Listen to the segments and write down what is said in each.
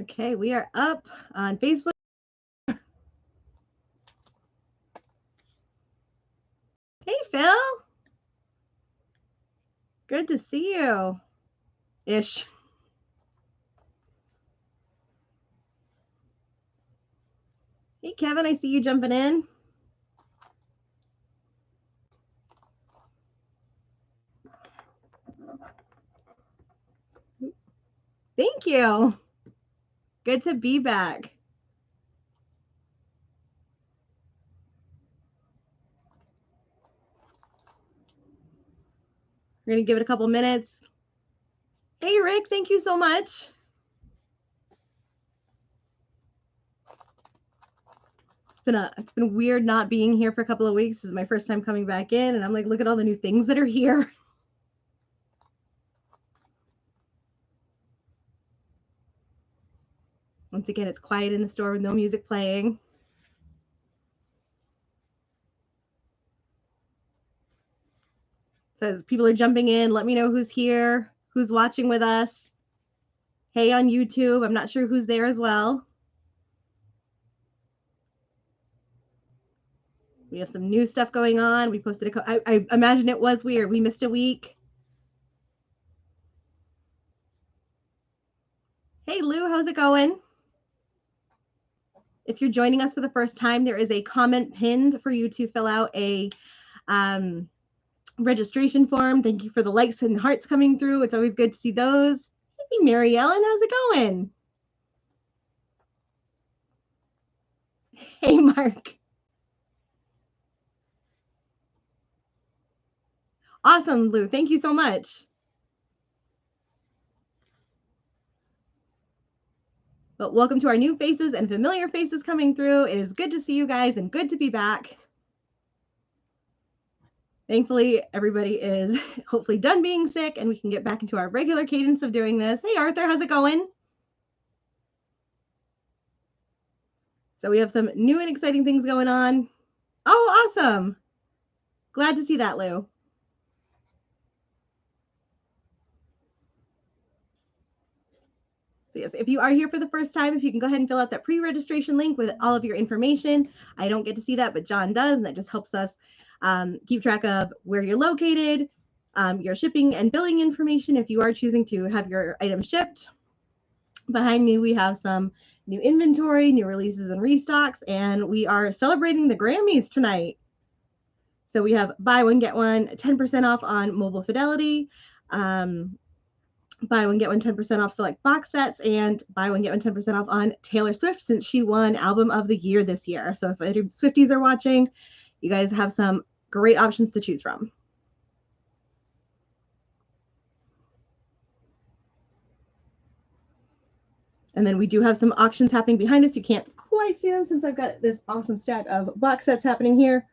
Okay, we are up on Facebook. Hey, Phil. Good to see you. Ish. Hey, Kevin, I see you jumping in. Thank you. Good to be back. We're going to give it a couple minutes. Hey, Rick, thank you so much. It's been weird not being here for a couple of weeks. This is my first time coming back in, and I'm like, look at all the new things that are here. Once again, it's quiet in the store with no music playing. So as people are jumping in, let me know who's here, who's watching with us. Hey, on YouTube, I'm not sure who's there as well. We have some new stuff going on. We posted I imagine it was weird. We missed a week. Hey, Lou, how's it going? If you're joining us for the first time, there is a comment pinned for you to fill out a registration form. Thank you for the likes and hearts coming through. It's always good to see those. Hey, Mary Ellen, how's it going? Hey, Mark. Awesome, Lou. Thank you so much. But welcome to our new faces and familiar faces coming through. It is good to see you guys and good to be back. Thankfully, everybody is hopefully done being sick and we can get back into our regular cadence of doing this. Hey, Arthur, how's it going? So we have some new and exciting things going on. Oh, awesome. Glad to see that, Lou. So yes, if you are here for the first time, if you can go ahead and fill out that pre-registration link with all of your information. I don't get to see that, but John does, and that just helps us keep track of where you're located, your shipping and billing information if you are choosing to have your items shipped. Behind me, we have some new inventory, new releases and restocks, and we are celebrating the Grammys tonight. So we have buy one, get one, 10% off on Mobile Fidelity, buy one, get one, 10% off select box sets, and buy one, get one, 10% off on Taylor Swift since she won Album of the Year this year. So if any Swifties are watching, you guys have some great options to choose from. And then we do have some auctions happening behind us. You can't quite see them since I've got this awesome stack of box sets happening here,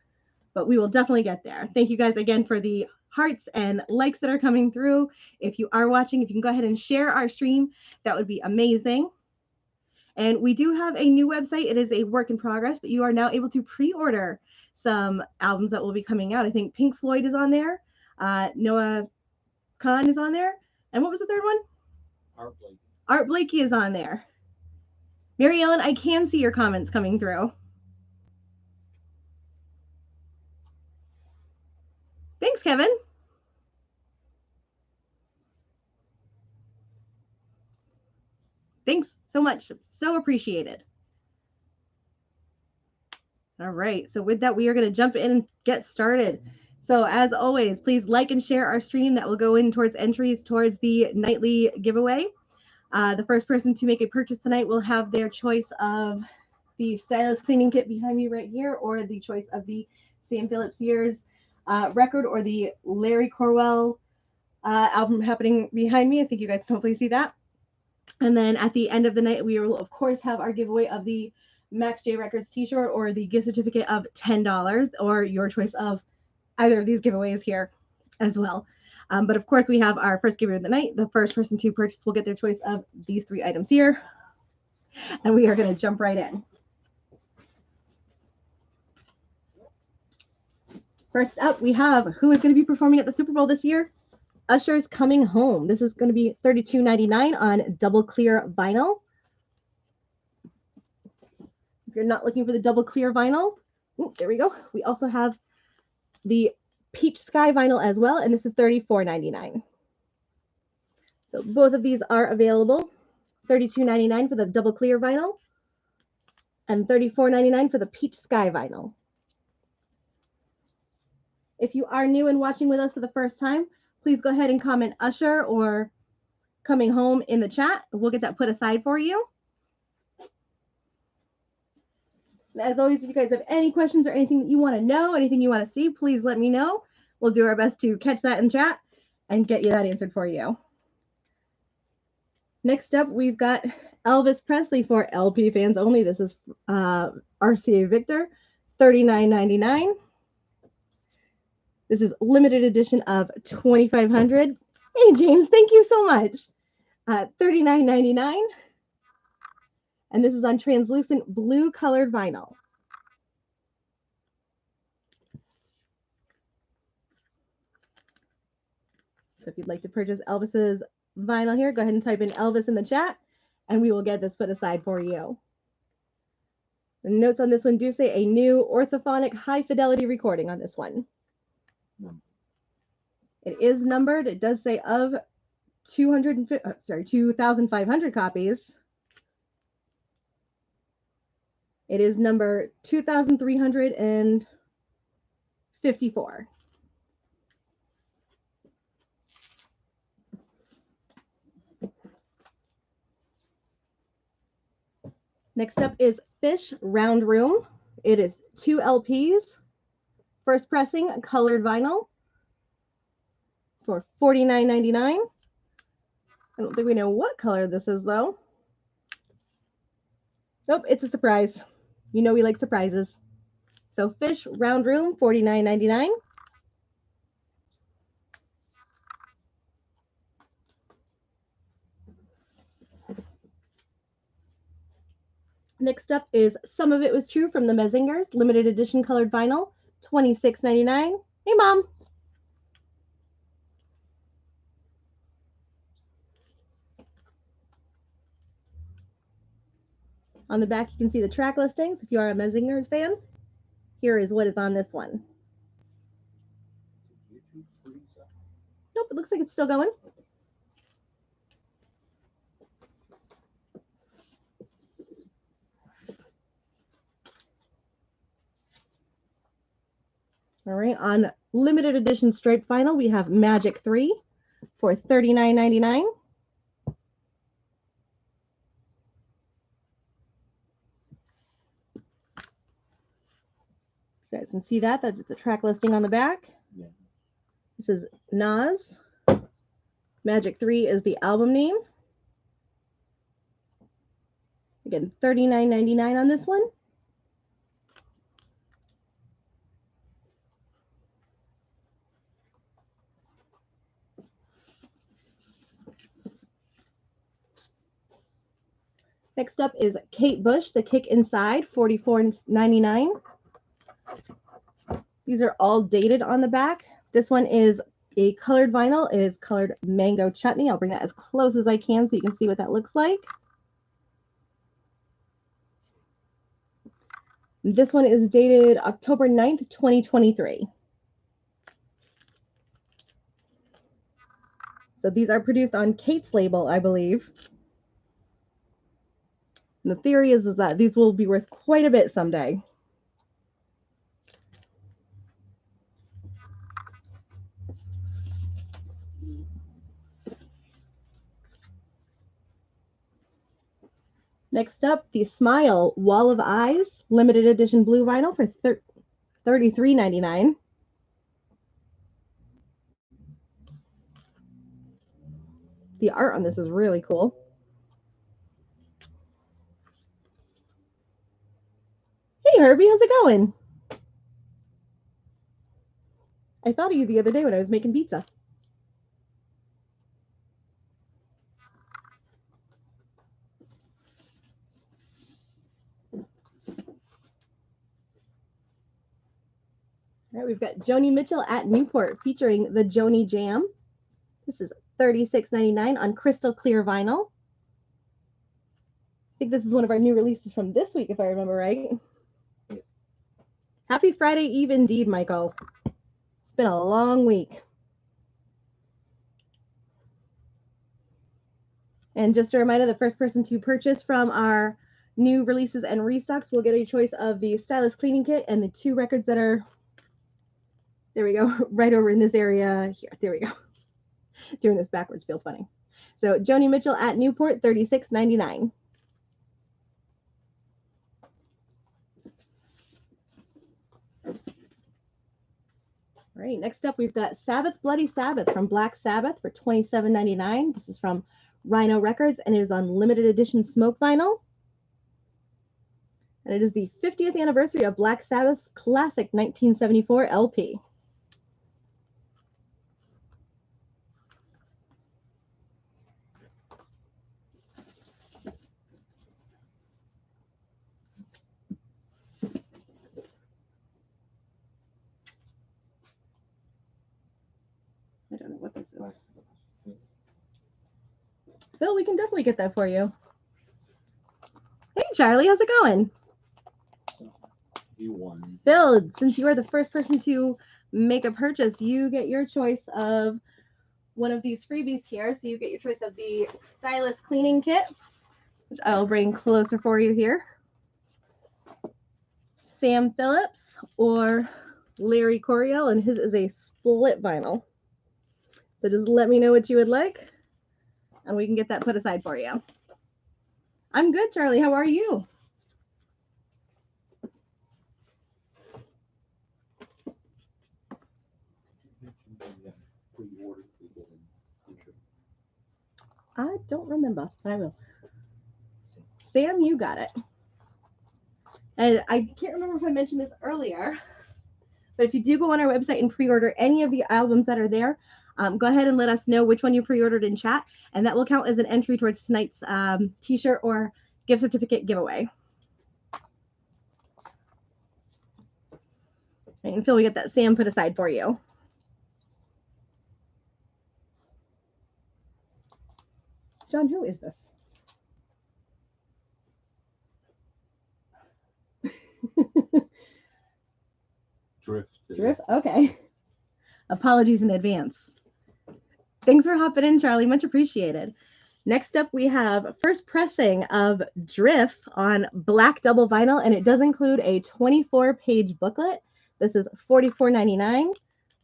but we will definitely get there. Thank you guys again for the hearts and likes that are coming through. If you are watching, if you can go ahead and share our stream, that would be amazing. And we do have a new website. It is a work in progress, but you are now able to pre-order some albums that will be coming out. I think Pink Floyd is on there. Noah Kahan is on there. And what was the third one? Art Blakey. Art Blakey is on there. Mary Ellen, I can see your comments coming through. Thanks, Kevin. Thanks so much. So appreciated. All right. So with that, we are going to jump in and get started. So as always, please like and share our stream. That will go in towards entries towards the nightly giveaway. The first person to make a purchase tonight will have their choice of the Stylus cleaning kit behind me right here, or the choice of the Sam Phillips Years record, or the Larry Corwell album happening behind me. I think you guys can hopefully see that. And then at the end of the night, we will, of course, have our giveaway of the Max J Records t-shirt or the gift certificate of $10, or your choice of either of these giveaways here as well. But of course, we have our first giveaway of the night. The first person to purchase will get their choice of these 3 items here. And we are going to jump right in. First up, we have who is going to be performing at the Super Bowl this year? Usher's Coming Home. This is going to be $32.99 on double clear vinyl. If you're not looking for the double clear vinyl, there we go. We also have the Peach Sky vinyl as well, and this is $34.99. So both of these are available. $32.99 for the double clear vinyl and $34.99 for the Peach Sky vinyl. If you are new and watching with us for the first time, please go ahead and comment Usher or Coming Home in the chat. We'll get that put aside for you. As always, if you guys have any questions or anything that you want to know, anything you want to see, please let me know. We'll do our best to catch that in chat and get you that answered for you. Next up, we've got Elvis Presley for LP fans only. This is RCA Victor, $39.99. This is limited edition of 2,500. Hey, James, thank you so much. $39.99. And this is on translucent blue colored vinyl. So if you'd like to purchase Elvis's vinyl here, go ahead and type in Elvis in the chat and we will get this put aside for you. The notes on this one do say a new orthophonic high fidelity recording on this one. It is numbered. It does say of 2,500 copies. It is number 2,354. Next up is Fish Round Room. It is 2 LPs, first pressing, colored vinyl for $49.99. I don't think we know what color this is though. Nope, it's a surprise. You know we like surprises. So Fish Round Room, $49.99. Next up is Some of It Was True from the Mezingers, limited edition colored vinyl, $26.99. Hey, Mom. On the back, you can see the track listings. If you are a Mezingers fan, here is what is on this one. Nope, it looks like it's still going. All right, on limited edition striped vinyl, we have Magic 3 for $39.99. You guys can see that. That's the track listing on the back. Yeah. This is Nas. Magic 3 is the album name. Again, $39.99 on this one. Next up is Kate Bush, The Kick Inside, $44.99. These are all dated on the back. This one is a colored vinyl. It is colored mango chutney. I'll bring that as close as I can so you can see what that looks like. This one is dated October 9th, 2023. So these are produced on Kate's label, I believe. And the theory is that these will be worth quite a bit someday. Next up, the Smile Wall of Eyes limited edition blue vinyl for $33.99. The art on this is really cool. Hey Herbie, how's it going? I thought of you the other day when I was making pizza. All right, we've got Joni Mitchell at Newport featuring the Joni Jam. This is $36.99 on crystal clear vinyl. think this is one of our new releases from this week, if I remember right. Happy Friday Eve indeed, Michael. It's been a long week. And just a reminder, the first person to purchase from our new releases and restocks will get a choice of the Stylus Cleaning Kit and the 2 records that are, there we go, right over in this area here. There we go. Doing this backwards feels funny. So Joni Mitchell at Newport, $36.99. All right, next up we've got Sabbath Bloody Sabbath from Black Sabbath for $27.99. This is from Rhino Records and it is on limited edition smoke vinyl. And it is the 50th anniversary of Black Sabbath's classic 1974 LP. I don't know what this is. Phil, we can definitely get that for you. Hey, Charlie, how's it going? You won. Phil, since you are the first person to make a purchase, you get your choice of one of these freebies here. So you get your choice of the Stylus Cleaning Kit, which I'll bring closer for you here. Sam Phillips or Larry Coryell, and his is a split vinyl. So just let me know what you would like, and we can get that put aside for you. I'm good, Charlie. How are you? I don't remember. I will. Sam, you got it. And I can't remember if I mentioned this earlier, but if you do go on our website and pre-order any of the albums that are there, go ahead and let us know which one you pre-ordered in chat, and that will count as an entry towards tonight's t-shirt or gift certificate giveaway. Right, and Phil, we get that Sam put aside for you. John, who is this? Drift? Okay. Apologies in advance. Thanks for hopping in, Charlie. Much appreciated. Next up, we have first pressing of Drift on black double vinyl, and it does include a 24-page booklet. This is $44.99.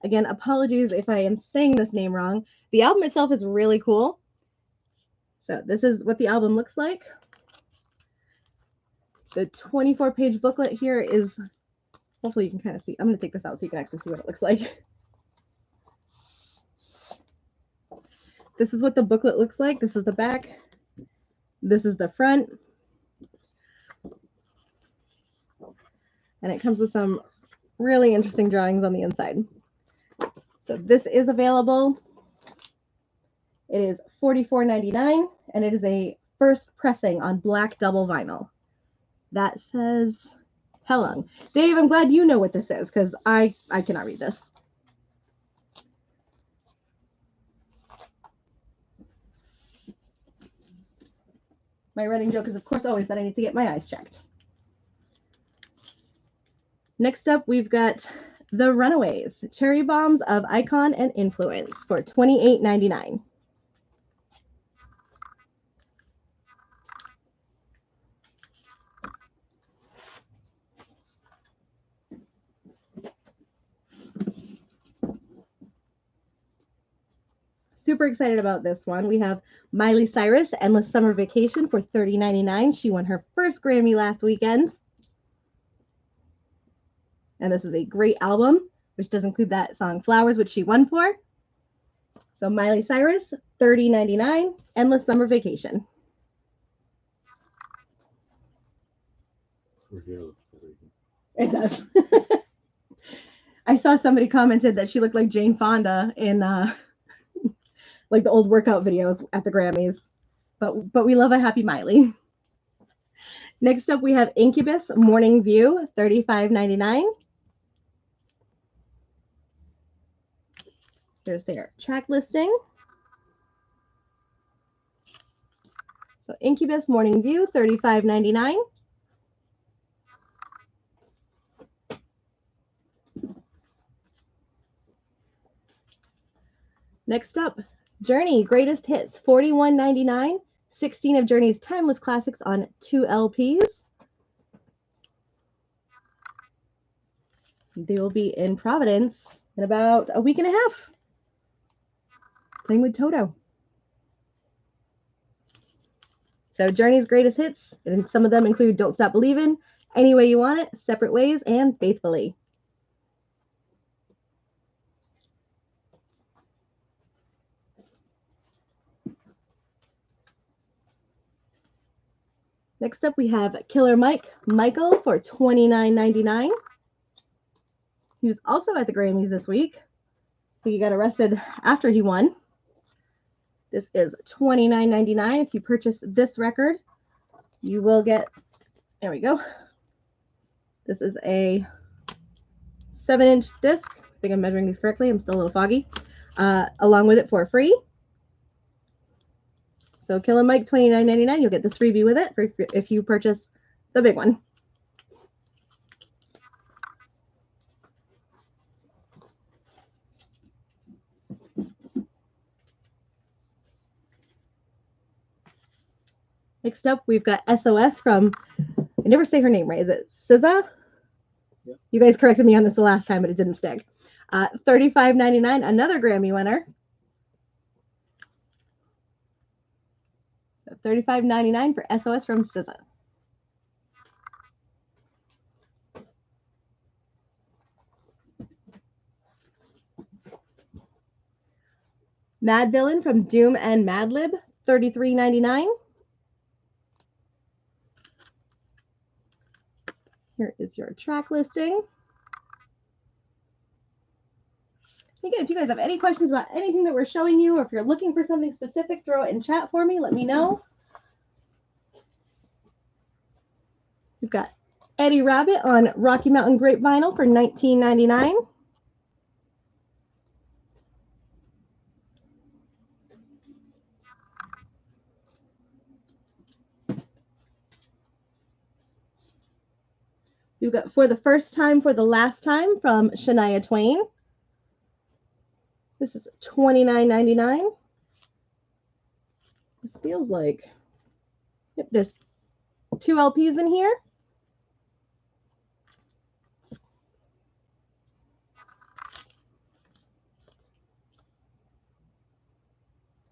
Again, apologies if I am saying this name wrong. The album itself is really cool. So this is what the album looks like. The 24-page booklet here is, hopefully you can kind of see. I'm going to take this out so you can actually see what it looks like. This is what the booklet looks like. This is the back. This is the front. And it comes with some really interesting drawings on the inside. So this is available. It is $44.99, and it is a first pressing on black double vinyl. That says Hellung. Dave, I'm glad you know what this is, because I cannot read this. My running joke is, of course, always that I need to get my eyes checked. Next up, we've got The Runaways, Cherry Bombs of Icon and Influence for $28.99. Super excited about this one. We have Miley Cyrus, Endless Summer Vacation for $30.99. She won her first Grammy last weekend. And this is a great album, which does include that song Flowers, which she won for. So Miley Cyrus, $30.99, Endless Summer Vacation. It does. I saw somebody commented that she looked like Jane Fonda in like the old workout videos at the Grammys. But we love a happy Miley. Next up, we have Incubus, Morning View, $35.99. There's their track listing. So Incubus Morning View, $35.99. Next up, Journey Greatest Hits, $41.99. 16 of Journey's timeless classics on 2 LPs. They will be in Providence in about a week and a half, playing with Toto. So Journey's Greatest Hits, and some of them include Don't Stop Believin', Any Way You Want It, Separate Ways, and Faithfully. Next up, we have Killer Mike Michael for $29.99. He was also at the Grammys this week. I think he got arrested after he won. This is $29.99. If you purchase this record, you will get, there we go. This is a 7-inch disc. I think I'm measuring these correctly. I'm still a little foggy. Along with it for free. So Killer Mike, $29.99. You'll get this freebie with it if you purchase the big one. Next up, we've got SOS from, I never say her name right. Is it SZA? Yeah. You guys corrected me on this the last time, but it didn't stick. $35.99, another Grammy winner. $35.99 for SOS from SZA. Madvillain from Doom and Madlib, $33.99. Here is your track listing. Again, if you guys have any questions about anything that we're showing you, or if you're looking for something specific, throw it in chat for me. Let me know. We've got Eddie Rabbit on Rocky Mountain Grape Vinyl for $19.99. We've got For the First Time, For the Last Time from Shania Twain. This is $29.99. This feels like, yep, there's 2 LPs in here.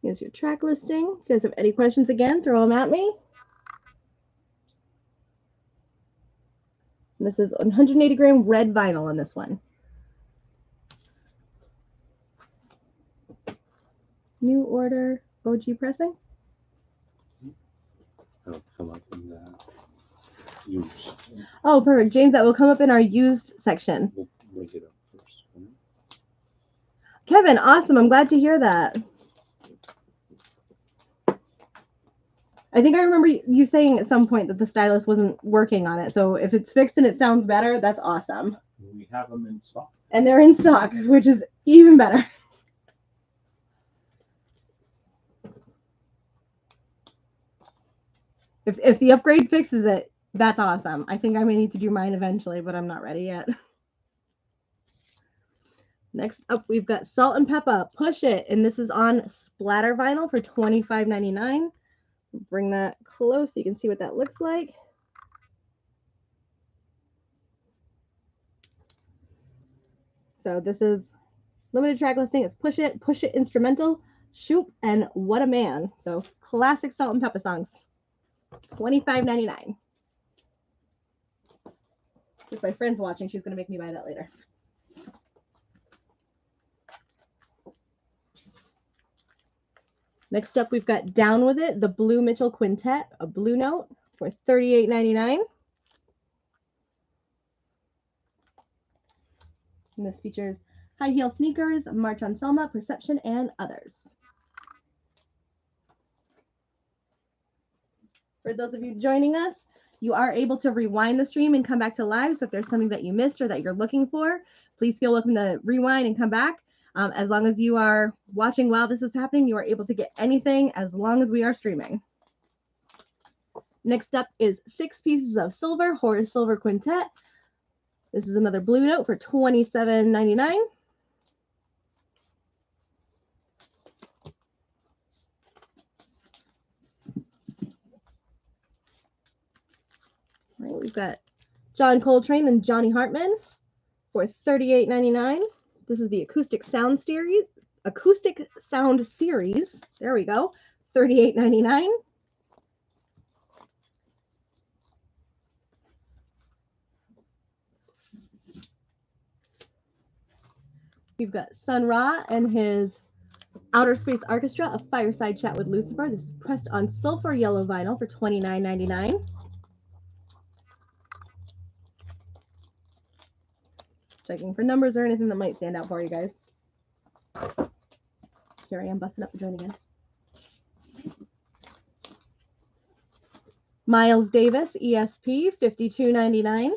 Here's your track listing. If you guys have any questions, again, throw them at me. And this is 180 gram red vinyl on this one. New order, OG pressing. That'll come up in the used. Oh, perfect. James, that will come up in our used section. We'll break it up first. Kevin, awesome. I'm glad to hear that. I think I remember you saying at some point that the stylus wasn't working on it. So if it's fixed and it sounds better, that's awesome. We have them in stock. And they're in stock, which is even better. If the upgrade fixes it, that's awesome. I think I may need to do mine eventually, but I'm not ready yet. Next up, we've got Salt and Peppa, Push It. And this is on splatter vinyl for $25.99. Bring that close so you can see what that looks like. So this is limited track listing. It's Push It Instrumental, Shoop, and What a Man. So classic Salt and Peppa songs. $25.99. If my friend's watching, she's going to make me buy that later. Next up, we've got Down With It, the Blue Mitchell Quintet, a Blue Note for $38.99. And this features High Heel Sneakers, March on Selma, Perception, and others. For those of you joining us, you are able to rewind the stream and come back to live. So if there's something that you missed or that you're looking for, please feel welcome to rewind and come back. As long as you are watching while this is happening, you are able to get anything as long as we are streaming. Next up is 6 pieces of silver, Horace Silver Quintet. This is another blue note for $27.99. All right, we've got John Coltrane and Johnny Hartman for $38.99. This is the Acoustic Sound Series. There we go. $38.99. We've got Sun Ra and his Outer Space Orchestra, A Fireside Chat with Lucifer. This is pressed on sulfur yellow vinyl for $29.99. Checking for numbers or anything that might stand out for you guys. Here I am busting up the joint again. Miles Davis, ESP, $52.99.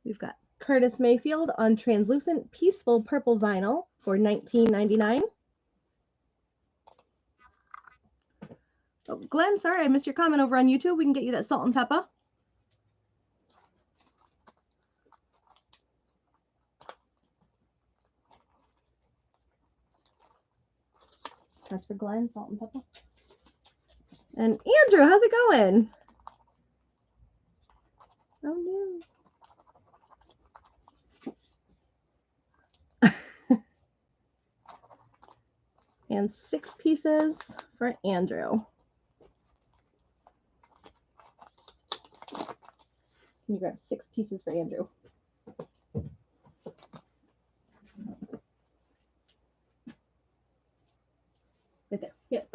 We've got Curtis Mayfield on translucent peaceful purple vinyl for $19.99. Oh, Glenn, sorry, I missed your comment over on YouTube. We can get you that salt and pepper. That's for Glenn, salt and pepper. And Andrew, how's it going? Oh no. And 6 pieces for Andrew. Can you grab 6 pieces for Andrew? Right there. Yep.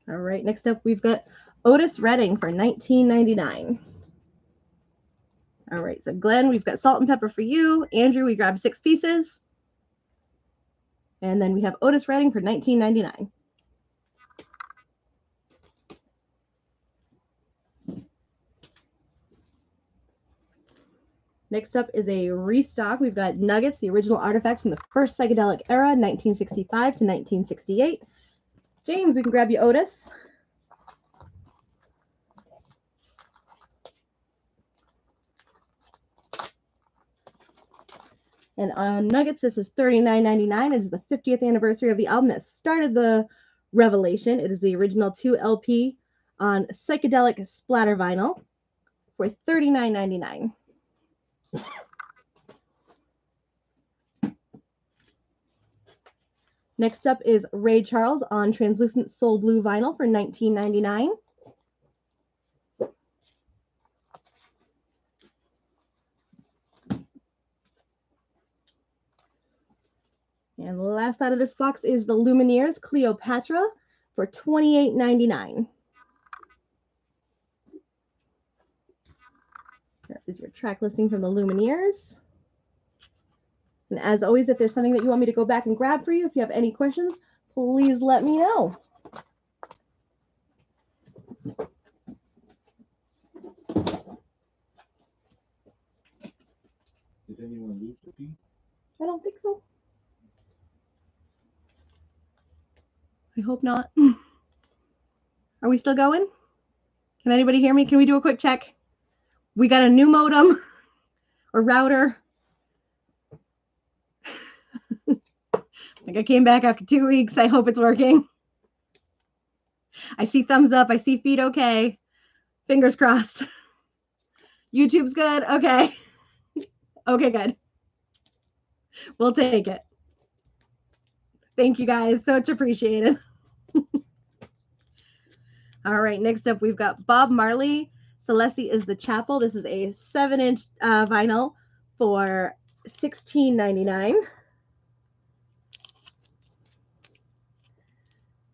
All right, next up we've got Otis Redding for $19.99. All right, so Glenn, we've got salt and pepper for you. Andrew, we grabbed 6 pieces. And then we have Otis Redding for $19.99. Next up is a restock. We've got Nuggets, the original artifacts from the first psychedelic era, 1965 to 1968. James, we can grab you Otis. And on Nuggets, this is $39.99. It is the 50th anniversary of the album that started the revelation. It is the original 2 LP on psychedelic splatter vinyl for $39.99. Next up is Ray Charles on translucent soul blue vinyl for $19.99. And the last out of this box is the Lumineers Cleopatra for $28.99. There is your track listing from the Lumineers. And as always, if there's something that you want me to go back and grab for you, if you have any questions, please let me know. Did anyone lose the pee? I don't think so. I hope not. Are we still going? Can anybody hear me? Can we do a quick check? We got a new modem or router. Like I came back after 2 weeks. I hope it's working. I see thumbs up. I see feed okay. Fingers crossed. YouTube's good. Okay. Okay, good. We'll take it. Thank you guys. So much appreciated. All right. Next up, we've got Bob Marley. Celeste is the Chapel. This is a 7-inch vinyl for $16.99.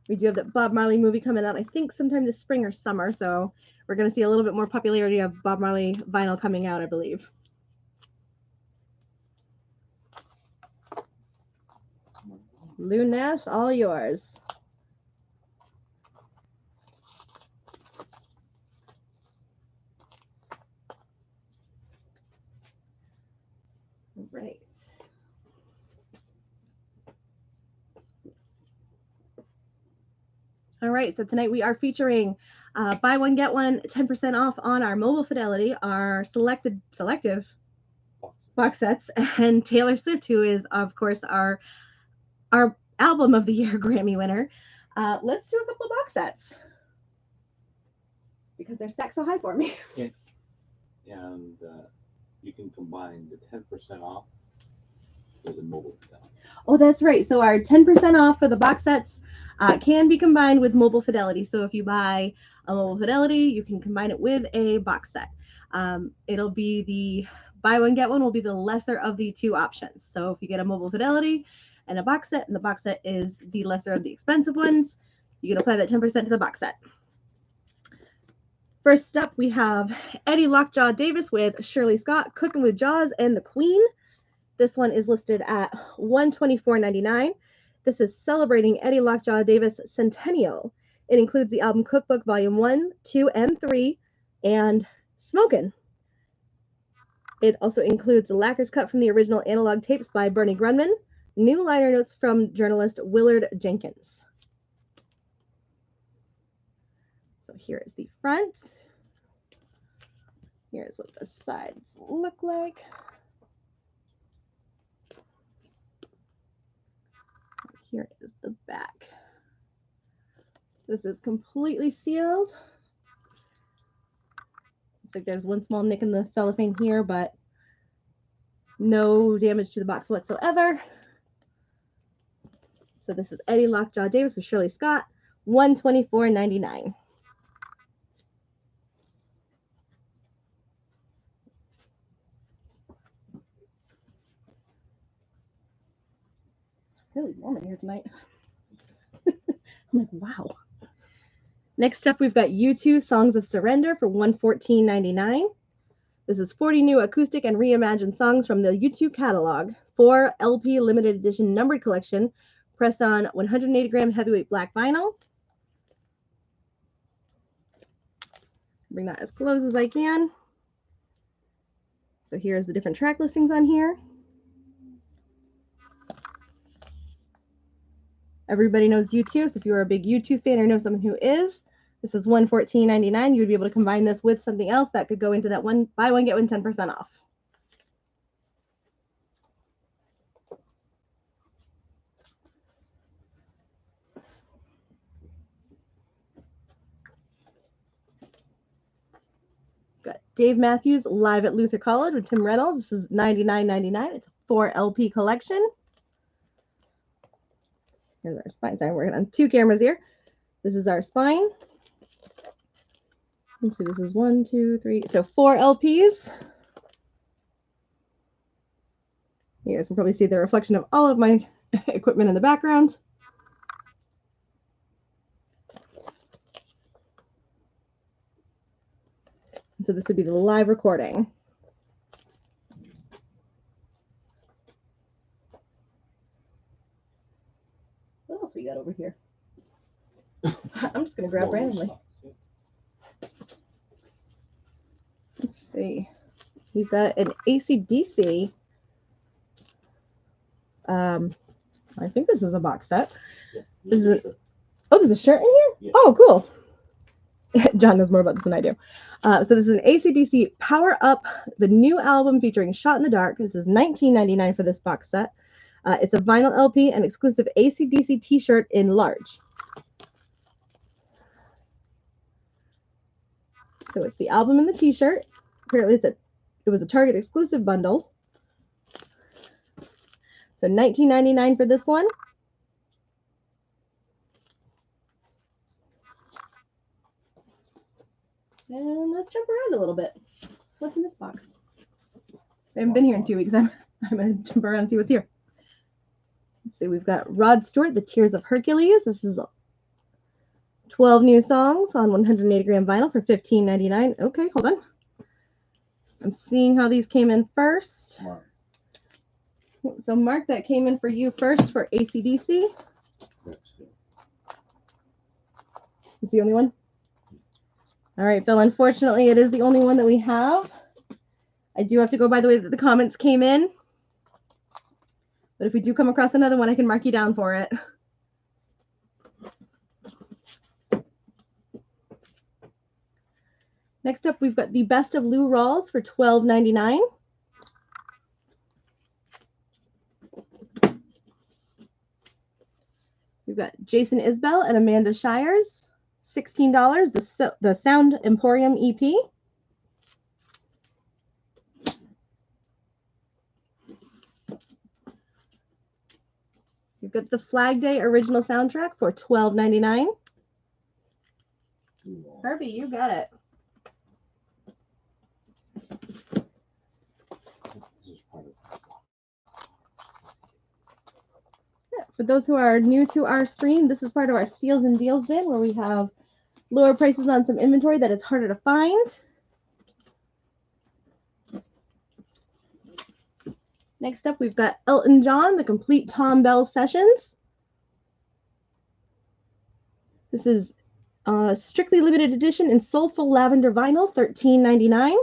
We do have the Bob Marley movie coming out, I think, sometime this spring or summer. So we're going to see a little bit more popularity of Bob Marley vinyl coming out, I believe. Lou Nash, all yours. All right. All right, so tonight we are featuring buy one, get one, 10% off on our Mobile Fidelity, our selective box sets, and Taylor Swift, who is, of course, our Album of the Year Grammy winner. Let's do a couple of box sets because they're stacked so high for me. And you can combine the 10% off with the Mobile Fidelity. Oh, that's right. So our 10% off for the box sets can be combined with Mobile Fidelity. So if you buy a Mobile Fidelity, you can combine it with a box set. It'll be the buy one, get one will be the lesser of the two options. So if you get a Mobile Fidelity and a box set, and the box set is the lesser of the expensive ones, you can apply that 10% to the box set. First up, we have Eddie Lockjaw Davis with Shirley Scott, Cooking with Jaws and the Queen. This one is listed at $124.99. This is celebrating Eddie Lockjaw Davis Centennial. It includes the album Cookbook Volume 1, 2, and 3, and Smokin'. It also includes the lacquers cut from the original analog tapes by Bernie Grunman, new liner notes from journalist Willard Jenkins. So here is the front. Here's what the sides look like. Here is the back. This is completely sealed. Looks like there's one small nick in the cellophane here, but no damage to the box whatsoever. So this is Eddie Lockjaw Davis with Shirley Scott, $124.99. It's really warm in here tonight. I'm like, wow. Next up, we've got U2 Songs of Surrender for $114.99. This is 40 new acoustic and reimagined songs from the U2 catalog. 4 LP limited edition numbered collection, pressed on 180-gram heavyweight black vinyl. Bring that as close as I can. So here's the different track listings on here. Everybody knows U2, so if you're a big U2 fan or know someone who is, this is $114.99. You would be able to combine this with something else that could go into that one buy one, get one 10% off. Got Dave Matthews live at Luther College with Tim Reynolds. This is $99.99. It's a 4 LP collection. Here's our spine. Sorry, I'm working on 2 cameras here. This is our spine. Let's see, this is 1, 2, 3. So 4 LPs. You guys can probably see the reflection of all of my equipment in the background. So this would be the live recording. What else we got over here? I'm just going to grab randomly. Let's see. We've got an AC/DC. I think this is a box set. Yeah, This is a, oh, there's a shirt in here? Yeah. Oh, cool. John knows more about this than I do. So this is an AC/DC Power Up, the new album featuring Shot in the Dark. This is $19.99 for this box set. It's a vinyl LP and exclusive AC/DC t-shirt in large. So it's the album and the t-shirt. Apparently it was a Target exclusive bundle. So $19.99 for this one. And let's jump around a little bit. What's in this box? I haven't been here in 2 weeks. I'm going to jump around and see what's here. Let's see, we've got Rod Stewart, The Tears of Hercules. This is 12 new songs on 180-gram vinyl for $15.99. Okay, hold on. I'm seeing how these came in first. Mark. So, Mark, that came in for you first for AC/DC. Is the only one? All right, Phil, unfortunately, it is the only one that we have. I do have to go by the way that the comments came in. But if we do come across another one, I can mark you down for it. Next up, we've got the Best of Lou Rawls for $12.99. We've got Jason Isbell and Amanda Shires, $16, the Sound Emporium EP. We've got the Flag Day original soundtrack for $12.99. Herbie, you got it. For those who are new to our stream, this is part of our Steals and Deals bin where we have lower prices on some inventory that is harder to find. Next up, we've got Elton John, the complete Tom Bell sessions. This is strictly limited edition in Soulful Lavender vinyl, $13.99.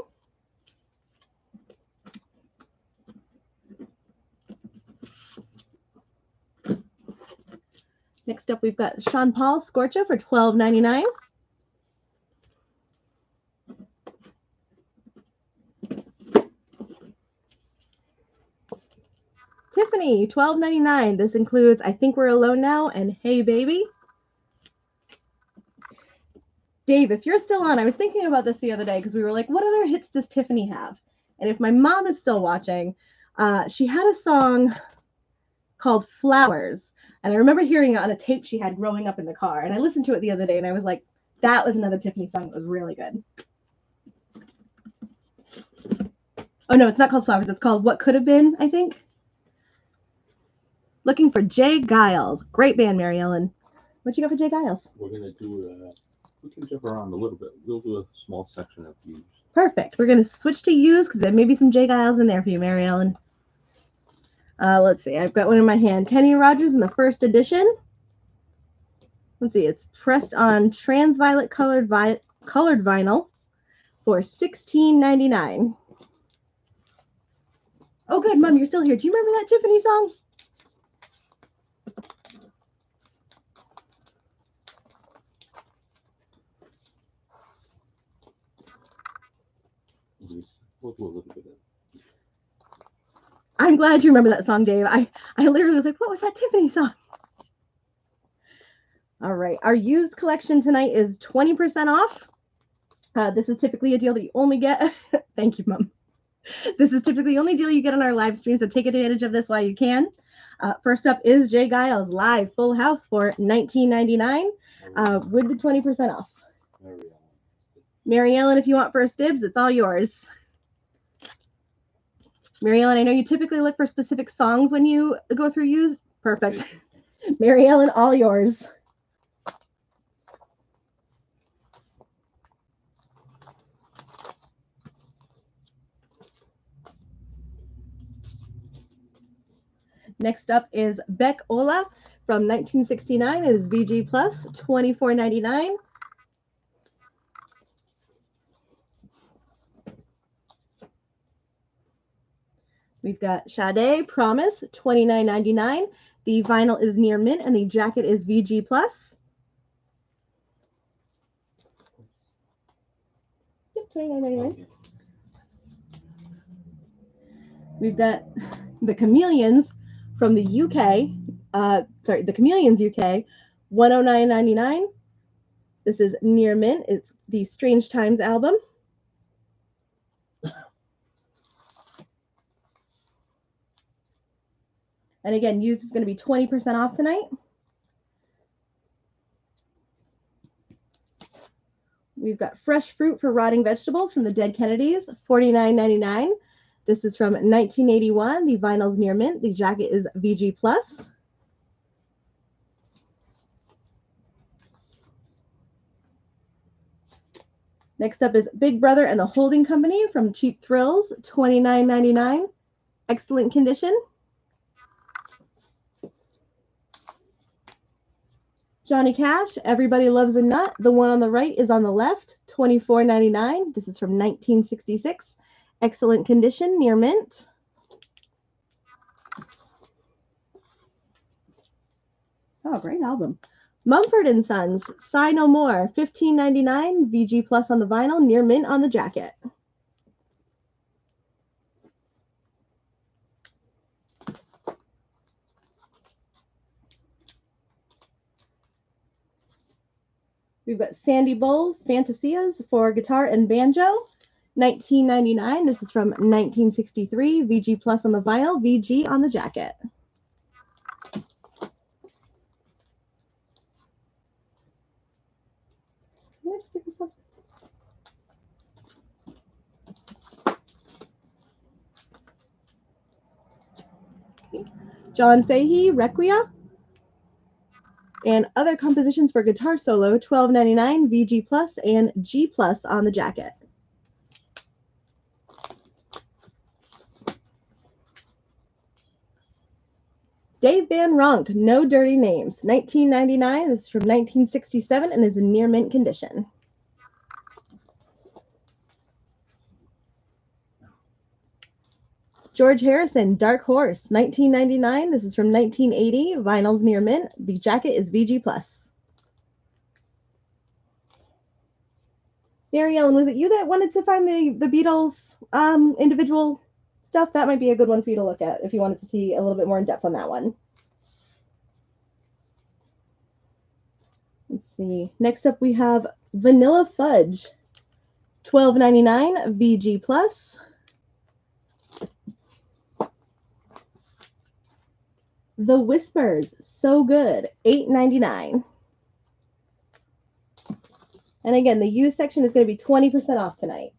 Next up, we've got Sean Paul Scorcha for $12.99. Tiffany, $12.99. This includes I Think We're Alone Now and Hey Baby. Dave, if you're still on, I was thinking about this the other day because we were like, what other hits does Tiffany have? And if my mom is still watching, she had a song called Flowers. And I remember hearing it on a tape she had growing up in the car. And I listened to it the other day and I was like, that was another Tiffany song that was really good. Oh, no, it's not called Flowers. It's called What Could Have Been, I think. Looking for Jay Giles. Great band, Mary Ellen. What you got for Jay Giles? We're going to do, we can jump around a little bit. We'll do a small section of used. Perfect. We're going to switch to used because there may be some Jay Giles in there for you, Mary Ellen. Let's see. I've got one in my hand. Kenny Rogers in the first edition. Let's see. It's pressed on transviolet colored vinyl for $16.99. Oh, good. Mom, you're still here. Do you remember that Tiffany song? We'll do a little bit of it. I'm glad you remember that song, Dave. I literally was like, what was that Tiffany song? All right. Our used collection tonight is 20% off. This is typically a deal that you only get. Thank you, Mom. This is typically the only deal you get on our live stream, so take advantage of this while you can. First up is Jay Giles live Full House for $19.99 with the 20% off. Mary Ellen, if you want first dibs, it's all yours. Mary Ellen, I know you typically look for specific songs when you go through used. Perfect. Mary Ellen, all yours. Next up is Beck Ola from 1969. It is VG Plus, $24.99. We've got Sade Promise, $29.99. The vinyl is near mint and the jacket is VG Plus. Yep, $29.99. Okay. We've got the Chameleons from the UK. The Chameleons UK, $109.99. This is near mint. It's the Strange Times album. And again, used is going to be 20% off tonight. We've got Fresh Fruit for Rotting Vegetables from the Dead Kennedys, $49.99. This is from 1981. The vinyl's near mint. The jacket is VG Plus. Next up is Big Brother and the Holding Company from Cheap Thrills, $29.99. Excellent condition. Johnny Cash, Everybody Loves a Nut. The one on the right is on the left, $24.99. This is from 1966. Excellent condition, near mint. Oh, great album. Mumford & Sons, Sigh No More, $15.99, VG Plus on the vinyl, near mint on the jacket. We've got Sandy Bull, Fantasias for guitar and banjo, $19.99. This is from 1963, VG Plus on the vinyl, VG on the jacket. John Fahey, Requiem, and other compositions for guitar solo, $12.99, VG Plus and G Plus on the jacket. Dave Van Ronk, No Dirty Names, $19.99. This is from 1967 and is in near mint condition. George Harrison, Dark Horse, $19.99. This is from 1980. Vinyl's near mint. The jacket is VG Plus. Mary Ellen, was it you that wanted to find the Beatles individual stuff? That might be a good one for you to look at if you wanted to see a little bit more in depth on that one. Let's see. Next up, we have Vanilla Fudge, $12.99, VG Plus. The Whispers, So Good, $8.99. And again, the used section is going to be 20% off tonight.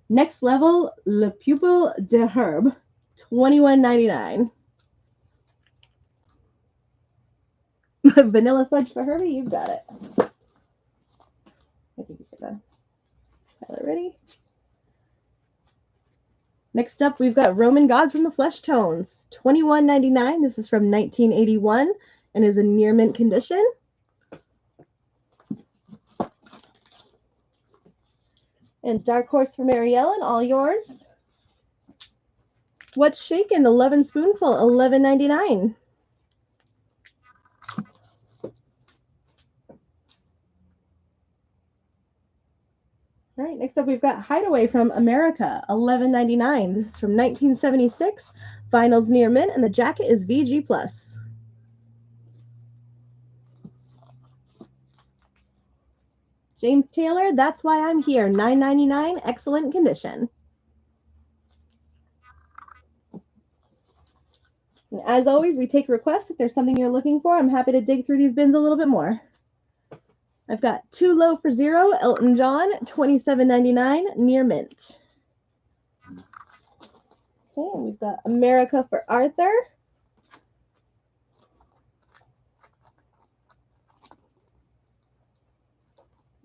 Next Level, Le Pupil de Herbe, $21.99. Vanilla Fudge for Herbie, you've got it. I think you got it ready. Next up, we've got Roman Gods from the Flesh Tones, $21.99. This is from 1981 and is in near mint condition. And Dark Horse for Mary Ellen, all yours. What's Shakin', the Lovin' Spoonful, $11.99. All right, next up we've got Hideaway from America, $11.99. This is from 1976. Vinyl's near mint, and the jacket is VG Plus. James Taylor, That's Why I'm Here, $9.99, excellent condition. And as always, we take requests. If there's something you're looking for, I'm happy to dig through these bins a little bit more. I've got Too Low for Zero, Elton John, $27.99, near mint. Okay, and we've got America for Arthur.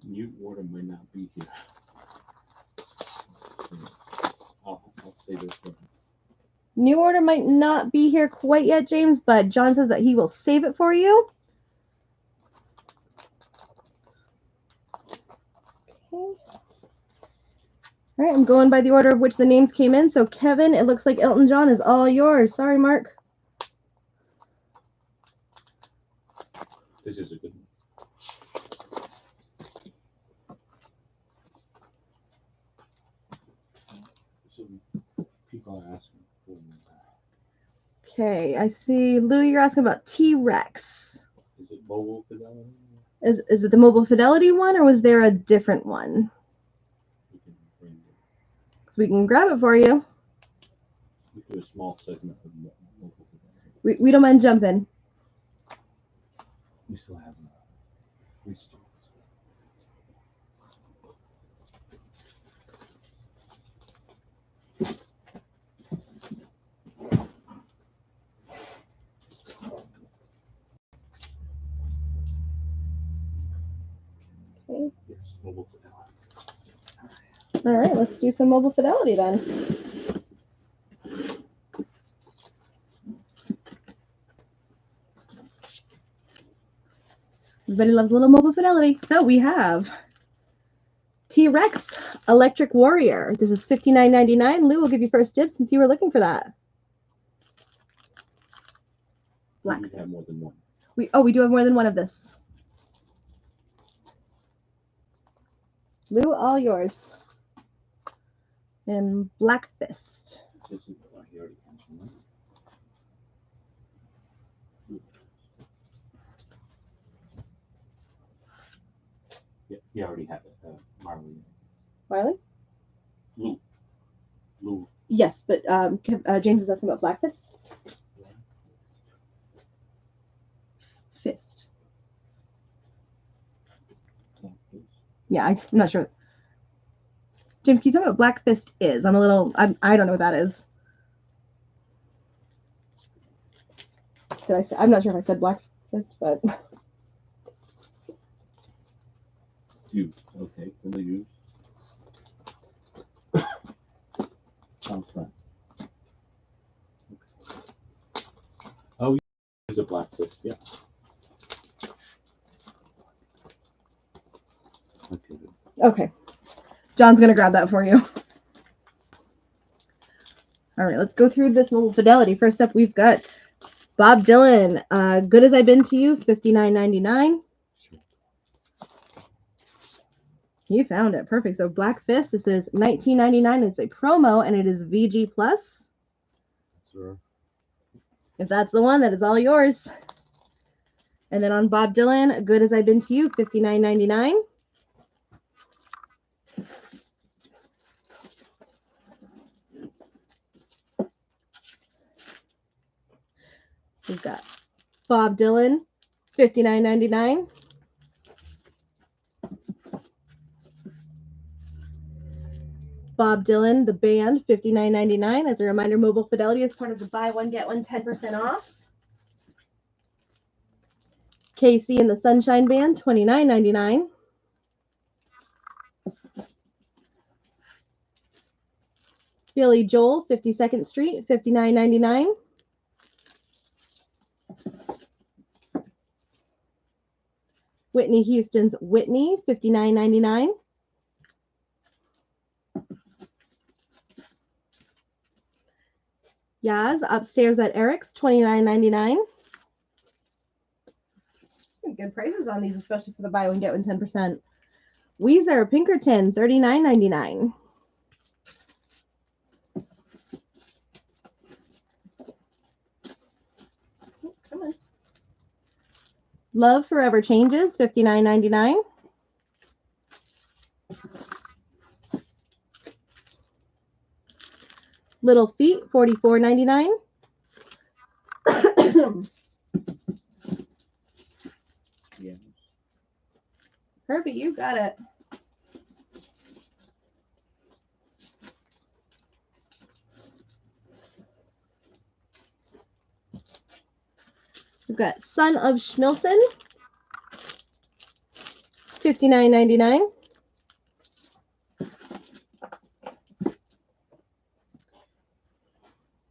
New Order might not be here. I'll say this one. New Order might not be here quite yet, James, but John says that he will save it for you. Okay. All right, I'm going by the order of which the names came in. So, Kevin, it looks like Elton John is all yours. Sorry, Mark. This is a good one. Some people are asking for Okay, I see. Lou, you're asking about T-Rex. Is it Mobile Fidelity? Is it the Mobile Fidelity one, or was there a different one? We can bring it. So we can grab it for you. We do a small segment of Mobile Fidelity. We don't mind jumping. We still have restores. Okay. Yes, Mobile Fidelity. All right, let's do some Mobile Fidelity then. Everybody loves a little Mobile Fidelity. So we have T-Rex Electric Warrior. This is $59.99. Lou will give you first dibs since you were looking for that. Black. We have more than one. We do have more than one of this. Lou, all yours. And Black Fist. He already has one. Yeah, he already had it. Marley. Marley? Lou. Yes, but James is asking about Black Fist. Fist. Yeah, I'm not sure. James, can you tell me what Black Fist is? I don't know what that is. Did I say? I'm not sure if I said Black Fist, but. You. Okay, for the use. Sounds fun. Okay. Oh, there's a Black Fist, yeah. Okay. John's going to grab that for you. All right, let's go through this mobile fidelity. First up, we've got Bob Dylan. Good as I've Been to You, $59.99. You found it. Perfect. So Black Fist, this is $19.99. It's a promo, and it is VG+. Sure. If that's the one, that is all yours. And then on Bob Dylan, Good as I've Been to You, $59.99. We've got Bob Dylan, $59.99. Bob Dylan, the band, $59.99. As a reminder, Mobile Fidelity is part of the buy one, get one 10% off. KC and the Sunshine Band, $29.99. Billy Joel, 52nd Street, $59.99. Whitney Houston's Whitney, $59.99. Yaz, Upstairs at Eric's, $29.99. Good prices on these, especially for the buy one, get one 10%. Weezer, Pinkerton, $39.99. Come on. Love Forever Changes, $59.99. Little Feet, $44.99. Yeah. Perfect, you got it. We've got Son of Schmilson, $59.99.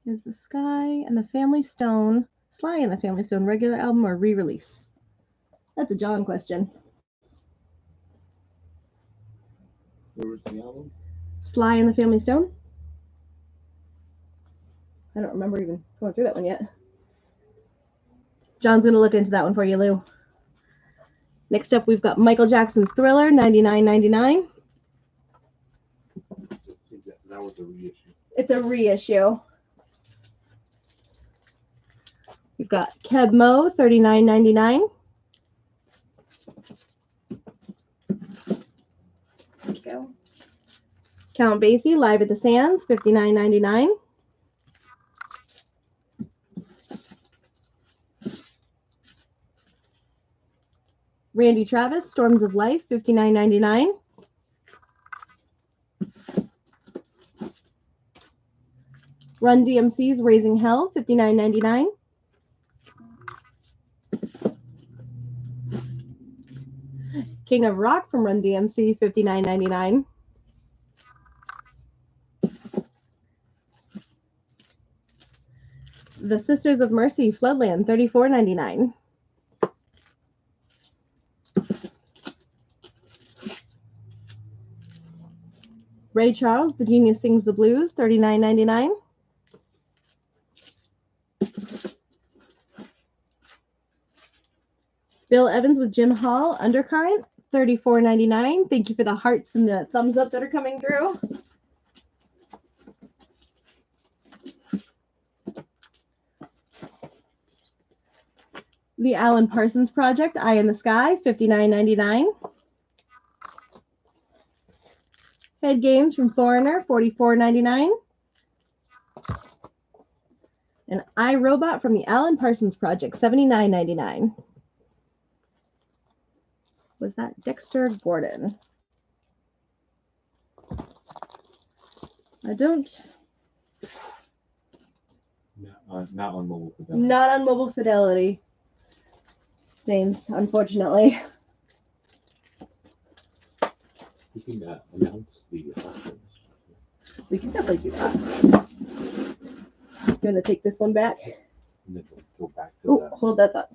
Is the Sky and the Family Stone, Sly and the Family Stone, regular album or re-release? That's a John question. Where was the album? Sly and the Family Stone? I don't remember even going through that one yet. John's going to look into that one for you, Lou. Next up, we've got Michael Jackson's Thriller, $99.99. That was a reissue. It's a reissue. We've got Keb Mo, $39.99. There we go. Count Basie, Live at the Sands, $59.99. Randy Travis, Storms of Life, $59.99. Run DMC's Raising Hell, $59.99. King of Rock from Run DMC, $59.99. The Sisters of Mercy, Floodland, $34.99. Ray Charles, The Genius Sings the Blues, $39.99. Bill Evans with Jim Hall, Undercurrent, $34.99. Thank you for the hearts and the thumbs up that are coming through. The Alan Parsons Project, Eye in the Sky, $59.99. Head Games from Foreigner, $44.99. And iRobot from the Alan Parsons Project, $79.99. Was that Dexter Gordon? I don't. Not on Mobile Fidelity. Not on Mobile Fidelity, James, unfortunately. You can announce the auctions. We can definitely do that. I'm going to take this one back. And then we'll go back to Oh, hold that thought.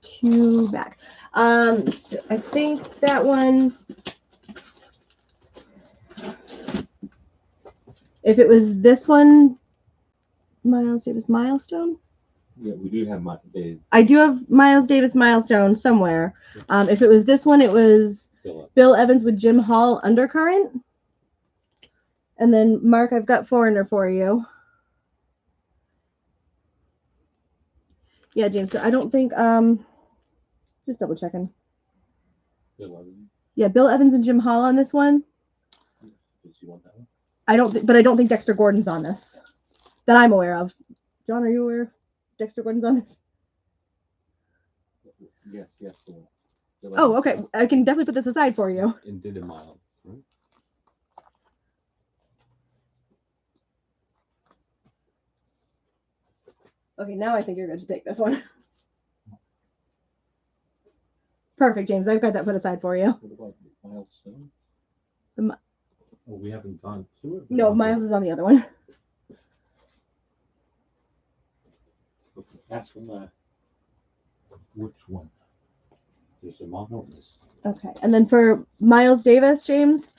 Two back. So I think that one, if it was this one, Miles Davis Milestone. Yeah, we do have Dave. I do have Miles Davis Milestone somewhere. If it was this one, it was Bill Evans with Jim Hall, Undercurrent. And then Mark, I've got Foreigner for you. Yeah, James. So I don't think. Just double checking. Bill Evans. Yeah, Bill Evans and Jim Hall on this one. Did you want that one? But I don't think Dexter Gordon's on this that I'm aware of. John, are you aware Dexter Gordon's on this? Yes. Oh, okay. I can definitely put this aside for you. And did a mile, right? Okay, now I think you're good to take this one. Perfect, James. I've got that put aside for you. What about Milestone? Oh, we haven't gone to it. No, Miles is on the other one. Okay, ask him which one. There's a mono in this. Okay, and then for Miles Davis, James,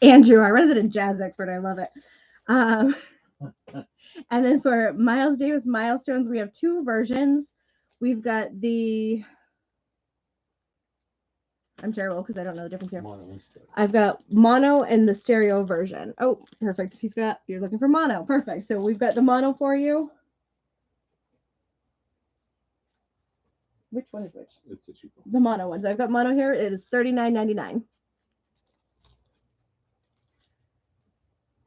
Andrew, our resident jazz expert, I love it. And then for Miles Davis Milestones, we have two versions. We've got the, I'm terrible because I don't know the difference here. I've got mono and the stereo version. Oh, perfect. You're looking for mono. Perfect. So we've got the mono for you. Which one is which? It's a cheaper one. The mono ones. I've got mono here. It is $39.99.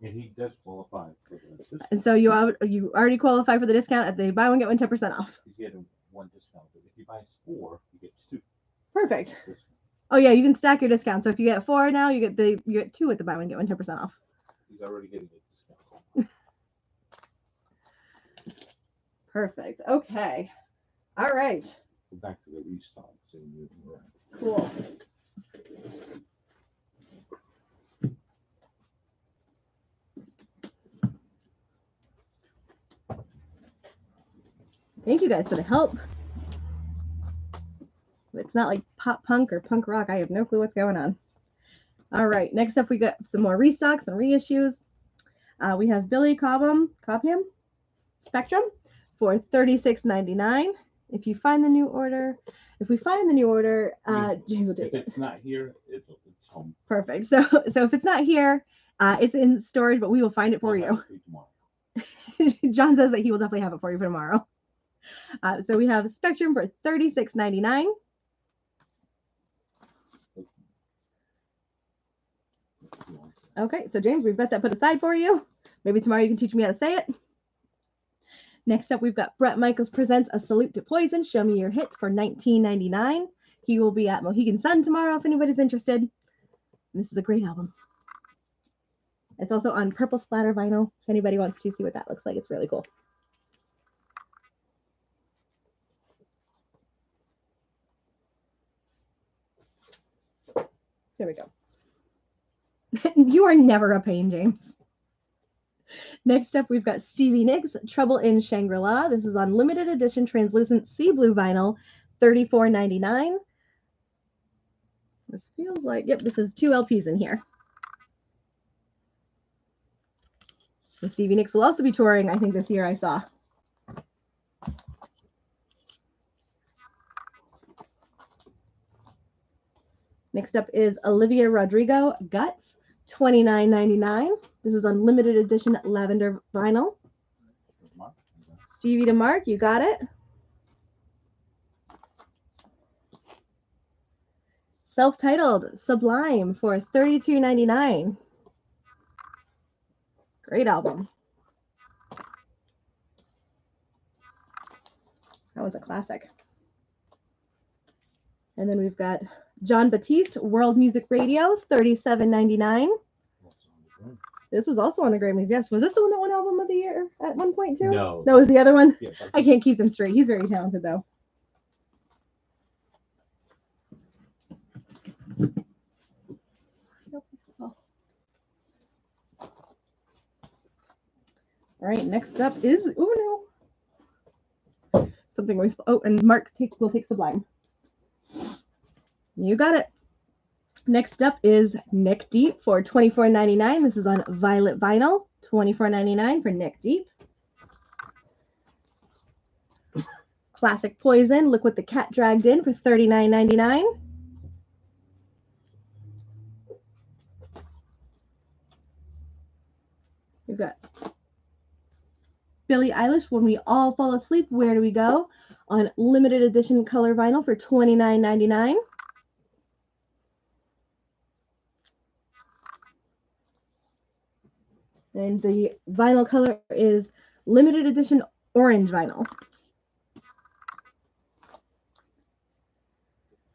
And he does qualify for the. And so you already qualify for the discount at the buy one get one 10% off. You get one discount, but if he buys 4, he gets 2. Perfect. Oh yeah, you can stack your discount. So if you get 4 now, you get 2 at the buy one get one 10% off. He's already getting a discount. Perfect. Okay. All right. Go back to the restock. So you're right. Cool. Thank you guys for the help. It's not like pop punk or punk rock. I have no clue what's going on. All right. Next up, we got some more restocks and reissues. We have Billy Cobham Spectrum for $36.99. If we find the new order, James will take it. If it's not here, it's home. Perfect. So if it's not here, it's in storage, but we will find it for you. John says that he will definitely have it for you for tomorrow. So we have Spectrum for $36.99. Okay, so James, we've got that put aside for you. Maybe tomorrow you can teach me how to say it. Next up, we've got Bret Michaels presents A Salute to Poison, Show Me Your Hits for $19.99. He will be at Mohegan Sun tomorrow if anybody's interested. This is a great album. It's also on purple splatter vinyl. If anybody wants to see what that looks like, it's really cool. There we go. You are never a pain, James. Next up, we've got Stevie Nicks, Trouble in Shangri-La. This is on limited edition translucent sea blue vinyl, $34.99. This feels like, yep, this is 2 LPs in here. So Stevie Nicks will also be touring, I think, this year, I saw. Next up is Olivia Rodrigo, Guts, $29.99. This is on limited edition lavender vinyl. Stevie to Mark, you got it. Self-titled, Sublime for $32.99. Great album. That one's a classic. And then we've got John Batiste, World Music Radio, $37.99. This was also on the Grammys. Yes. Was this the one that won Album of the Year at one point too? No. That was the other one? Yeah, I can't keep them straight. He's very talented though. All right, next up is, oh no. Something we, oh, and Mark will take Sublime. You got it. Next up is Neck Deep for $24.99. This is on Violet Vinyl, $24.99 for Neck Deep. Classic Poison, Look What the Cat Dragged In for $39.99. We've got Billie Eilish, When We All Fall Asleep, Where Do We Go? On limited edition color vinyl for $29.99. And the vinyl color is limited edition orange vinyl.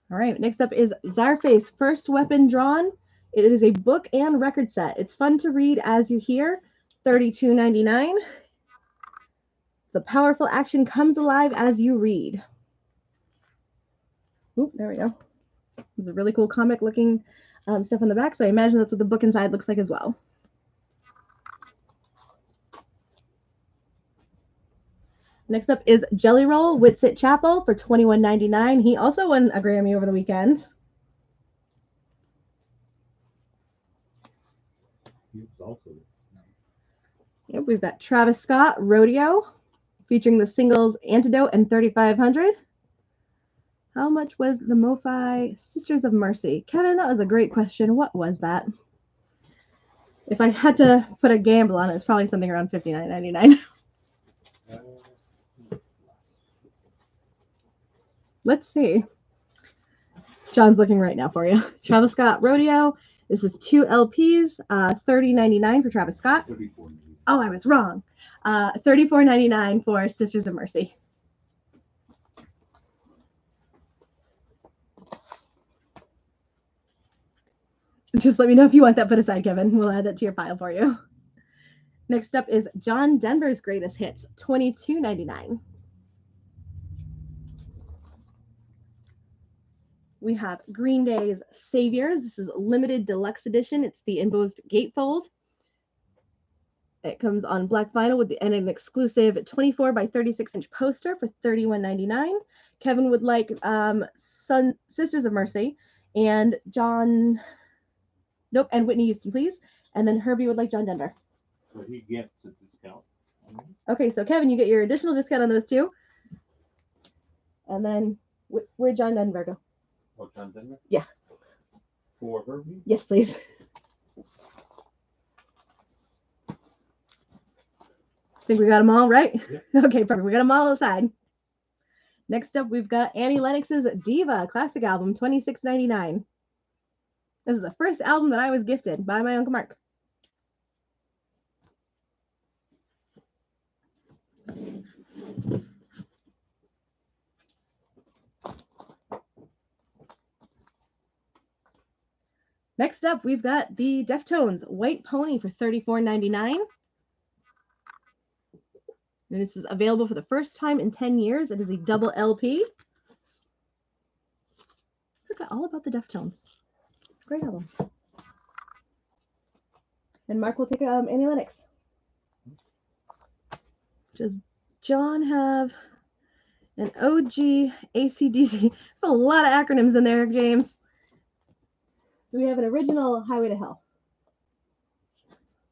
All right, next up is Czarface, First Weapon Drawn. It is a book and record set. It's fun to read as you hear, $32.99. The powerful action comes alive as you read. Oop, there we go. There's a really cool comic looking stuff on the back, so I imagine that's what the book inside looks like as well. Next up is Jelly Roll, Whitsit Chapel for $21.99. He also won a Grammy over the weekend. Yep, we've got Travis Scott, Rodeo, featuring the singles Antidote and 3500. How much was the MoFi Sisters of Mercy? Kevin, that was a great question. What was that? If I had to put a gamble on it, it's probably something around $59.99. Let's see. John's looking right now for you. Travis Scott, Rodeo. This is 2 LPs, $30.99 for Travis Scott. Oh, I was wrong. $34.99 for Sisters of Mercy. Just let me know if you want that put aside, Kevin. We'll add that to your file for you. Next up is John Denver's Greatest Hits, $22.99. We have Green Day's Saviors. This is limited deluxe edition. It's the embossed gatefold. It comes on black vinyl with an exclusive 24 by 36 inch poster for $31.99. Kevin would like Sisters of Mercy and and Whitney Houston, please. And then Herbie would like John Denver. So he gets a discount. Okay, so Kevin, you get your additional discount on those two. And then where'd John Denver go? Oh, John Denver? Yeah. For Herbie? Yes, please. Think we got them all right? Yeah. Okay, perfect. We got them all aside. Next up, we've got Annie Lennox's Diva classic album, $26.99. This is the first album that I was gifted by my Uncle Mark. Next up, we've got the Deftones White Pony for $34.99. And this is available for the first time in 10 years. It is a double LP. I forgot all about the Deftones. Great album. And Mark will take Annie Lennox. Does John have an OG AC/DC? There's a lot of acronyms in there, James. Do we have an original Highway to Hell?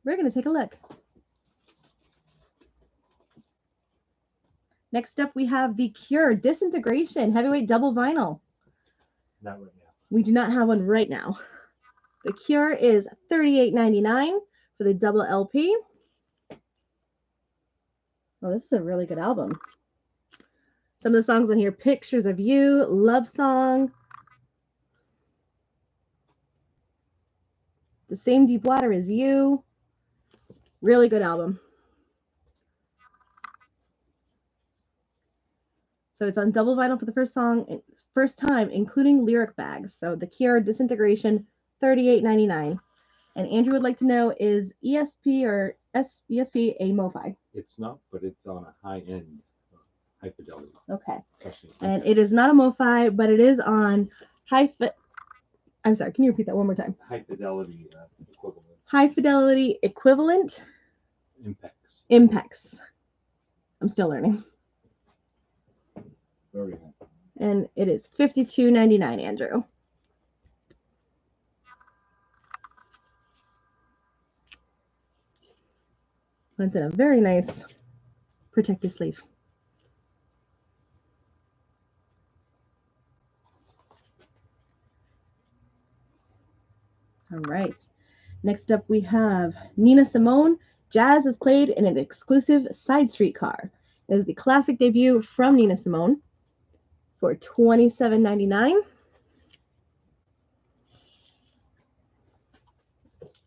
We're going to take a look. Next up, we have The Cure Disintegration Heavyweight Double Vinyl. Not right now. We do not have one right now. The Cure is $38.99 for the double LP. Oh, this is a really good album. Some of the songs on here: Pictures of You, Love Song, The Same Deep Water as You. Really good album. So it's on double vinyl for the first time, including lyric bags. So The Cure Disintegration, $38.99. And Andrew would like to know, is ESP or ESP a MoFi? It's not, but it's on a high end, high fidelity. Okay. Especially And it is not a MoFi, but it is on I'm sorry, can you repeat that one more time? high fidelity equivalent. High fidelity equivalent Impex. I'm still learning. Very high. And it is $52.99, Andrew. It's in a very nice protective sleeve. All right. Next up, we have Nina Simone. Jazz is played in an exclusive side streetcar. It is the classic debut from Nina Simone for $27.99.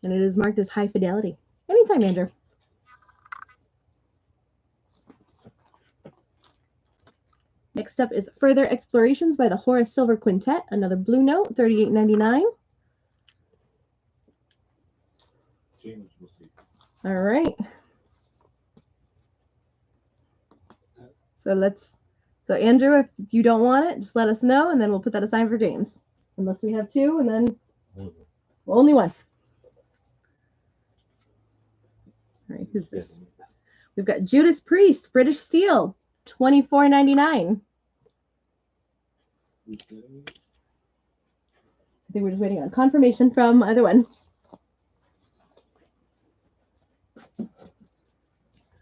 And it is marked as high fidelity. Anytime, Andrew. Next up is Further Explorations by the Horace Silver Quintet. Another blue note, $38.99. James will see. All right. So Andrew, if you don't want it, just let us know, and then we'll put that aside for James. Unless we have two, and then only one. All right, who's this? We've got Judas Priest, British Steel, $24.99. I think we're just waiting on confirmation from either one.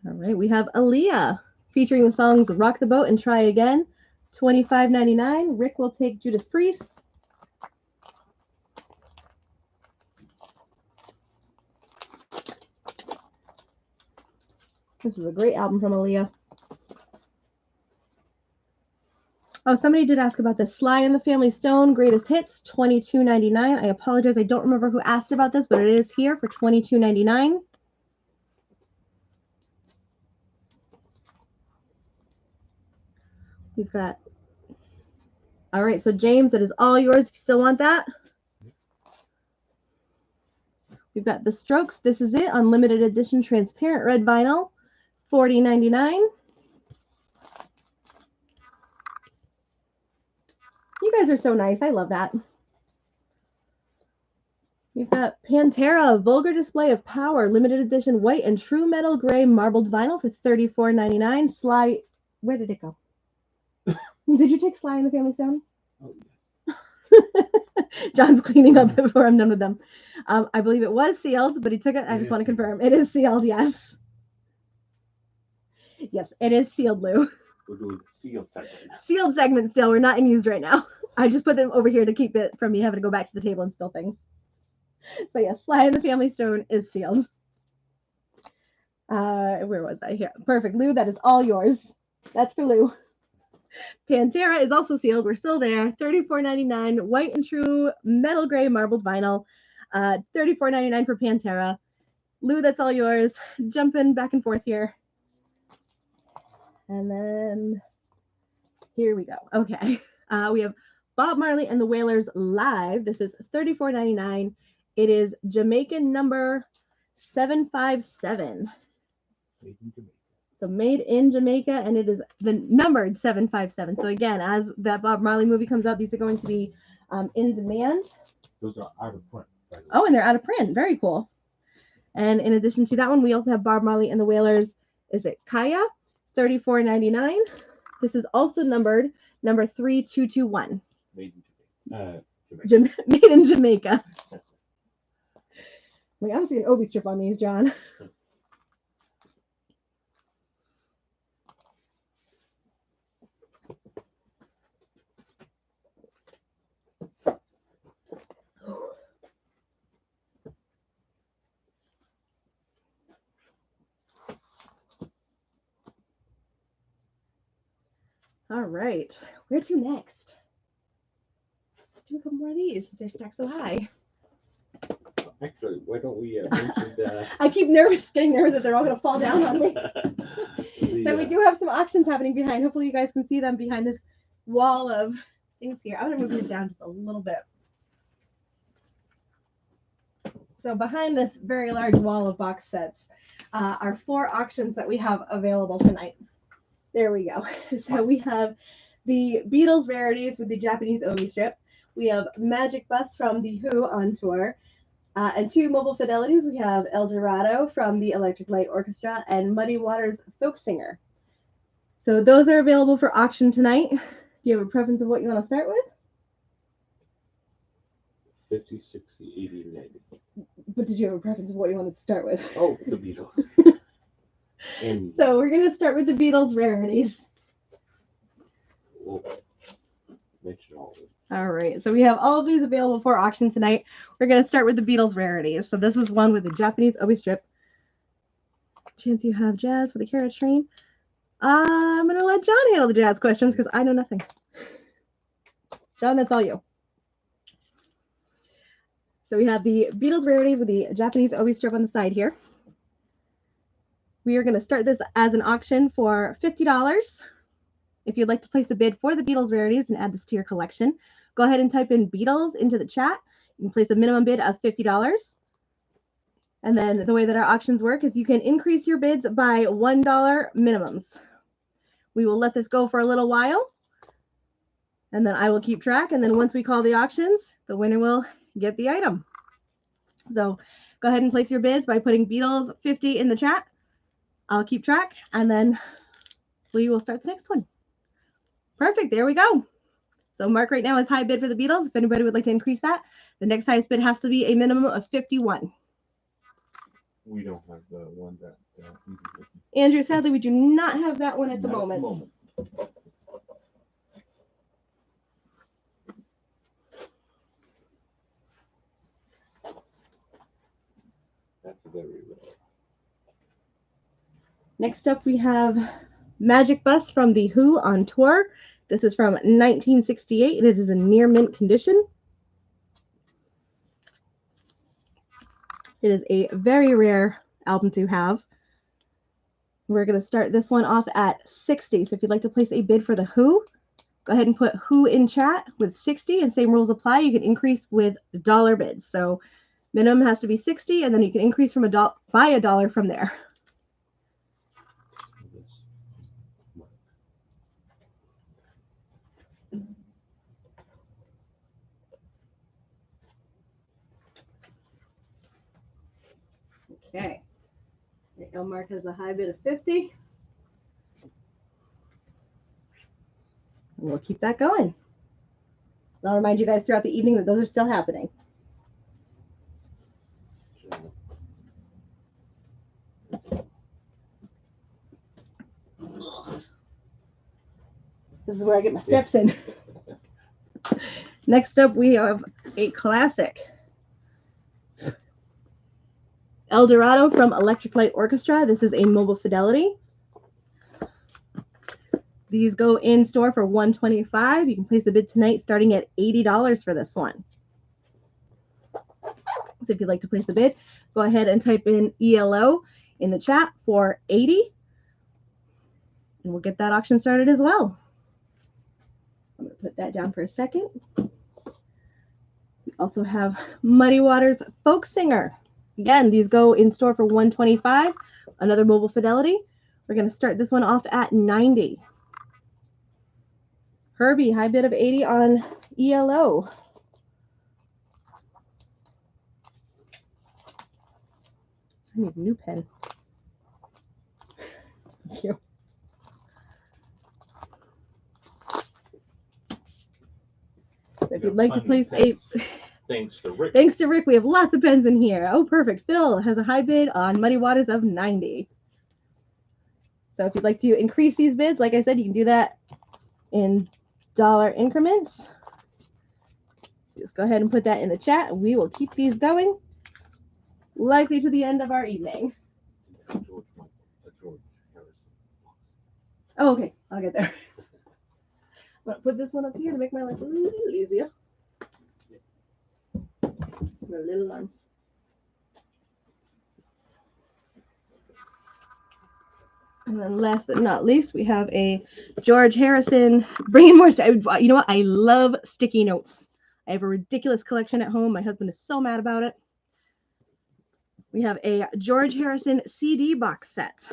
All right, we have Aaliyah featuring the songs Rock the Boat and Try Again, $25.99. Rick will take Judas Priest. This is a great album from Aaliyah. Oh, somebody did ask about this. Sly and the Family Stone, Greatest Hits, $22.99. I apologize. I don't remember who asked about this, but it is here for $22.99. We've got... All right, so James, that is all yours if you still want that. We've got The Strokes, This Is It, Unlimited Edition Transparent Red Vinyl, $40.99. You guys are so nice. I love that. We've got Pantera, Vulgar Display of Power, Limited Edition White and True Metal Gray Marbled Vinyl for $34.99. Sly, where did it go? Did you take Sly and the Family Stone? Oh, John's cleaning up before I'm done with them. I believe it was sealed, but he took it. I just want to confirm. It is sealed, yes. Yes, it is sealed, Lou. We're doing sealed segment. Sealed segment still. We're not in use right now. I just put them over here to keep it from me having to go back to the table and spill things. So yes, Sly and the Family Stone is sealed. Where was I here? Perfect. Lou, that is all yours. That's for Lou. Pantera is also sealed. We're still there. $34.99. White and True Metal Gray Marbled Vinyl. $34.99 for Pantera. Lou, that's all yours. Jumping back and forth here. And then here we go. Okay. We have Bob Marley and the Wailers live. This is $34.99. It is Jamaican number 757. So made in Jamaica, and it is the numbered 757. So again, as that Bob Marley movie comes out, these are going to be in demand. Those are out of print. Oh, and they're out of print. Very cool. And in addition to that one, we also have Bob Marley and the Wailers. Is it Kaya? $34.99. This is also numbered number 3221. Made in Jamaica. Made in Jamaica. Wait, I'm seeing Obi strip on these, John. All right. Where to next? Let's do a couple more of these since they're stacked so high. Actually, why don't we mention I keep getting nervous that they're all going to fall down on me. So we do have some auctions happening behind. Hopefully you guys can see them behind this wall of things here. I'm going to move it down just a little bit. So behind this very large wall of box sets are 4 auctions that we have available tonight. There we go. So we have the Beatles rarities with the Japanese Obi strip. We have Magic Bus from the Who on tour. And 2 mobile fidelities. We have El Dorado from the Electric Light Orchestra and Muddy Waters Folk Singer. So those are available for auction tonight. Do you have a preference of what you want to start with? 50, 60, 80, 90. But did you have a preference of what you wanted to start with? Oh, the Beatles. And So we're going to start with the Beatles rarities. we'll mention all of them. All right, so we have all of these available for auction tonight. We're going to start with the Beatles rarities. So this is one with the Japanese Obi strip. Chance you have jazz for the carriage train. I'm going to let John handle the jazz questions because I know nothing. John, that's all you. So we have the Beatles rarities with the Japanese Obi strip on the side here. We are going to start this as an auction for $50. If you'd like to place a bid for the Beatles rarities and add this to your collection, go ahead and type in Beatles into the chat. You can place a minimum bid of $50. And then the way that our auctions work is you can increase your bids by $1 minimums. We will let this go for a little while, and then I will keep track. And then once we call the auctions, the winner will get the item. So go ahead and place your bids by putting Beatles 50 in the chat. I'll keep track, and then we will start the next one. Perfect. There we go. So Mark right now is high bid for the Beatles. If anybody would like to increase that, the next highest bid has to be a minimum of 51. We don't have the one that. Andrew, sadly, we do not have that one at the moment. That's very rare. Next up, we have Magic Bus from the Who on tour. This is from 1968. It is in near mint condition. It is a very rare album to have. We're going to start this one off at 60. So if you'd like to place a bid for the Who, go ahead and put Who in chat with 60, and same rules apply. You can increase with dollar bids. So minimum has to be 60, and then you can increase from by a dollar from there. Okay. Mark has a high bid of 50. And we'll keep that going. I'll remind you guys throughout the evening that those are still happening. This is where I get my steps in. Next up, we have a classic. El Dorado from Electric Light Orchestra. This is a mobile fidelity. These go in store for $125. You can place a bid tonight starting at $80 for this one. So if you'd like to place a bid, go ahead and type in ELO in the chat for $80. And we'll get that auction started as well. I'm going to put that down for a second. We also have Muddy Waters Folk Singer. Again, these go in store for $125. Another mobile fidelity. We're going to start this one off at $90. Herbie, high bid of $80 on ELO. I need a new pen. Thank you. So if you'd like to place a... Thanks to Rick. Thanks to Rick, we have lots of pens in here. Oh, perfect. Phil has a high bid on Muddy Waters of $90. So if you'd like to increase these bids, like I said, you can do that in dollar increments. Just go ahead and put that in the chat, and we will keep these going, likely to the end of our evening. George Harrison. Oh, okay. I'll get there. I'm gonna put this one up here to make my life a little easier. My little arms. And then last but not least, we have a George Harrison. Bringing more. You know what? I love sticky notes. I have a ridiculous collection at home. My husband is so mad about it. We have a George Harrison CD box set.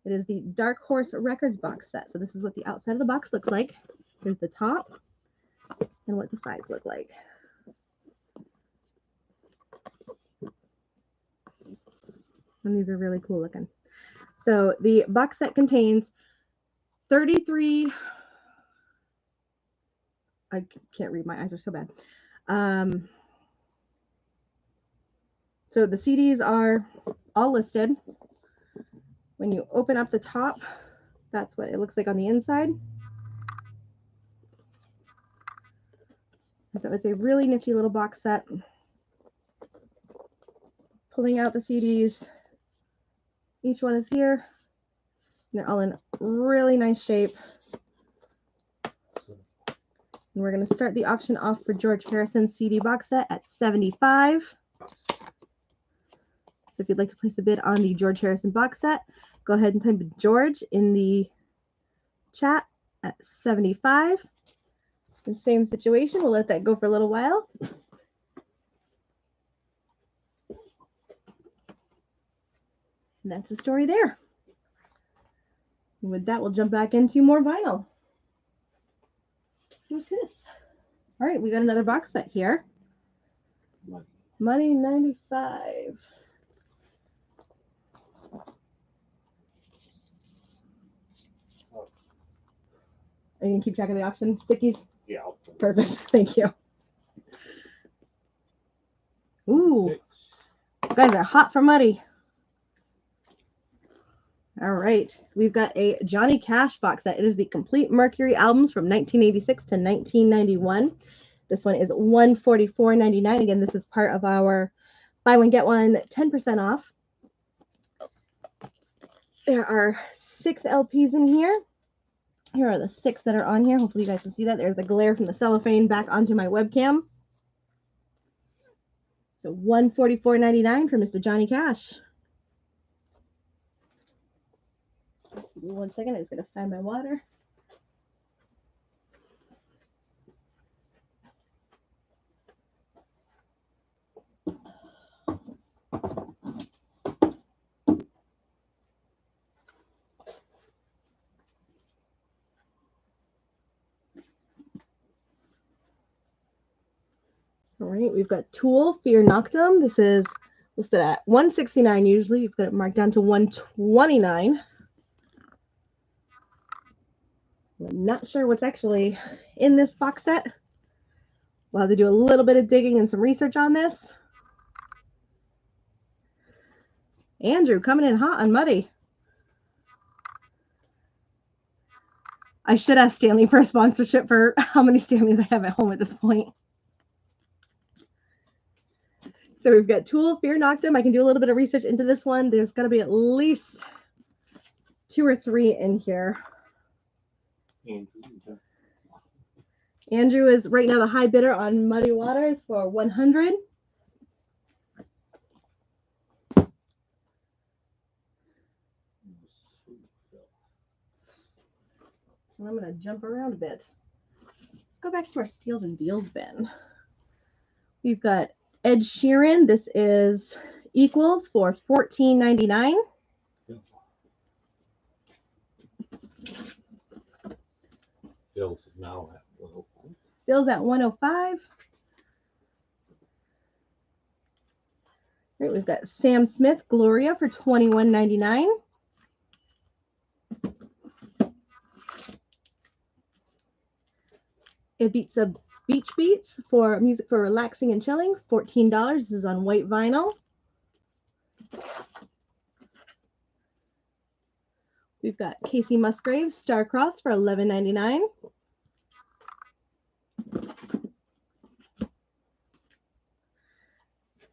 It is the Dark Horse Records box set. So this is what the outside of the box looks like. Here's the top and what the sides look like. And these are really cool looking. So the box set contains 33. I can't read. My eyes are so bad. So the CDs are all listed. When you open up the top, that's what it looks like on the inside. So it's a really nifty little box set. Pulling out the CDs. Each one is here. They're all in really nice shape. And we're going to start the auction off for George Harrison CD box set at $75. So if you'd like to place a bid on the George Harrison box set, go ahead and type George in the chat at $75. The same situation, we'll let that go for a little while. And that's the story there. And with that, we'll jump back into more vinyl. Who's this? All right, we got another box set here. Money 95. Are you going to keep track of the auction, Sickies? Yeah. Perfect. Thank you. Ooh. You guys are hot for money. All right. We've got a Johnny Cash box set. It is the complete Mercury albums from 1986 to 1991. This one is $144.99. Again, this is part of our buy one, get one 10% off. There are 6 LPs in here. Here are the 6 that are on here. Hopefully you guys can see that. There's a glare from the cellophane back onto my webcam. So $144.99 for Mr. Johnny Cash. Just give me 1 second. I'm just going to find my water. All right, we've got Tool, Fear Noctum. This is listed at $169 usually. We've got it marked down to $129. I'm not sure what's actually in this box set. We'll have to do a little bit of digging and some research on this. Andrew coming in hot on Muddy. I should ask Stanley for a sponsorship for how many Stanleys I have at home at this point. So we've got Tool, Fear Noctum. I can do a little bit of research into this one. There's going to be at least 2 or 3 in here. Andrew is right now the high bidder on Muddy Waters for $100. And I'm going to jump around a bit. Let's go back to our Steals and Deals bin. We've got Ed Sheeran. This is Equals for $14.99. Bill's now at 105. Bill's at 105. Right, we've got Sam Smith, Gloria for $21.99. Ibiza Beach Beats for music for relaxing and chilling, $14. This is on white vinyl. We've got Casey Musgraves, Starcross for $11.99.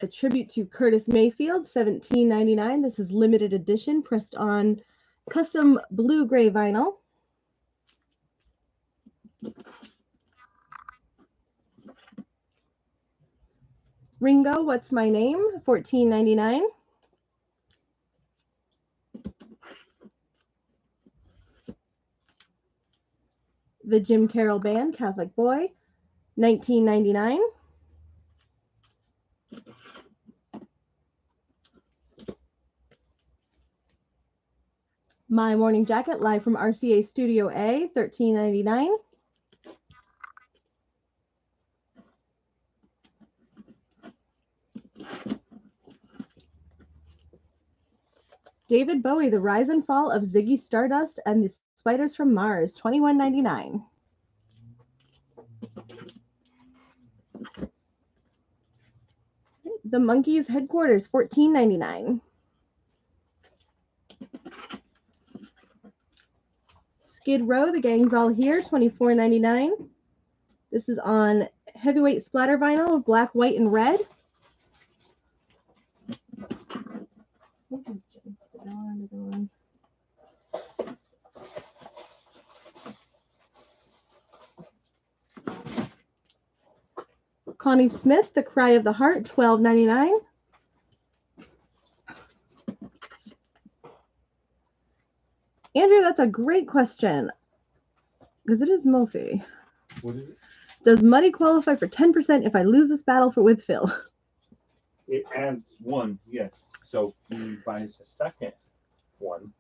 A tribute to Curtis Mayfield, $17.99. This is limited edition, pressed on custom blue-gray vinyl. Ringo, What's My Name? $14.99. The Jim Carroll Band, Catholic Boy, $19.99. My Morning Jacket, live from RCA Studio A, $13.99. David Bowie, The Rise and Fall of Ziggy Stardust and the Spiders from Mars, $21.99. The Monkees Headquarters, $14.99. Skid Row, The Gang's All Here, $24.99. This is on heavyweight splatter vinyl, black, white, and red. Connie Smith, The Cry of the Heart, $12.99. Andrew, that's a great question. Because it is Mophie. What is it? Does Muddy qualify for 10% if I lose this battle with Phil? It adds one, yes. So if he buys a second one,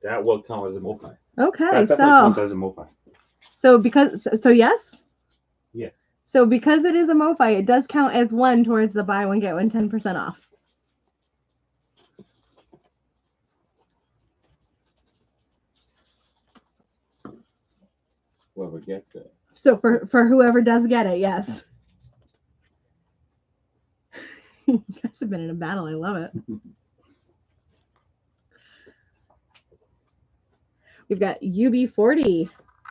That will count as a multi. Okay, that definitely counts as a multi. so yes? Yeah. So because it is a MoFi, it does count as one towards the buy one, get one 10% off. Whoever gets it. So for whoever does get it, yes. You guys have been in a battle. I love it. We've got UB40,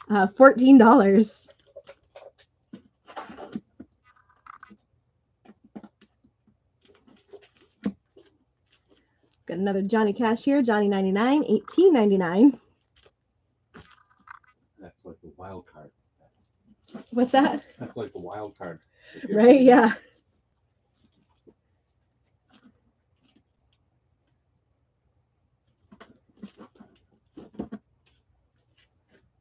$14. Got another Johnny Cash here, Johnny 99, $18.99. That's like a wild card. What's that? That's like a wild card. Right? Yeah.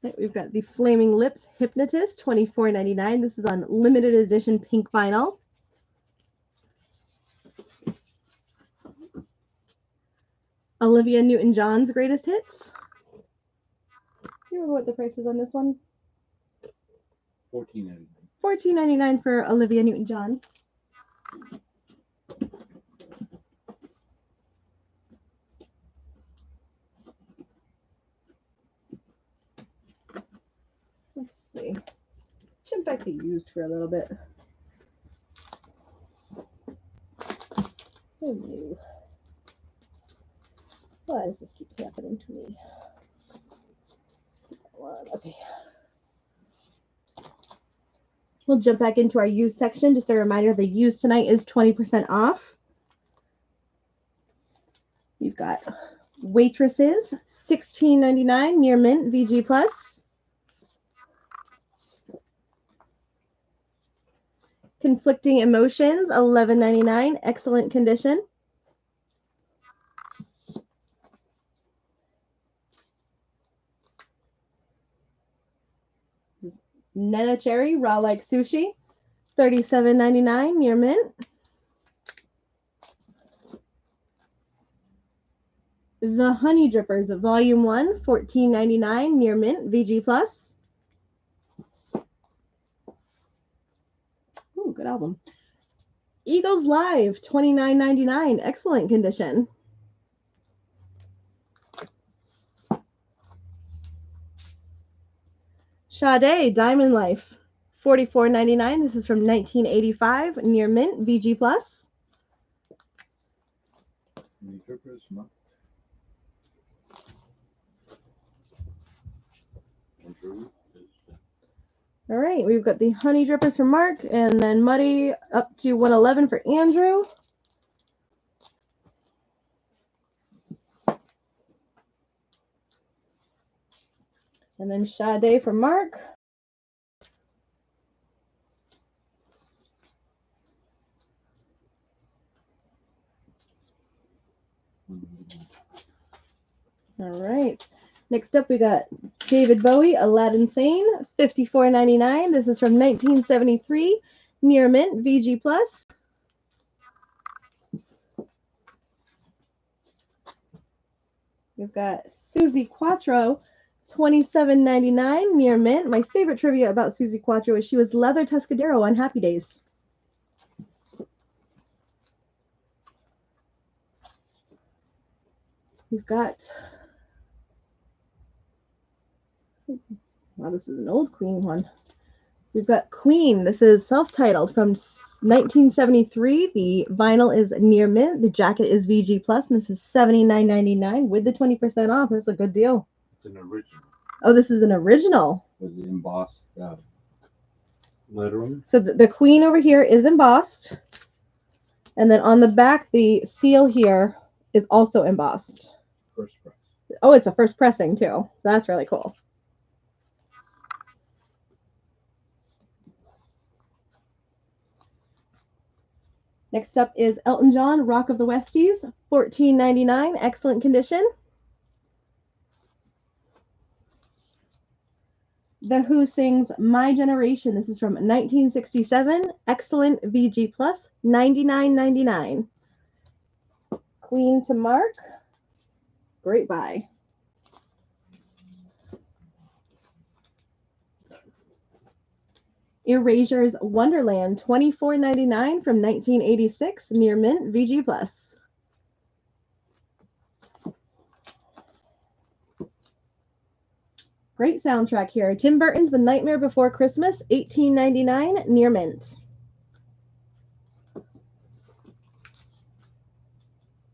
Right, we've got the Flaming Lips Hypnotist, $24.99. This is on limited edition pink vinyl. Olivia Newton-John's Greatest Hits. Do you remember what the price was on this one? $14.99. $14.99 for Olivia Newton-John. Let's see. Jump back to used for a little bit. Oh no. Why does this keep happening to me? Okay. We'll jump back into our used section. Just a reminder, the used tonight is 20% off. We've got Waitresses, $16.99, near mint, VG Plus. Conflicting Emotions, $11.99, excellent condition. Nena Cherry, raw like sushi, $37.99, near mint. The Honey Drippers, Volume 1, $14.99, near mint, VG Plus. Ooh, good album. Eagles Live, $29.99, excellent condition. Sade, Diamond Life, $44.99. This is from 1985, near mint, VG Plus. All right, we've got the Honey Drippers for Mark, and then Muddy up to 111 for Andrew. And then Sade for Mark. All right. Next up, we got David Bowie, Aladdin Sane, $54.99. This is from 1973, Near Mint, VG Plus. We've got Susie Quattro, $27.99, Near Mint. My favorite trivia about Susie Quattro is she was Leather Tuscadero on Happy Days. We've got, wow, this is an old Queen one. We've got Queen. This is self-titled from 1973. The vinyl is Near Mint. The jacket is VG Plus, and this is $79.99 with the 20% off. That's a good deal. It's an original. Oh, this is an original. With the embossed lettering. So the Queen over here is embossed. And then on the back, the seal here is also embossed. First press. Oh, it's a first pressing too. That's really cool. Next up is Elton John, Rock of the Westies, $14.99, excellent condition. The Who sings My Generation. This is from 1967, excellent VG Plus, $99.99. Queen to Mark, great buy. Erasure's Wonderland, $24.99 from 1986, Near Mint, VG Plus. Great soundtrack here. Tim Burton's The Nightmare Before Christmas, $18.99, Near Mint.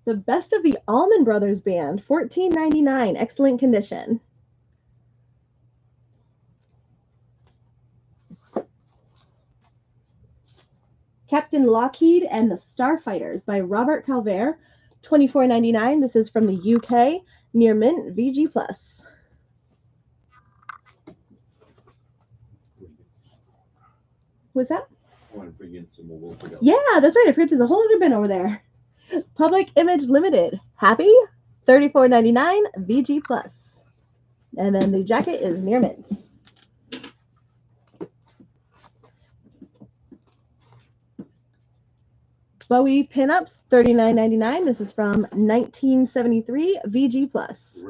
The Best of the Allman Brothers Band, $14.99, excellent condition. Captain Lockheed and the Starfighters by Robert Calvert, $24.99. This is from the UK, Near Mint, VG Plus. What's that? I want to bring in some more. Yeah, that's right. I forget there's a whole other bin over there. Public Image Limited, Happy, $34.99, VG Plus. And then the jacket is Near Mint. Bowie Pinups, $39.99. This is from 1973, VG Plus.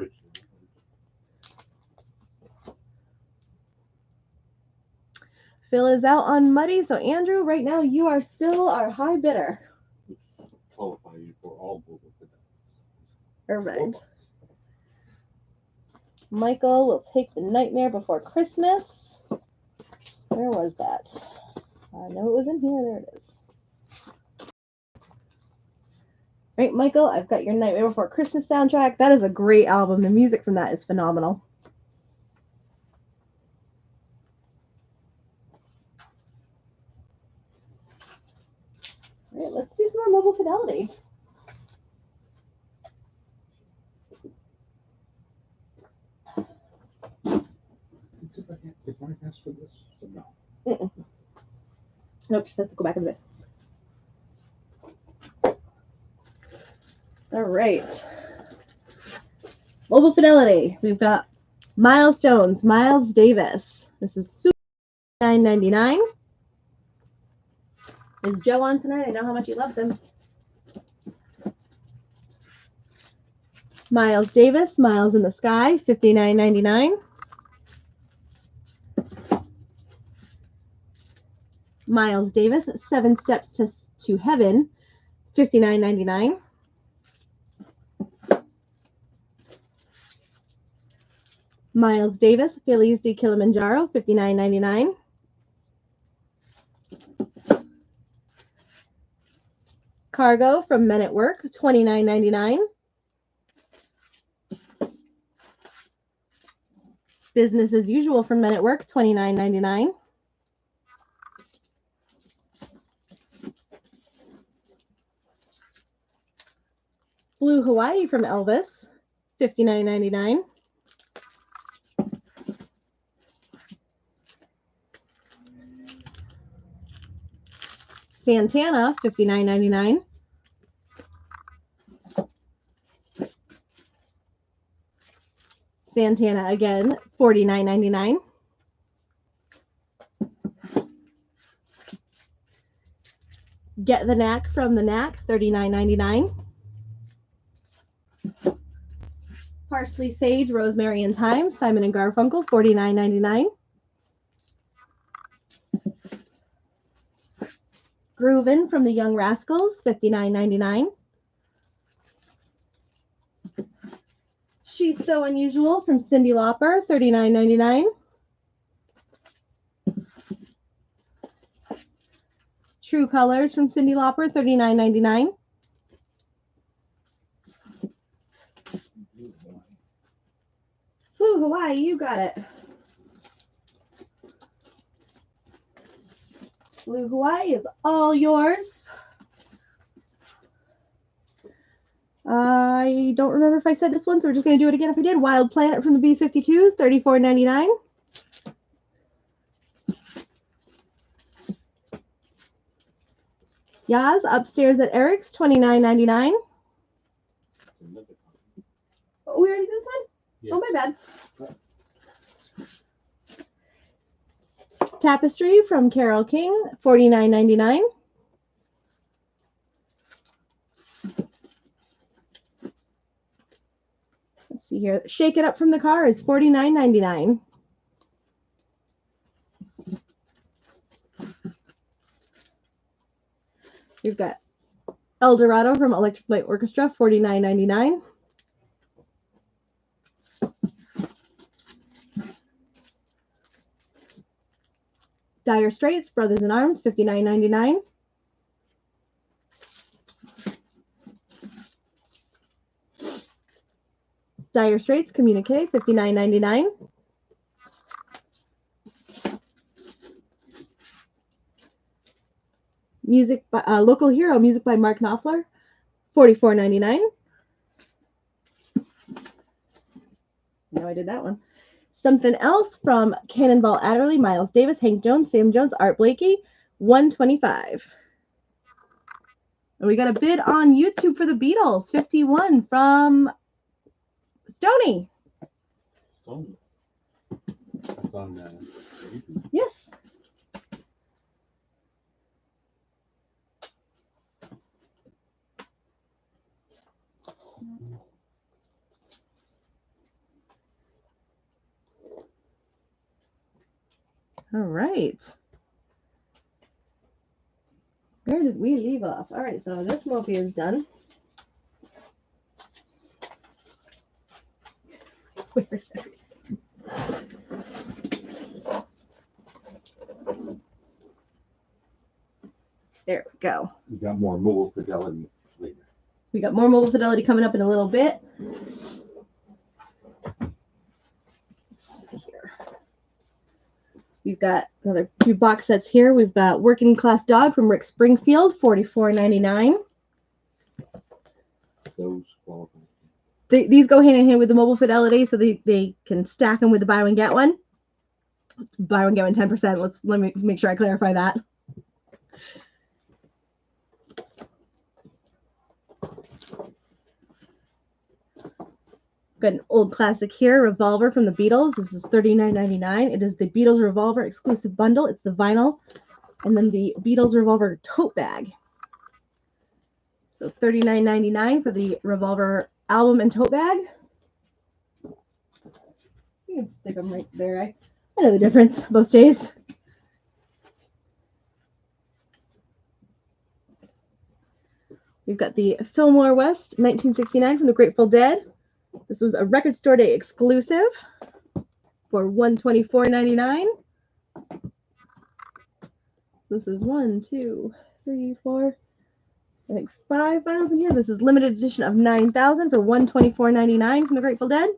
Phil is out on Muddy, so Andrew, right now you are still our high bidder. Qualify you for all Google for that. Perfect. Michael will take the Nightmare Before Christmas. Where was that? I know it was in here. There it is. Right, Michael, I've got your Nightmare Before Christmas soundtrack. That is a great album. The music from that is phenomenal. All right, let's do some more Mobile Fidelity. Did Mike ask for this? No. Nope, just has to go back a bit. All right. Mobile Fidelity. We've got Milestones, Miles Davis. This is super $9.99. Is Joe on tonight? I know how much he loves him. Miles Davis, Miles in the Sky, $59.99. Miles Davis, 7 Steps to Heaven, $59.99. Miles Davis, Feliz de Kilimanjaro, $59.99. Cargo from Men at Work, $29.99. Business as Usual from Men at Work, $29.99. Blue Hawaii from Elvis, $59.99. Santana, $59.99. Santana again, $49.99. Get the Knack from the Knack, $39.99. Parsley, Sage, Rosemary, and Thyme, Simon and Garfunkel, $49.99. Groovin' from the Young Rascals, $59.99. She's So Unusual from Cyndi Lauper, $39.99. True Colors from Cyndi Lauper, $39.99. Flew Hawaii, you got it. Flew Hawaii is all yours. I don't remember if I said this one, so we're just going to do it again if I did. Wild Planet from the B-52s, $34.99. Yaz, Upstairs at Eric's, $29.99. Oh, we already did this one? Yeah. Oh, my bad. Tapestry from Carole King, $49.99. Let's see here. Shake It Up from the Car is $49.99. You've got El Dorado from Electric Light Orchestra, $49.99. Dire Straits, Brothers in Arms, $59.99. Dire Straits, Communique, $59.99. Music by Local Hero, music by Mark Knopfler, $44.99. No, I did that one. Something Else from Cannonball Adderley, Miles Davis, Hank Jones, Sam Jones, Art Blakey, $125. And we got a bid on YouTube for the Beatles, 51 from Stony. Oh. It's on YouTube. Yes. All right. Where did we leave off? All right, so this Mophie is done. Where's everything? There we go. We got more mobile fidelity later. We got more mobile fidelity coming up in a little bit. Here. We've got another few box sets here. We've got Working Class Dog from Rick Springfield, $44.99. Those qualify. These go hand in hand with the mobile fidelity, so they can stack them with the buy one get one. Buy one get one 10%. Let me make sure I clarify that. Got an old classic here, Revolver from the Beatles. This is $39.99. It is the Beatles Revolver exclusive bundle. It's the vinyl, and then the Beatles Revolver tote bag. So $39.99 for the Revolver album and tote bag. You can stick them right there. I know the difference most days. We've got the Fillmore West 1969 from the Grateful Dead. This was a Record Store Day exclusive for $124.99. This is 1, 2, 3, 4, I think 5 vinyls in here. This is limited edition of 9,000 for $124.99 from the Grateful Dead.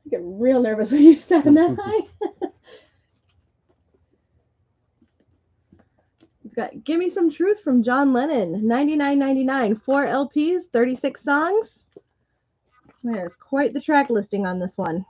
I get real nervous when you step in that high. We've got Gimme Some Truth from John Lennon, $99.99. 4 LPs, 36 songs. There's quite the track listing on this one.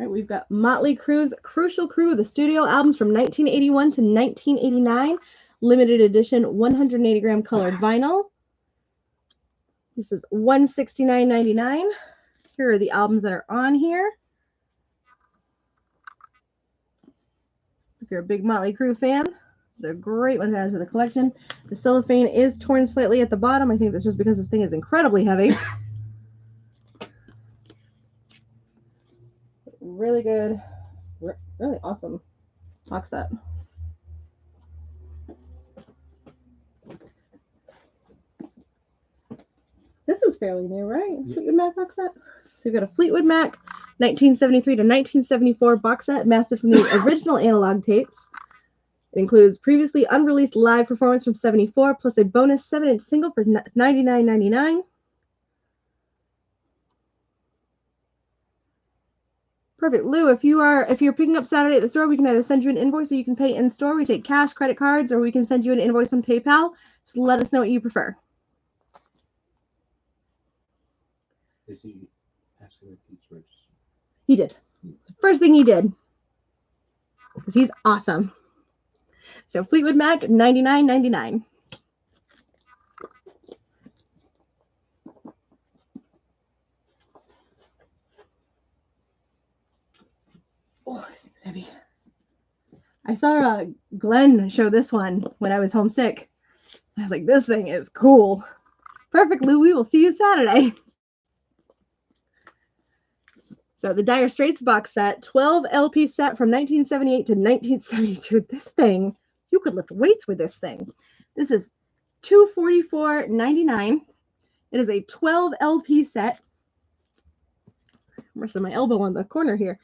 All right, we've got Motley Crue's Crucial Crew, the studio albums from 1981 to 1989, limited edition 180-gram colored vinyl. This is $169.99. Here are the albums that are on here. If you're a big Motley Crue fan, it's a great one to add to the collection. The cellophane is torn slightly at the bottom. I think that's just because this thing is incredibly heavy. Really good, really awesome box set. This is fairly new, right? Fleetwood Mac box set. So we've got a Fleetwood Mac 1973 to 1974 box set mastered from the original analog tapes. It includes previously unreleased live performance from 74 plus a bonus 7-inch single for $99.99. Perfect. Lou, if you're picking up Saturday at the store, we can either send you an invoice or you can pay in store. We take cash, credit cards, or we can send you an invoice on PayPal. So let us know what you prefer. Is he asking if he's registered? He did. First thing he did. Because he's awesome. So Fleetwood Mac, $99.99. Oh, this thing's heavy. I saw Glenn show this one when I was homesick. I was like, this thing is cool. Perfect, Lou. We will see you Saturday. So the Dire Straits box set, 12 LP set from 1978 to 1972. This thing, you could lift weights with this thing. This is $244.99. It is a 12 LP set. I'm resting my elbow on the corner here.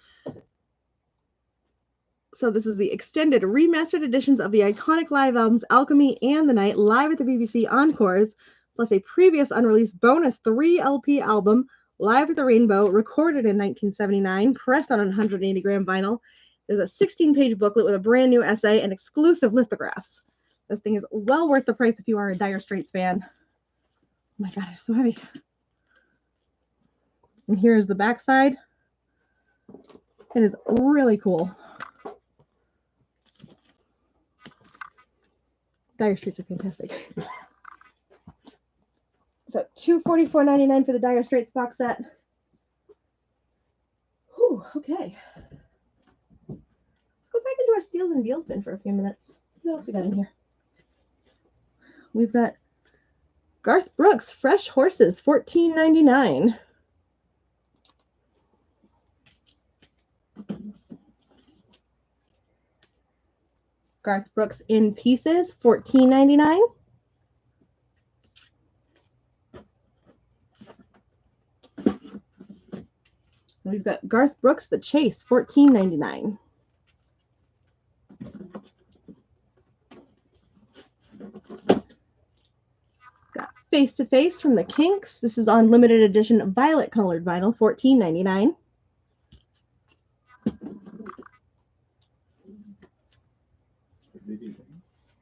So this is the extended remastered editions of the iconic live albums Alchemy and The Night live at the BBC Encores, plus a previous unreleased bonus 3 LP album Live at the Rainbow, recorded in 1979, pressed on 180-gram vinyl. There's a 16-page booklet with a brand new essay and exclusive lithographs. This thing is well worth the price if you are a Dire Straits fan. Oh my God, it's so heavy. And here's the back side. It is really cool. Dire Straits are fantastic. So $244.99 for the Dire Straits box set. Whew, okay. Let's go back into our Steals and Deals bin for a few minutes. See what else we got in here. We've got Garth Brooks, Fresh Horses, $14.99. Garth Brooks in Pieces, $14.99. We've got Garth Brooks, The Chase, $14.99. Got Face to Face from the Kinks. This is on limited edition violet colored vinyl, $14.99.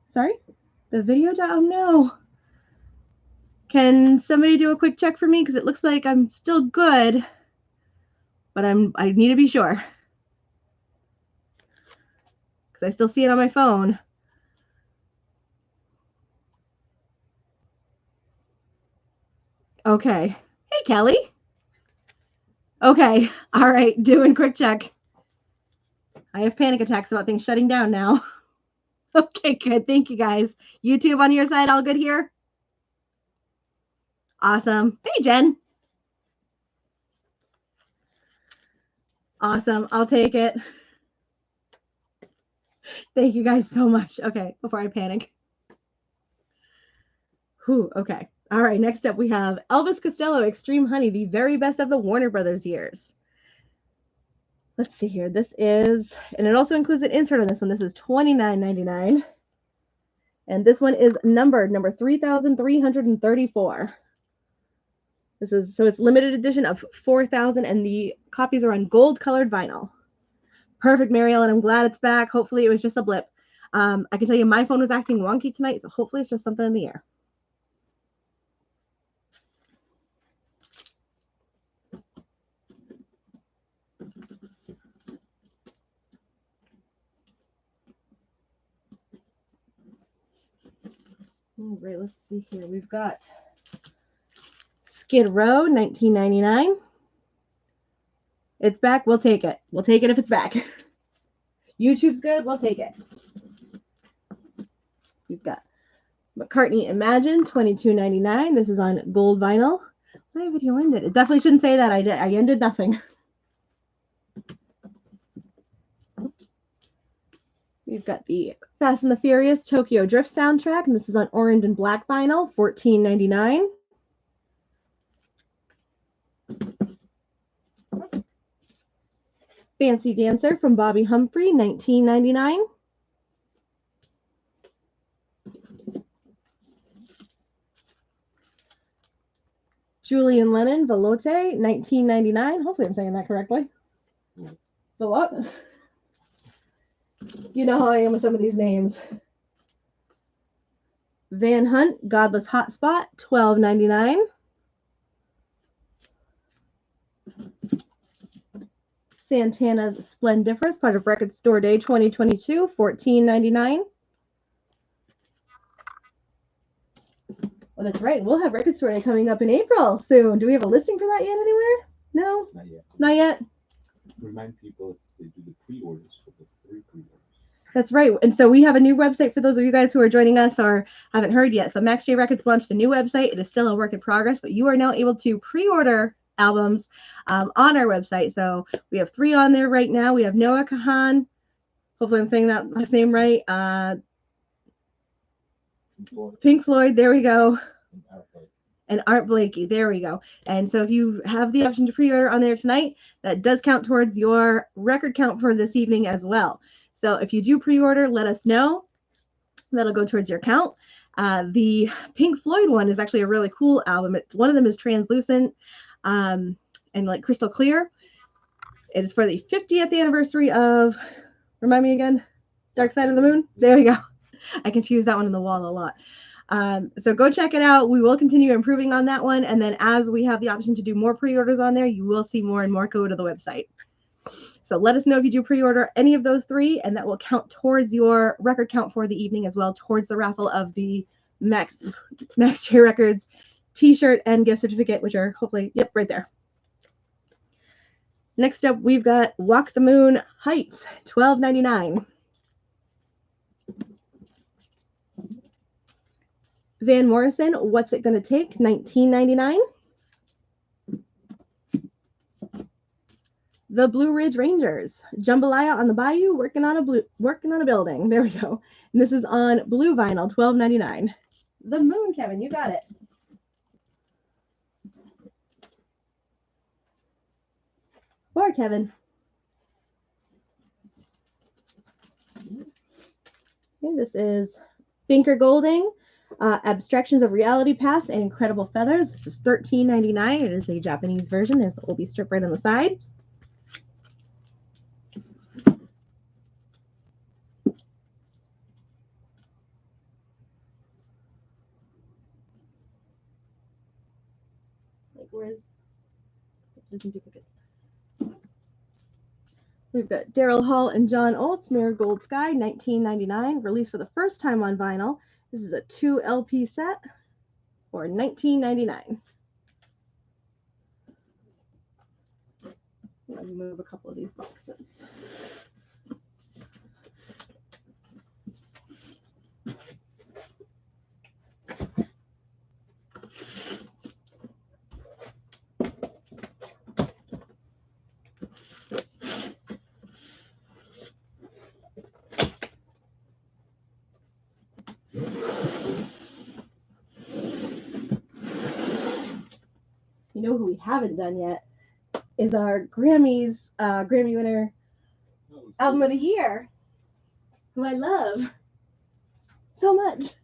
Sorry? The video? Oh no. Can somebody do a quick check for me? Because it looks like I'm still good. But I need to be sure. Because I still see it on my phone. Okay. Hey, Kelly. Okay. All right. Doing quick check. I have panic attacks about things shutting down now. Okay, good. Thank you, guys. YouTube on your side, all good here? Awesome. Hey, Jen. Awesome. I'll take it. Thank you guys so much. Okay, before I panic. Whew, okay. All right, next up we have Elvis Costello, Extreme Honey, the very best of the Warner Brothers years. Let's see here. This is, and it also includes an insert on this one. This is $29.99. And this one is numbered, number 3,334. This is, so it's limited edition of 4,000, and the copies are on gold colored vinyl. Perfect, Mariel, and I'm glad it's back. Hopefully it was just a blip. I can tell you my phone was acting wonky tonight, so hopefully it's just something in the air. All right, let's see here. We've got Skid Row, 1999. It's back. We'll take it. We'll take it if it's back. YouTube's good. We'll take it. We've got McCartney Imagine, $22.99. This is on gold vinyl. My video ended. It definitely shouldn't say that. I ended nothing. We've got the Fast and the Furious Tokyo Drift soundtrack, and this is on orange and black vinyl, $14.99. Fancy Dancer from Bobby Humphrey, $19.99. Julian Lennon, Velote, $19.99. Hopefully I'm saying that correctly. The what? You know how I am with some of these names. Van Hunt, Godless Hotspot, $12.99. Santana's Splendiferous, part of Record Store Day 2022, $14.99. Well, that's right. We'll have Record Store Day coming up in April soon. Do we have a listing for that yet anywhere? No? Not yet. Not yet? Remind people if they do the pre-orders for the 3 pre-orders. That's right. And so we have a new website for those of you guys who are joining us or haven't heard yet. So Max J Records launched a new website. It is still a work in progress, but you are now able to pre-order albums on our website. So we have 3 on there right now. We have Noah Kahan. Hopefully I'm saying that last name right. Pink Floyd. There we go. And Art Blakey. There we go. And so if you have the option to pre-order on there tonight, that does count towards your record count for this evening as well. So if you do pre-order, let us know. That'll go towards your count. The Pink Floyd one is actually a really cool album. One of them is translucent and like crystal clear. It is for the 50th anniversary of, remind me again, Dark Side of the Moon. There we go. I confuse that one in the wall a lot. So go check it out. We will continue improving on that one. And then as we have the option to do more pre-orders on there, you will see more and more go to the website. So let us know if you do pre-order any of those 3, and that will count towards your record count for the evening as well, towards the raffle of the Max J Records t-shirt and gift certificate, which are hopefully, yep, right there. Next up, we've got Walk the Moon Heights, $12.99. Van Morrison, What's It Gonna Take, $19.99. The Blue Ridge Rangers, Jambalaya on the Bayou, working on a building. There we go. And this is on blue vinyl, $12.99. The Moon, Kevin, you got it. More, Kevin. Okay, this is Binker Golding, Abstractions of Reality Past and Incredible Feathers. This is $13.99. It is a Japanese version. There's the Obi strip right on the side. Like, where's some duplicates? We've got Daryl Hall and John Olds, Marigold Sky, $19.99. Released for the first time on vinyl. This is a 2 LP set for $19.99. Let me move a couple of these boxes. You know who we haven't done yet is our Grammy winner album of the year, who I love so much.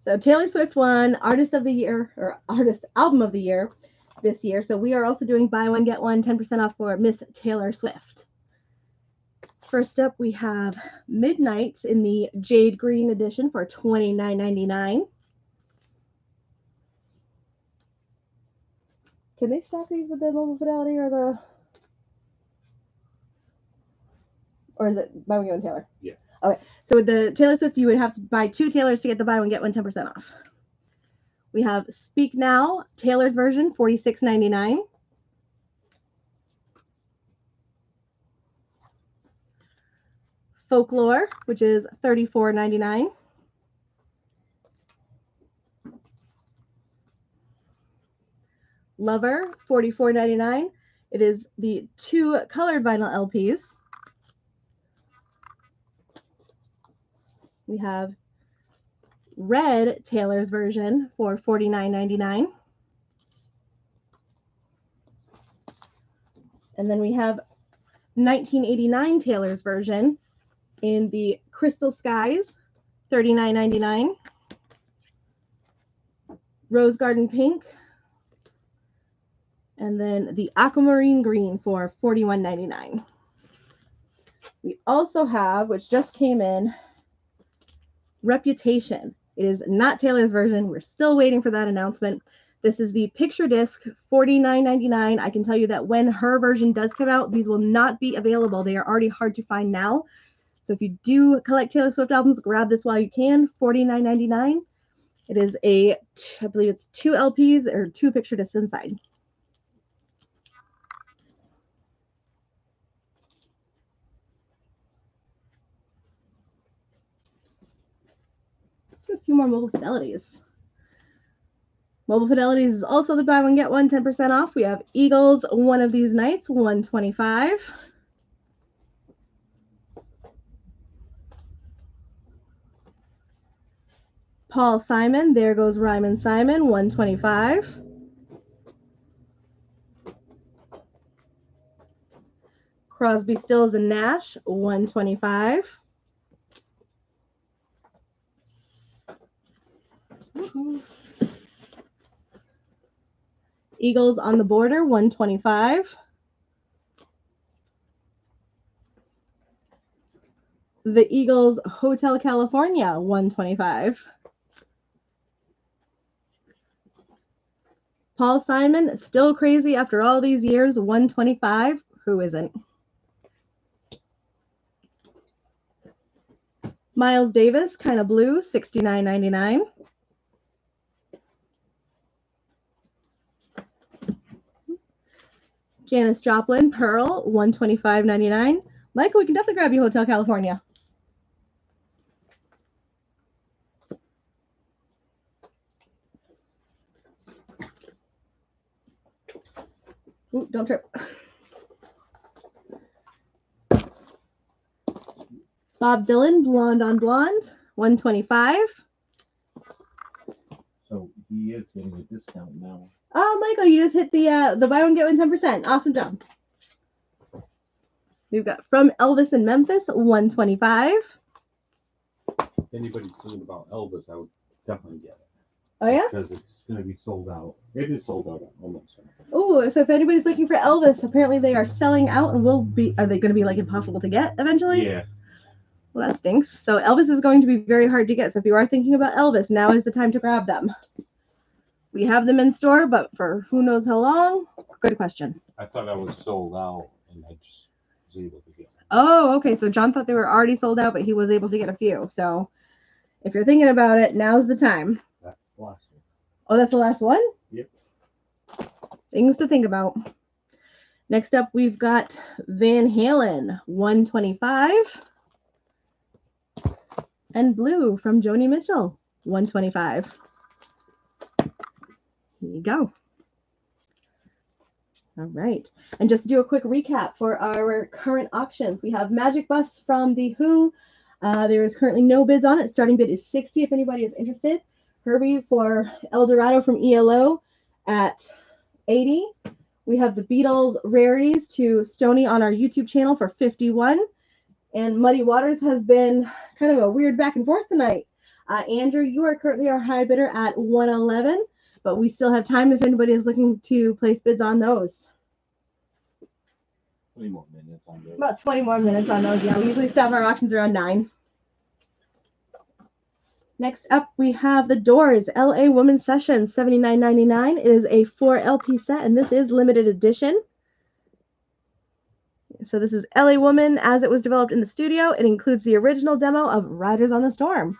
So Taylor Swift won Artist of the Year, or Artist Album of the Year this year. So we are also doing buy one, get one, 10% off for Miss Taylor Swift. First up, we have Midnight in the Jade Green edition for $29.99. Can they stack these with the mobile fidelity or is it buy one, get one, Taylor? Yeah. Okay, so with the Taylor Swift, you would have to buy 2 Taylors to get the buy one get one 10% off. We have Speak Now, Taylor's version, $46.99. Folklore, which is $34.99. Lover, $44.99. It is the 2 colored vinyl LPs. We have Red, Taylor's version, for $49.99. And then we have 1989 Taylor's version in the Crystal Skies, $39.99. Rose Garden Pink, and then the Aquamarine Green for $41.99. We also have, which just came in, Reputation. It is not Taylor's version. We're still waiting for that announcement. This is the picture disc, $49.99. I can tell you that when her version does come out, these will not be available. They are already hard to find now. So if you do collect Taylor Swift albums, grab this while you can, $49.99. It is I believe it's 2 LPs or 2 picture discs inside. Let's do a few more Mobile Fidelities. Mobile Fidelities is also the buy one get one 10% off. We have Eagles, One of These Nights, $125. Paul Simon, There Goes Ryman Simon, $125. Crosby, Stills and Nash, $125. Eagles on the Border, $125. The Eagles, Hotel California, $125. Paul Simon, Still Crazy After All These Years, $125. Who isn't? Miles Davis, Kinda Blue, $69.99. Janis Joplin, Pearl, $125.99. Michael, we can definitely grab you Hotel California. Ooh, don't trip. Bob Dylan, Blonde on Blonde, $125. So he is getting a discount now. Oh, Michael, you just hit the buy one get one 10%. Awesome job. We've got From Elvis in Memphis, $125. If anybody's thinking about Elvis, I would definitely get it. Oh yeah? Because it's going to be sold out. It is sold out almost. Oh, so if anybody's looking for Elvis, apparently they are selling out and are they going to be like impossible to get eventually? Yeah. Well, that stinks. So Elvis is going to be very hard to get. So if you are thinking about Elvis, now is the time to grab them. We have them in store, but for who knows how long? Good question. I thought I was sold out and I just was able to get them. Oh, okay. So John thought they were already sold out, but he was able to get a few. So if you're thinking about it, now's the time. That's the last one. Oh, that's the last one? Yep. Things to think about. Next up, we've got Van Halen, $125. And Blue from Joni Mitchell, $125. Here you go. All right. And just to do a quick recap for our current auctions, we have Magic Bus from The Who. There is currently no bids on it. Starting bid is $60 if anybody is interested. Herbie for El Dorado from ELO at $80. We have the Beatles Rarities to Stony on our YouTube channel for $51. And Muddy Waters has been kind of a weird back and forth tonight. Andrew, you are currently our high bidder at $111, but we still have time if anybody is looking to place bids on those. 20 more minutes on those. About 20 more minutes on those. Yeah, we usually stop our auctions around 9. Next up, we have The Doors LA Woman Session, $79.99. It is a 4 LP set, and this is limited edition. So this is LA Woman as it was developed in the studio. It includes the original demo of Riders on the Storm.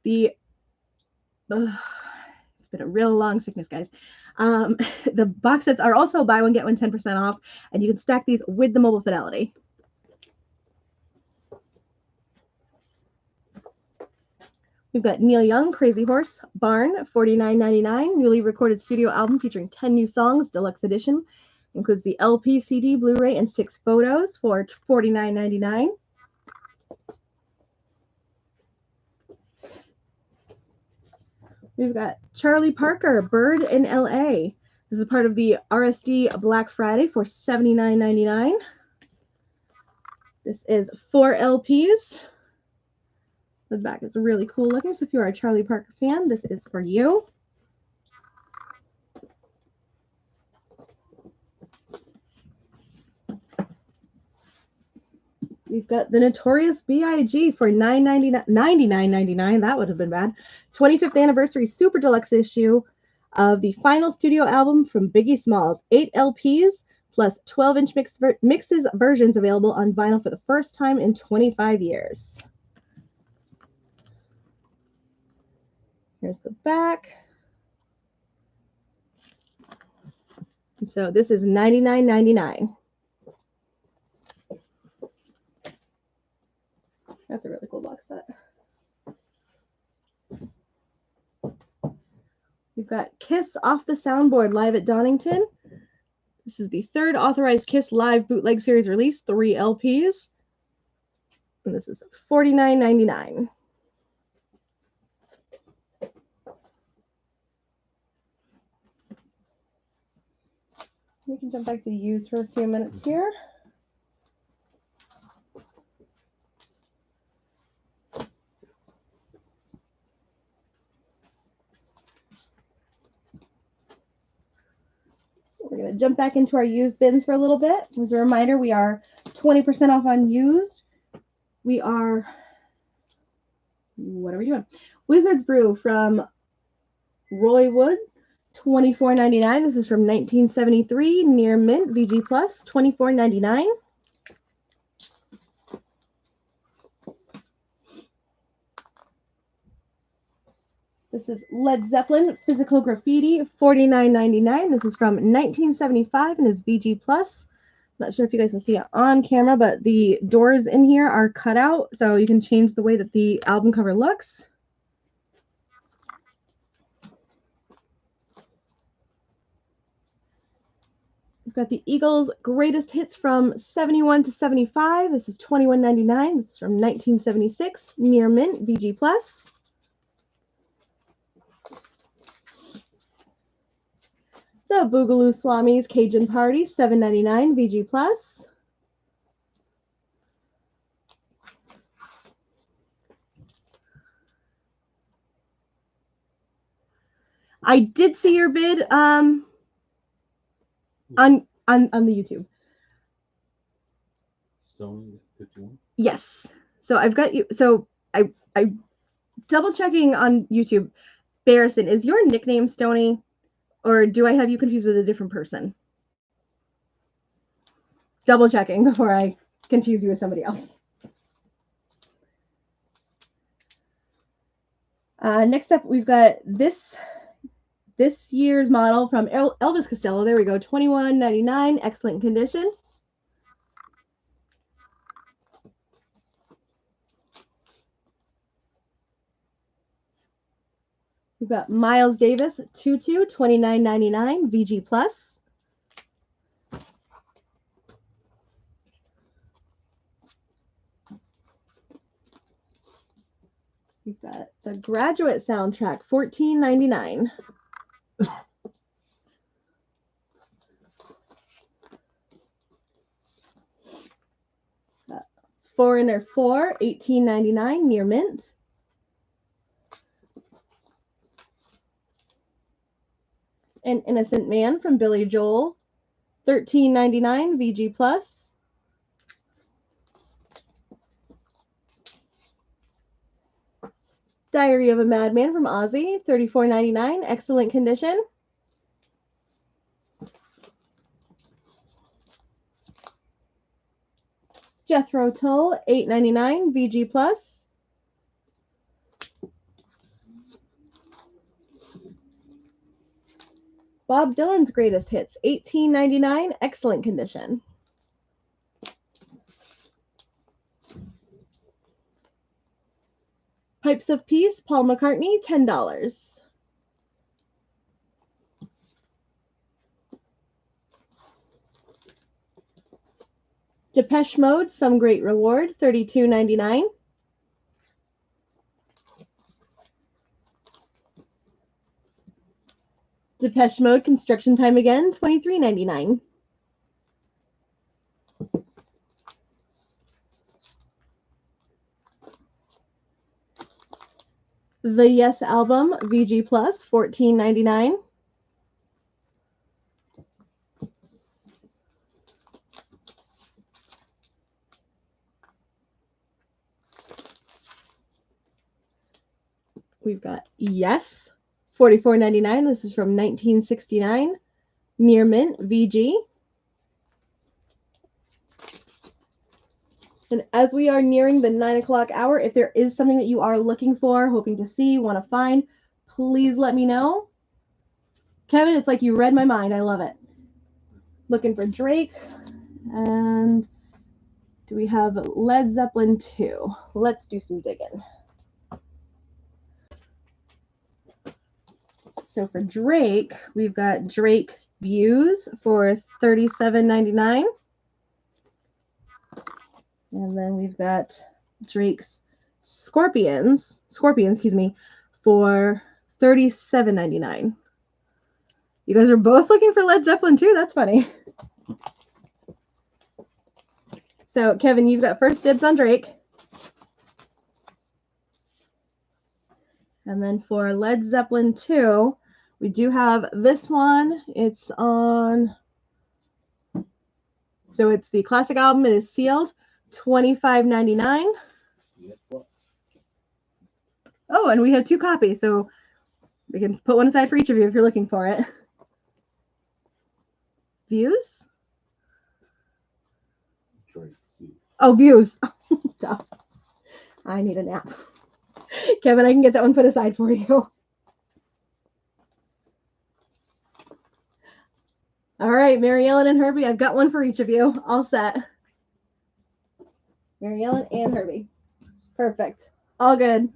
It's been a real long sickness, guys. The box sets are also buy one, get one 10% off, and you can stack these with the mobile fidelity. We've got Neil Young, Crazy Horse Barn, $49.99, newly recorded studio album featuring 10 new songs, deluxe edition. Includes the LP, CD, Blu-ray, and 6 photos for $49.99. We've got Charlie Parker, Bird in LA. This is part of the RSD Black Friday for $79.99. This is 4 LPs. The back is really cool looking, so if you are a Charlie Parker fan, this is for you. We've got the Notorious B.I.G. for $99.99. That would have been bad. 25th anniversary super deluxe issue of the final studio album from Biggie Smalls. 8 LPs plus 12-inch mixes versions available on vinyl for the first time in 25 years. Here's the back. And so this is $99.99. That's a really cool box set. We've got Kiss Off the Soundboard live at Donington. This is the 3rd authorized Kiss live bootleg series release, 3 LPs. And this is $49.99. We can jump back to used for a few minutes here. We're going to jump back into our used bins for a little bit. As a reminder, we are 20% off on used. We are, what are we doing? Wizard's Brew from Roy Wood, $24.99. This is from 1973, near mint, VG Plus, $24.99. This is Led Zeppelin Physical Graffiti, $49.99. This is from 1975 and is VG Plus. Not sure if you guys can see it on camera, but the doors in here are cut out, so you can change the way that the album cover looks. We've got the Eagles' greatest hits from 71 to 75. This is $21.99. This is from 1976, near mint, VG Plus. The Boogaloo Swamis Cajun Party, $7.99, VG Plus. I did see your bid on the YouTube. Stone 51. Yes. So I've got you. So I double checking on YouTube. Barrison, is your nickname Stony? Or do I have you confused with a different person? Double checking before I confuse you with somebody else. Next up, we've got this year's model from Elvis Costello. There we go, $21.99, excellent condition. We've got Miles Davis, Tutu, $29.99, VG Plus. We've got the Graduate soundtrack, $14.99. Foreigner 4, $18.99, near mint. An Innocent Man from Billy Joel, $13.99, VG Plus. Diary of a Madman from Ozzy, $34.99, excellent condition. Jethro Tull, $8.99, VG Plus. Bob Dylan's Greatest Hits, $18.99, excellent condition. Pipes of Peace, Paul McCartney, $10. Depeche Mode, Some Great Reward, $32.99. Depeche Mode, Construction Time Again, $23.99. The Yes Album, VG Plus, $14.99. We've got Yes, $44.99. This is from 1969. Near Mint, VG. And as we are nearing the 9 o'clock hour, if there is something that you are looking for, hoping to see, want to find, please let me know. Kevin, it's like you read my mind. I love it. Looking for Drake. And do we have Led Zeppelin 2? Let's do some digging. So for Drake, we've got Drake Views for $37.99. And then we've got Drake's Scorpions, for $37.99. You guys are both looking for Led Zeppelin too? That's funny. So, Kevin, you've got first dibs on Drake. And then for Led Zeppelin 2, we do have this one. It's on, so it's the classic album. It is sealed, $25.99. Oh, and we have 2 copies, so we can put one aside for each of you if you're looking for it. Views? Oh, Views. I need a nap. Kevin, I can get that one put aside for you. All right, Mary Ellen and Herbie, I've got one for each of you. All set. Mary Ellen and Herbie. Perfect. All good.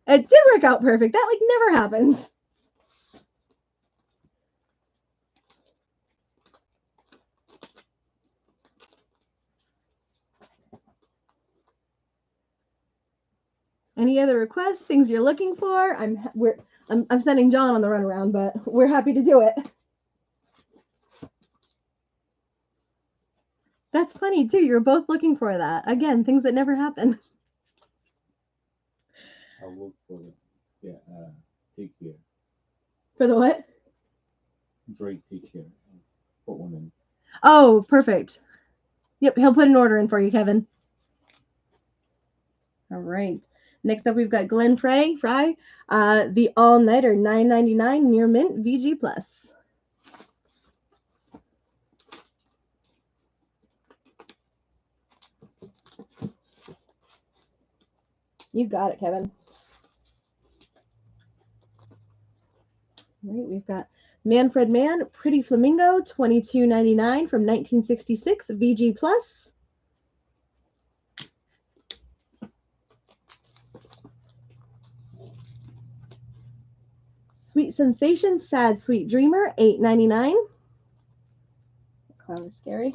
It did work out perfect. That like never happens. Any other requests, things you're looking for? I'm sending John on the runaround, but we're happy to do it. That's funny too. You're both looking for that. Again, things that never happen. I'll look for the Take Care. For the what? Drake Take Care. Put one in. Oh, perfect. Yep, he'll put an order in for you, Kevin. All right. Next up, we've got Glenn Frey, the All-Nighter, $9.99, Near Mint, VG Plus. You got it, Kevin. All right, we've got Manfred Mann, Pretty Flamingo, $22.99 from 1966, VG Plus. Sweet Sensation, Sad Sweet Dreamer, $8.99. Clown is scary.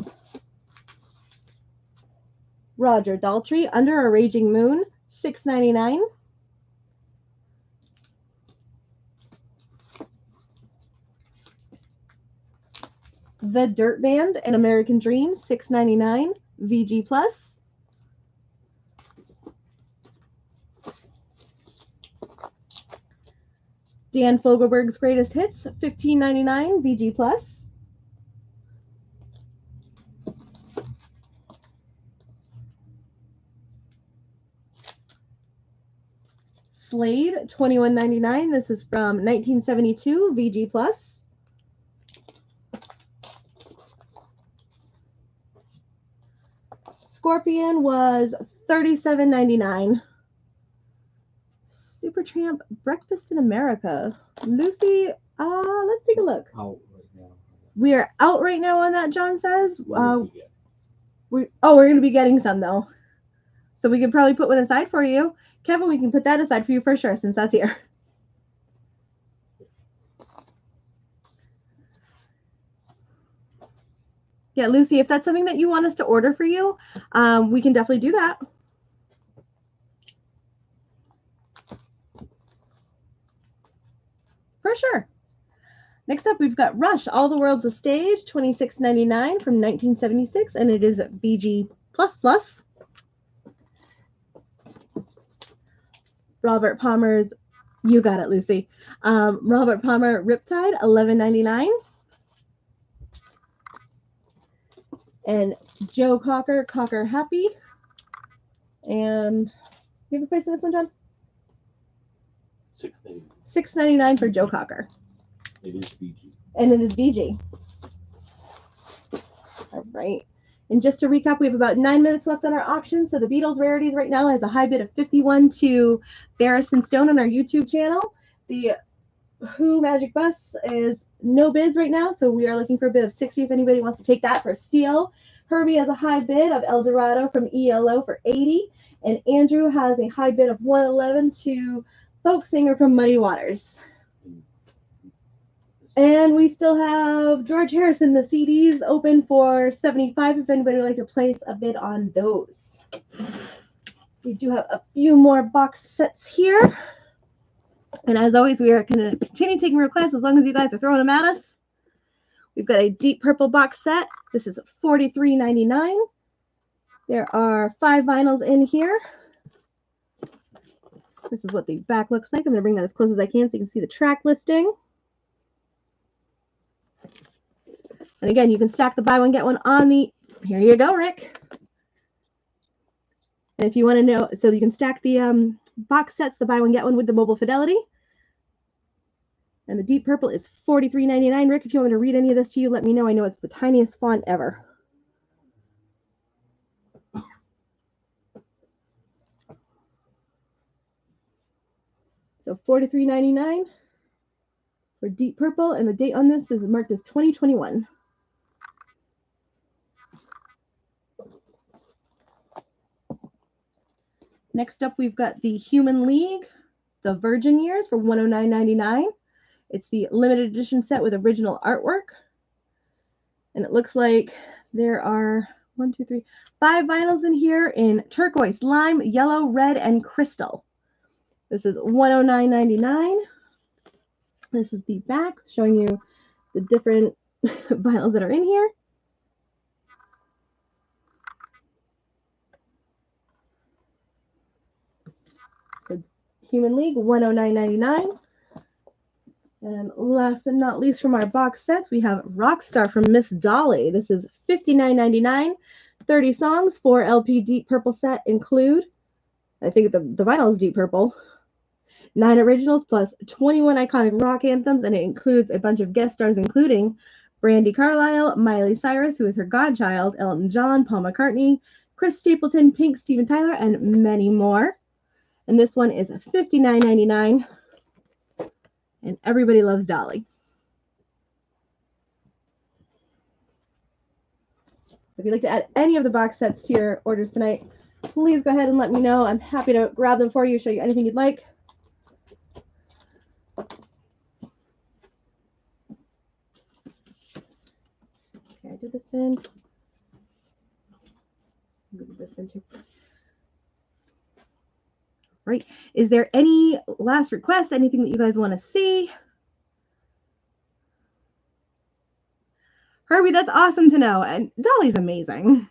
Roger Daltrey, Under a Raging Moon, $6.99. The Dirt Band, An American Dream, $6.99, VG Plus. Dan Fogelberg's Greatest Hits, $15.99, VG Plus. Slade, $21.99. This is from 1972, VG Plus. Scorpion was $37.99. Supertramp Breakfast in America. Lucy, let's take a look. Out right now. We are out right now on that, John says. What did you get? We're going to be getting some, though. So we can probably put one aside for you. Kevin, we can put that aside for you for sure, since that's here. Yeah, Lucy, if that's something that you want us to order for you, we can definitely do that. For sure. Next up, we've got Rush, All the World's a Stage, $26.99 from 1976, and it is BG++. Robert Palmer's, you got it, Lucy. Robert Palmer Riptide, $11.99. And Joe Cocker Happy. And you have a price on this one, John? $6.99. $6.99 for Joe Cocker. It is BG. And it is BG. All right. And just to recap, we have about 9 minutes left on our auction. So the Beatles Rarities right now has a high bid of 51 to Barris and Stone on our YouTube channel. The Who Magic Bus is no bids right now, so we are looking for a bid of 60 if anybody wants to take that for steal. Herbie has a high bid of El Dorado from ELO for 80, and Andrew has a high bid of 111 to Folk Singer from Muddy Waters. And we still have George Harrison, the CDs open for 75 if anybody would like to place a bid on those. We do have a few more box sets here. And as always, we are going to continue taking requests as long as you guys are throwing them at us. We've got a Deep Purple box set. This is $43.99. There are 5 vinyls in here. This is what the back looks like. I'm going to bring that as close as I can so you can see the track listing. And again, you can stack the buy one, get one on the, here you go, Rick. And if you want to know, so you can stack the box sets, the buy one, get one with the mobile fidelity. And the Deep Purple is $43.99. Rick, if you want me to read any of this to you, let me know. I know it's the tiniest font ever. So $43.99 for Deep Purple, and the date on this is marked as 2021. Next up, we've got the Human League, the Virgin Years for $109.99. It's the limited edition set with original artwork. And it looks like there are 5 vinyls in here in turquoise, lime, yellow, red, and crystal. This is $109.99. This is the back showing you the different vinyls that are in here. So Human League, $109.99. And last but not least from our box sets, we have Rockstar from Miss Dolly. This is $59.99. 30 songs, 4 LP Deep Purple set include, I think the vinyl is Deep Purple, 9 originals plus 21 iconic rock anthems, and it includes a bunch of guest stars including Brandi Carlile, Miley Cyrus, who is her godchild, Elton John, Paul McCartney, Chris Stapleton, Pink, Steven Tyler, and many more. And this one is $59.99. And everybody loves Dolly. So if you'd like to add any of the box sets to your orders tonight, please go ahead and let me know. I'm happy to grab them for you, show you anything you'd like. Okay, I did this bin. I did this bin too. Right. Is there any last requests? Anything that you guys want to see? Herbie, that's awesome to know. And Dolly's amazing.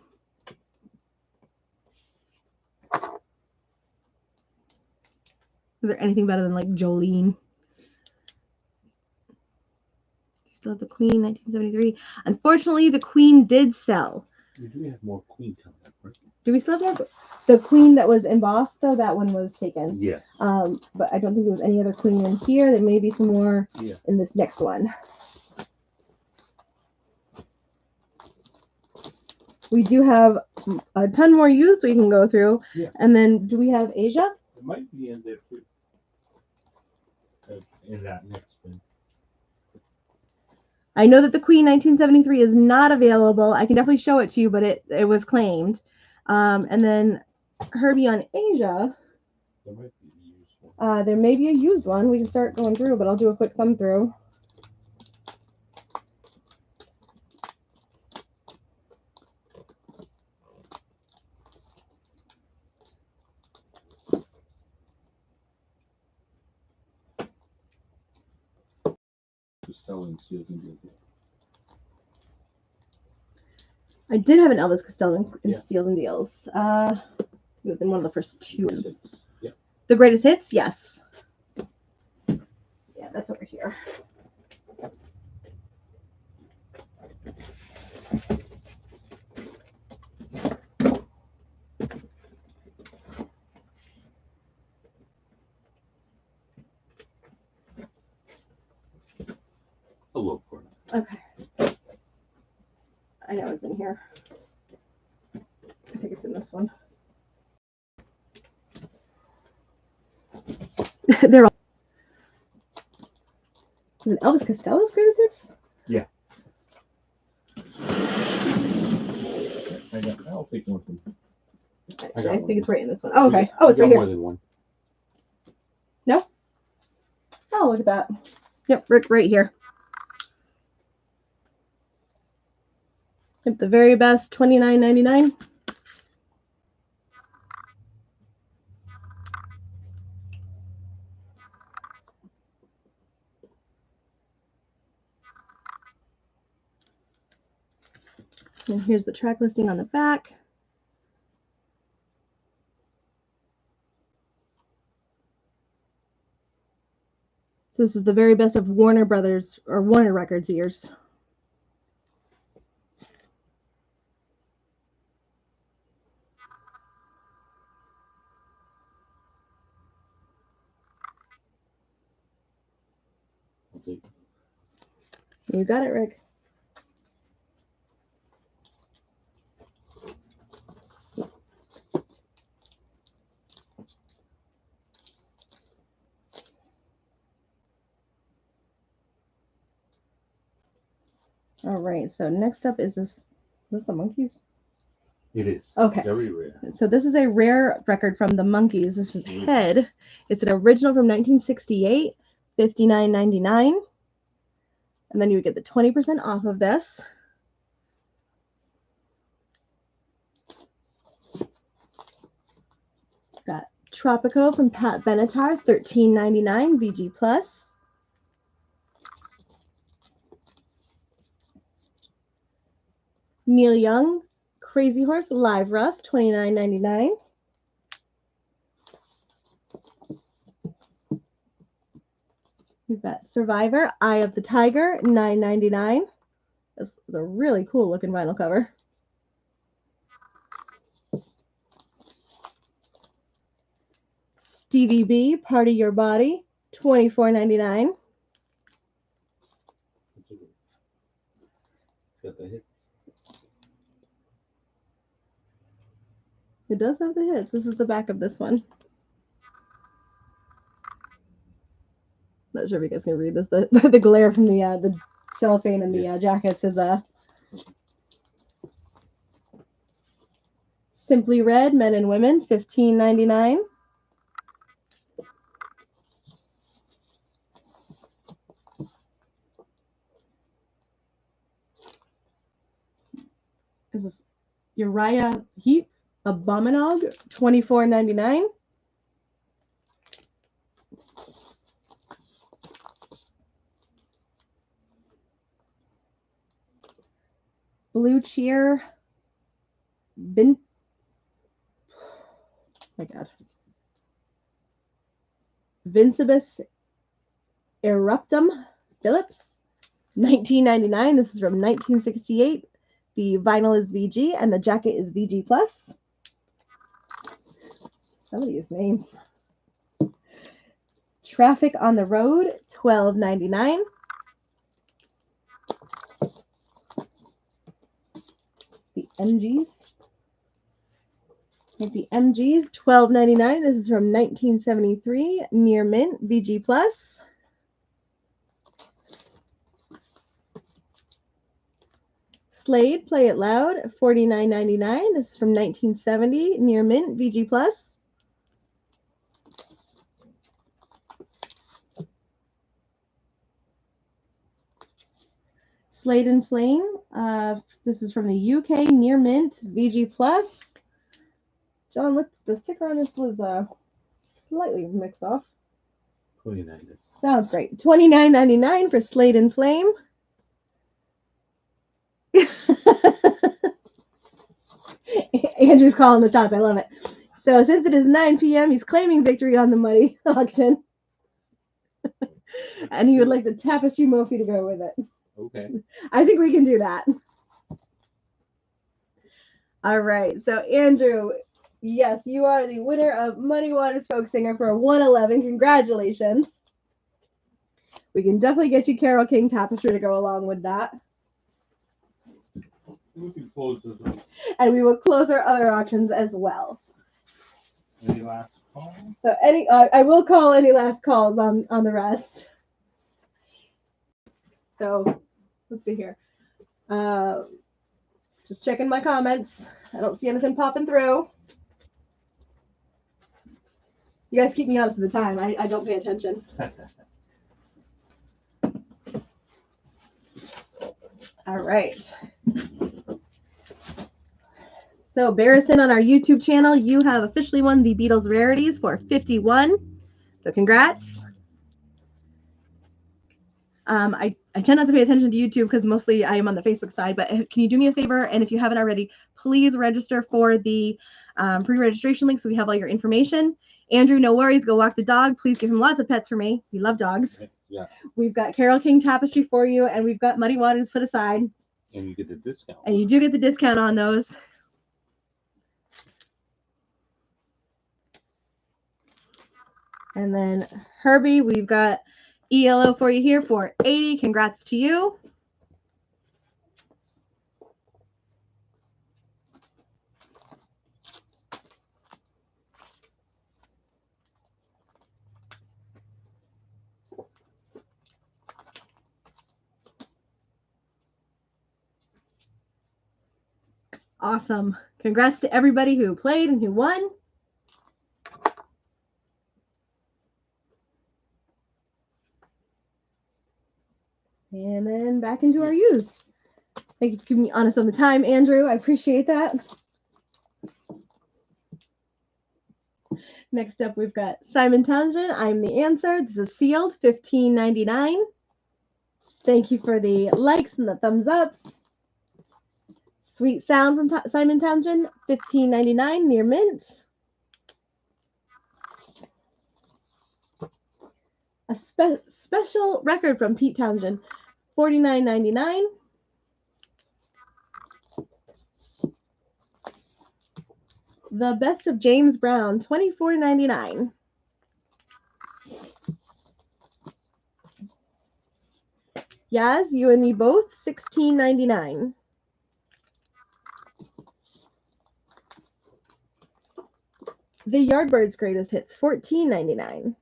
Is there anything better than like Jolene? Do you still have the Queen, 1973? Unfortunately, the Queen did sell. We do have more Queen coming up, right? Do we still have more? The Queen that was embossed, though, that one was taken. Yeah. But I don't think there was any other Queen in here. There may be some more in this next one. We do have a ton more used we can go through. Yeah. And then do we have Asia? It might be in there too. In that next one. I know that the Queen 1973 is not available. I can definitely show it to you, but it was claimed. And then Herbie on Asia, There might be a used one. there may be a used one. We can start going through, but I'll do a quick thumb through. Costello and Seals and Deals. I did have an Elvis Costello in Yeah. Steals and Deals. It was in one of the first two. Yeah. The Greatest Hits, yes. Yeah, that's over here. I'll look for it. Okay. I know it's in here. I think it's in this one. They're all. Is it Elvis Costello's Greatest Hits? Yeah. I'll take one from. Actually, I one. think it's right in this one. Oh, okay. You Oh, it's got right here. more than one. Oh, look at that. Yep, right here. Yep, the very best, $29.99. And here's the track listing on the back. So this is the very best of Warner Brothers or Warner Records years. I'll take You got it, Rick. All right, so next up is this. Is this the Monkees? It is. Okay. Very rare. So this is a rare record from the Monkees. This is Head. It's an original from 1968, $59.99. And then you would get the 20% off of this. Got Tropico from Pat Benatar, $13.99, VG Plus. Neil Young, Crazy Horse, Live Rust, $29.99. We've got Survivor, Eye of the Tiger, $9.99. This is a really cool looking vinyl cover. Stevie B, Party Your Body, $24.99. It's got the hits. It does have the hits. This is the back of this one. Not sure if you guys can read this. The glare from the cellophane and the jackets is Simply Red, Men and Women, $15.99. This is Uriah Heep, Abominog, $24.99. Blue Cheer, my God. Vincibus Eruptum Phillips, $19.99. This is from 1968. The vinyl is VG and the jacket is VG Plus. Some of these names. Traffic on the Road, $12.99. The MGs. Like the MGs, $12.99. This is from 1973, near mint, VG Plus. Slade, Play It Loud, $49.99. This is from 1970, near mint, VG Plus. Slade and Flame, this is from the UK, near mint, VG Plus. John, what the sticker on this was slightly mixed off. 29. Sounds great. $29.99 for Slade and Flame. Andrew's calling the shots. I love it. So since it is 9 p.m., he's claiming victory on the money auction. And he would like the Tapestry Mophie to go with it. Okay. I think we can do that. All right. So Andrew, yes, you are the winner of Muddy Waters Folk Singer for 111. Congratulations. We can definitely get you Carole King Tapestry to go along with that. We can close this up. And we will close our other auctions as well. Any last call? So I will call any last calls on the rest. So let's see here. Just checking my comments. I don't see anything popping through. You guys keep me honest at the time. I don't pay attention. All right. So Barrison on our YouTube channel, you have officially won the Beatles Rarities for 51. So congrats. I tend not to pay attention to YouTube because mostly I am on the Facebook side, but can you do me a favor? And if you haven't already, please register for the pre-registration link so we have all your information. Andrew, no worries. Go walk the dog. Please give him lots of pets for me. We love dogs. Yeah. We've got Carole King Tapestry for you, and we've got Muddy Waters put aside. And you get the discount. And you do get the discount on those. And then Herbie, we've got ELO for you here for 80. Congrats to you. Awesome. Congrats to everybody who played and who won. And then back into our used. Thank you for keeping me honest on the time, Andrew. I appreciate that. Next up, we've got Simon Townsend. I'm the answer. This is sealed, $15.99. Thank you for the likes and the thumbs ups. Sweet Sound from Simon Townsend, $15.99, near mint. A special record from Pete Townshend, $49.99. The Best of James Brown, $24.99. Yaz, you and me both, $16.99. The Yardbirds Greatest Hits, $14.99.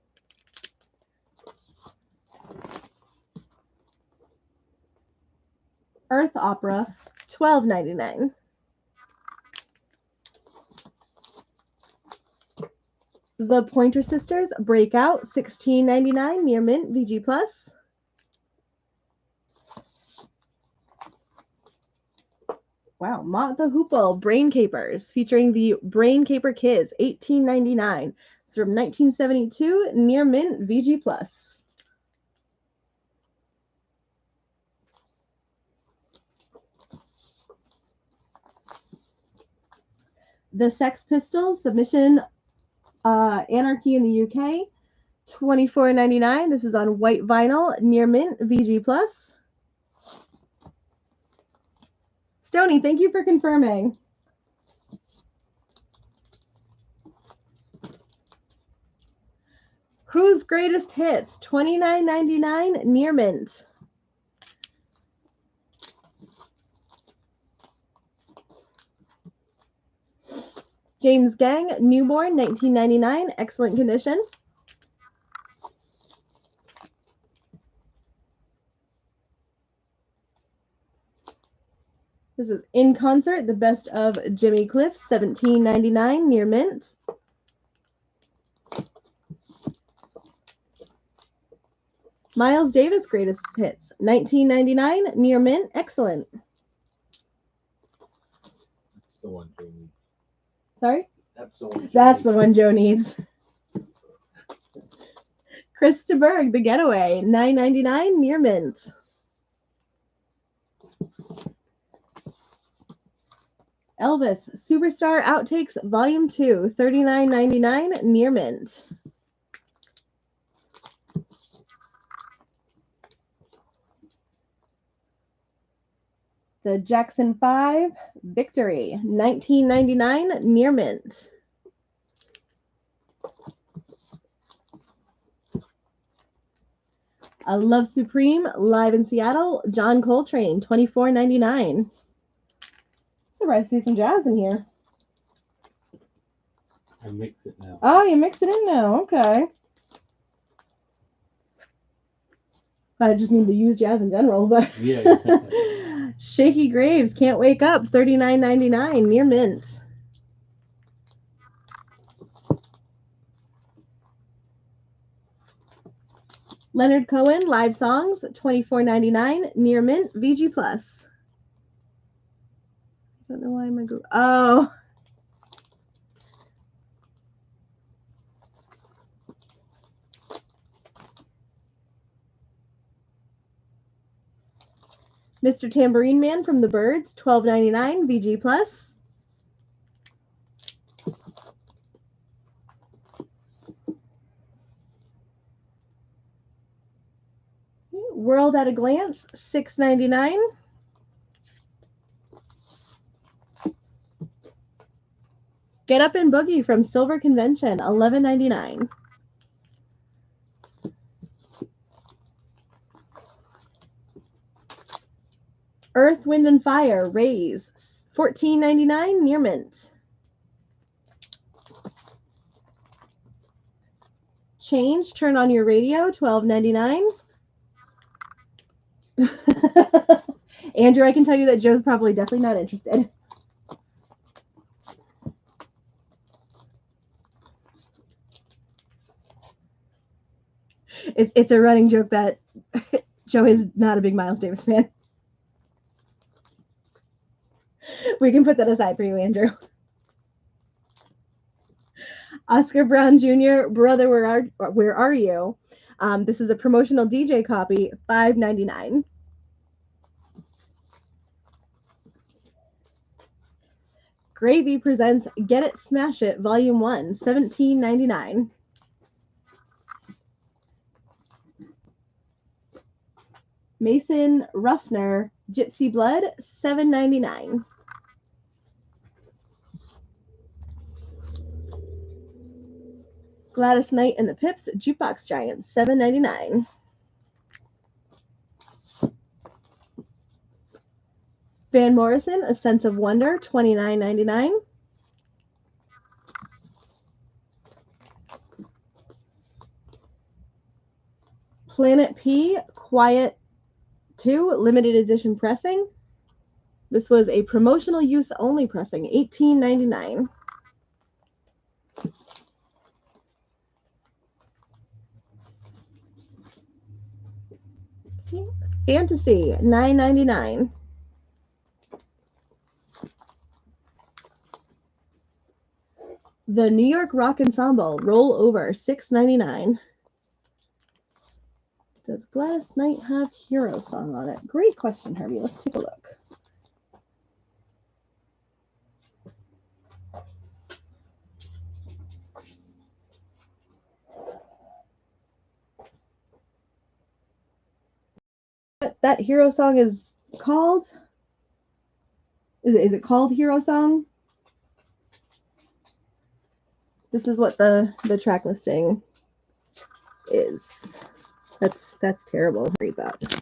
Earth Opera, $12.99. The Pointer Sisters Breakout, $16.99, near mint, VG Plus. Wow, Mott the Hoople Brain Capers featuring the Brain Caper Kids, $18.99. It's from 1972, near mint, VG Plus. The Sex Pistols Submission Anarchy in the UK, $24.99. This is on white vinyl, near mint, VG Plus. Stony, thank you for confirming. Who's Greatest Hits, $29.99, near mint. James Gang, newborn, 1999, excellent condition. This is In Concert, the best of Jimmy Cliff, 1799, near mint. Miles Davis, greatest hits, 1999, near mint, excellent. That's the one Joe needs. Sorry? That's the one. That's the one Joe needs. Chris de Burgh, The Getaway, $9.99, near mint. Elvis, Superstar Outtakes, Volume 2, $39.99, near mint. The Jackson 5, Victory, $19.99, near mint. Love Supreme, live in Seattle, John Coltrane, $24.99. Surprised to see some jazz in here. I mix it now. Oh, you mix it in now. Okay. I just mean to use jazz in general, but Yeah. Shaky Graves, Can't Wake Up, $39.99, near mint. Leonard Cohen, live songs, $24.99, near mint, VG Plus. I don't know why my Google. Oh. Mr. Tambourine Man from the Byrds, $12.99, VG Plus. World at a Glance, $6.99. Get Up and Boogie from Silver Convention, $11.99. Earth, Wind and Fire, Raise, $14.99, near mint. Change, Turn on Your Radio, $12.99. Andrew, I can tell you that Joe's probably definitely not interested. It's a running joke that Joe is not a big Miles Davis fan. We can put that aside for you, Andrew. Oscar Brown Jr., Brother, Where Are You? This is a promotional DJ copy, $5.99. Gravy presents Get It, Smash It, Volume 1, $17.99. Mason Ruffner, Gypsy Blood, $7.99. Gladys Knight and the Pips, Jukebox Giants, $7.99. Van Morrison, A Sense of Wonder, $29.99. Planet P, Quiet 2, limited edition pressing. This was a promotional use only pressing, $18.99. Fantasy, $9.99. The New York Rock Ensemble, Roll Over, $6.99. Does Gladys Knight have Hero Song on it? Great question, Herbie. Let's take a look. What that Hero Song is called? Is it called Hero Song? This is what the track listing is. That's terrible. Read that.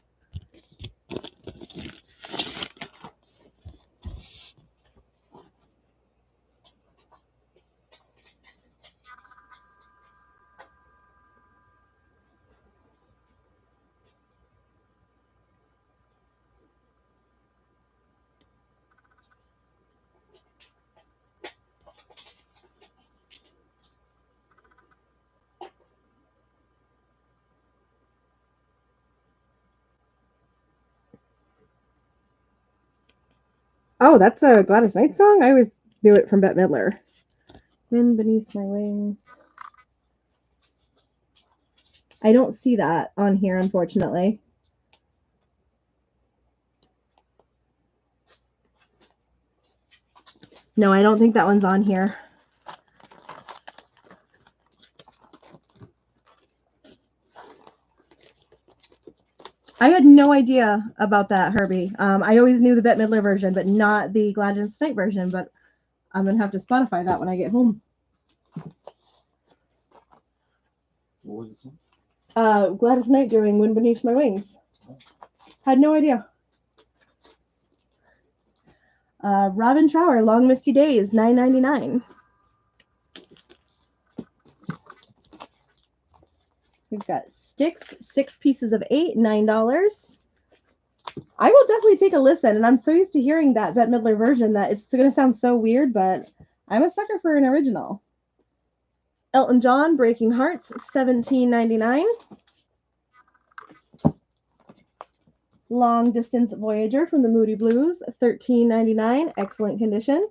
Oh, that's a Gladys Knight song? I always knew it from Bette Midler. Wind Beneath My Wings. I don't see that on here, unfortunately. No, I don't think that one's on here. I had no idea about that, Herbie. I always knew the Bette Midler version, but not the Gladys Knight version. But I'm gonna have to Spotify that when I get home. What was it? Gladys Knight doing "Wind Beneath My Wings." Had no idea. Robin Trower, "Long Misty Days," $9.99. We've got Styx, 6 pieces of 8, $9. I will definitely take a listen, and I'm so used to hearing that Bette Midler version that it's going to sound so weird, but I'm a sucker for an original. Elton John, "Breaking Hearts," $17.99. Long Distance Voyager from the Moody Blues, $13.99. Excellent condition.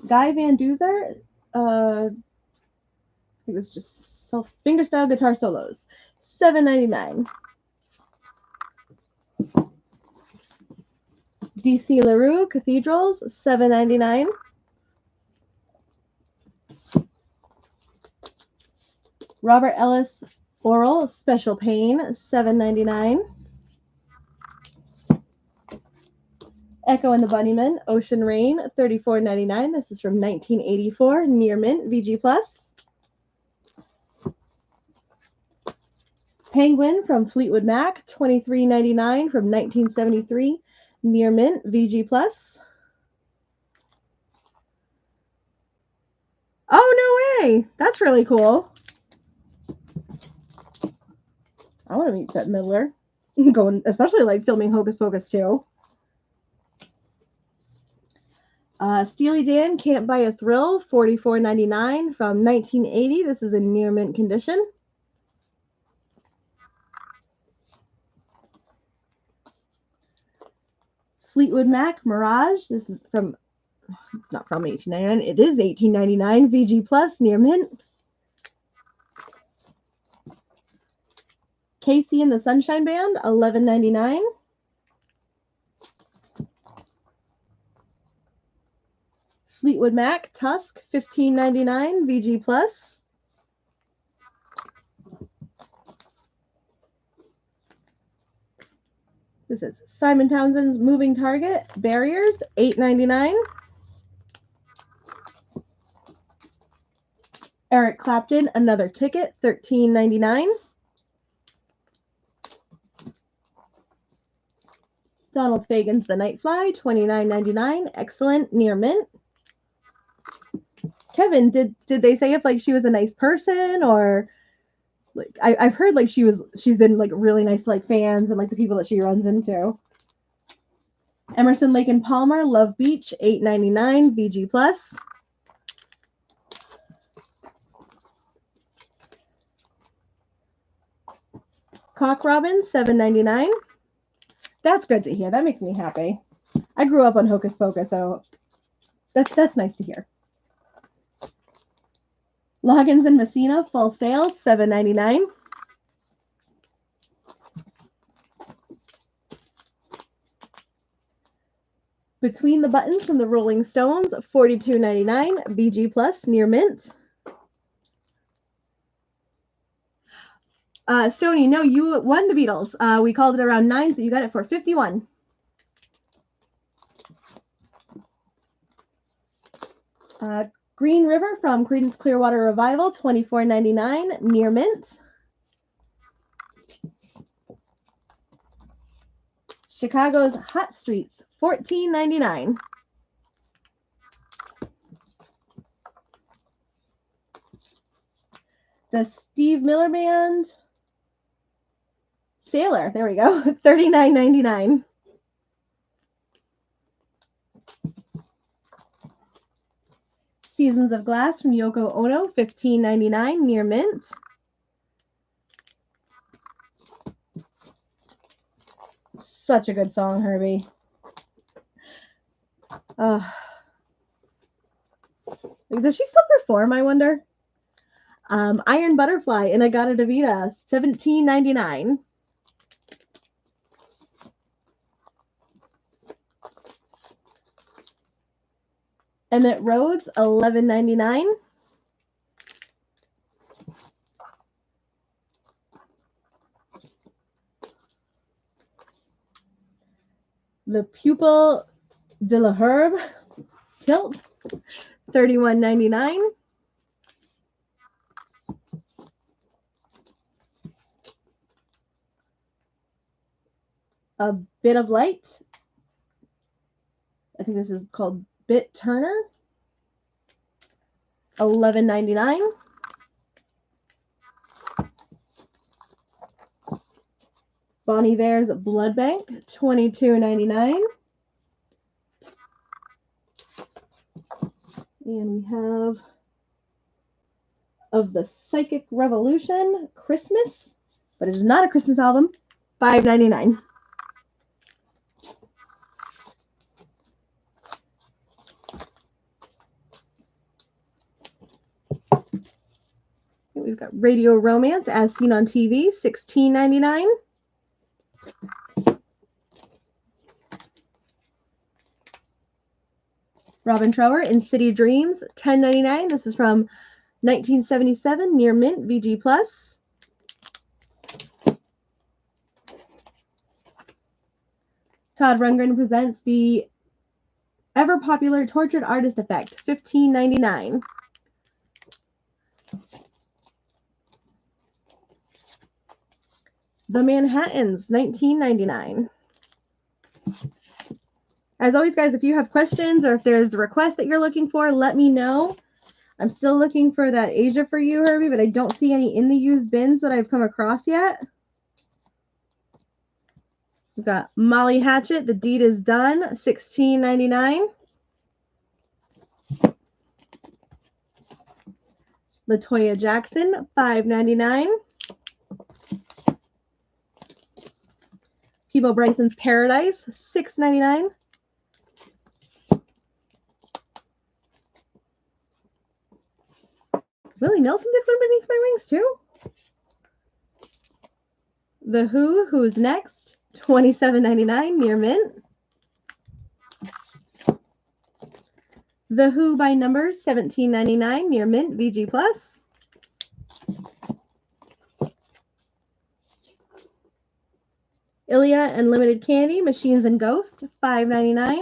Guy Van Duzer, I think this is just fingerstyle guitar solos, $7.99. DC LaRue, Cathedrals, $7.99. Robert Ellis Oral, Special Pain, $7.99. Echo and the Bunnymen, Ocean Rain, $34.99. This is from 1984, Near Mint, VG+. Penguin from Fleetwood Mac, $23.99 from 1973, Near Mint, VG+. Oh, no way! That's really cool. I want to meet Bette Midler. Going, especially like filming Hocus Pocus 2. Steely Dan, "Can't Buy a Thrill," $44.99 from 1980. This is in near mint condition. Fleetwood Mac, "Mirage." This is from, it's not from 1899. It is 1899. VG+, near mint. Casey and the Sunshine Band, $11.99. Fleetwood Mac, "Tusk," $15.99. VG+. This is Simon Townsend's "Moving Target," "Barriers," $8.99. Eric Clapton, "Another Ticket," $13.99. Donald Fagen's "The Nightfly," $29.99. Excellent, near mint. Kevin, did they say if like she was a nice person, or like I've heard like she's been like really nice to like fans and like the people that she runs into. Emerson, Lake and Palmer, "Love Beach," $8.99. VG+. Cock Robin, $7.99. That's good to hear. That makes me happy. I grew up on Hocus Pocus, so that's nice to hear. Loggins and Messina, "Full Sail," $7.99. Between the Buttons from the Rolling Stones, $42.99. VG+, near mint. Stoney, no, you won the Beatles. We called it around 9, so you got it for 51. Green River from Creedence Clearwater Revival, $24.99. Near mint. Chicago's Hot Streets, $14.99. The Steve Miller Band, "Sailor," there we go, $39.99. Seasons of Glass from Yoko Ono, $15.99. Near mint. such a good song, Herbie. Does she still perform, I wonder? Iron Butterfly in Agata Davida, $17.99. Emmett Rhodes, $11.99. The Pupil de la Herbe Tilt, $31.99. A Bit of Light. I think this is called Bit Turner. $11.99. Bon Iver's Blood Bank, $22.99. And we have Of the Psychic Revolution, Christmas, but it is not a Christmas album, $5.99. We've got Radio Romance, As Seen on TV, $16.99. Robin Trower in City Dreams, $10.99. This is from 1977, Near Mint, VG+. Todd Rundgren presents the ever-popular Tortured Artist Effect, $15.99. The Manhattans, $19.99. As always, guys, if you have questions or if there's a request that you're looking for, let me know. I'm still looking for that Asia for You, Herbie, but I don't see any in the used bins that I've come across yet. We've got Molly Hatchet, The Deed is Done, $16.99. LaToya Jackson, $5.99. Peebo Bryson's Paradise, $6.99. Willie Nelson did one Beneath My Wings too. The Who, Who's Next, $27.99, Near Mint. The Who by Numbers, $17.99, Near Mint, VG+. Ilia and Limited Candy, Machines and Ghosts, $5.99.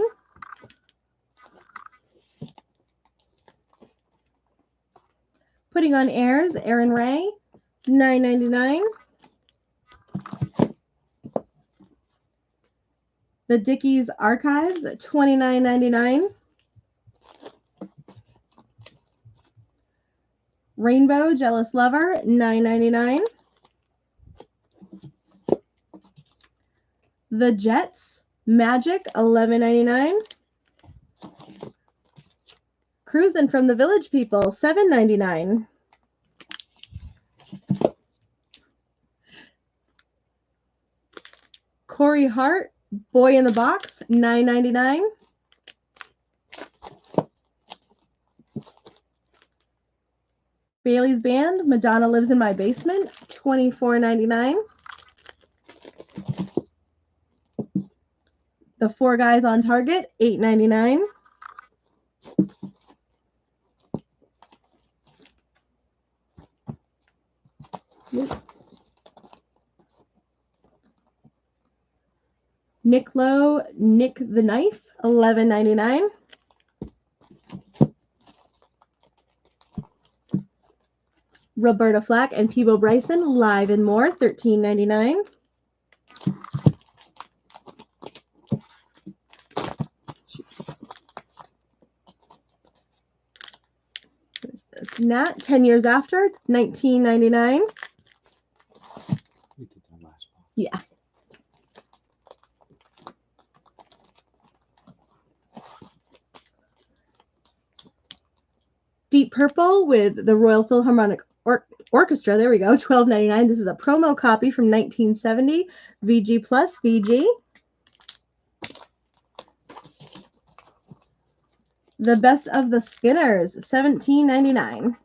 Putting on Airs, Aaron Ray, $9.99. The Dickies Archives, $29.99. Rainbow, Jealous Lover, $9.99. The Jets, Magic, $11.99. Cruising from the Village People, $7.99. Corey Hart, Boy in the Box, $9.99. Bailey's Band, Madonna Lives in My Basement, $24.99. The Four Guys on Target, $8.99. Nick Lowe, Nick the Knife, $11.99. Roberta Flack and Peebo Bryson, Live and More, $13.99. Nat, 10 Years After, $19.99. We did that last one. Yeah. Deep Purple with the Royal Philharmonic Orchestra. There we go. $12.99. This is a promo copy from 1970. VG plus VG. The Best of the Skinners, $17.99.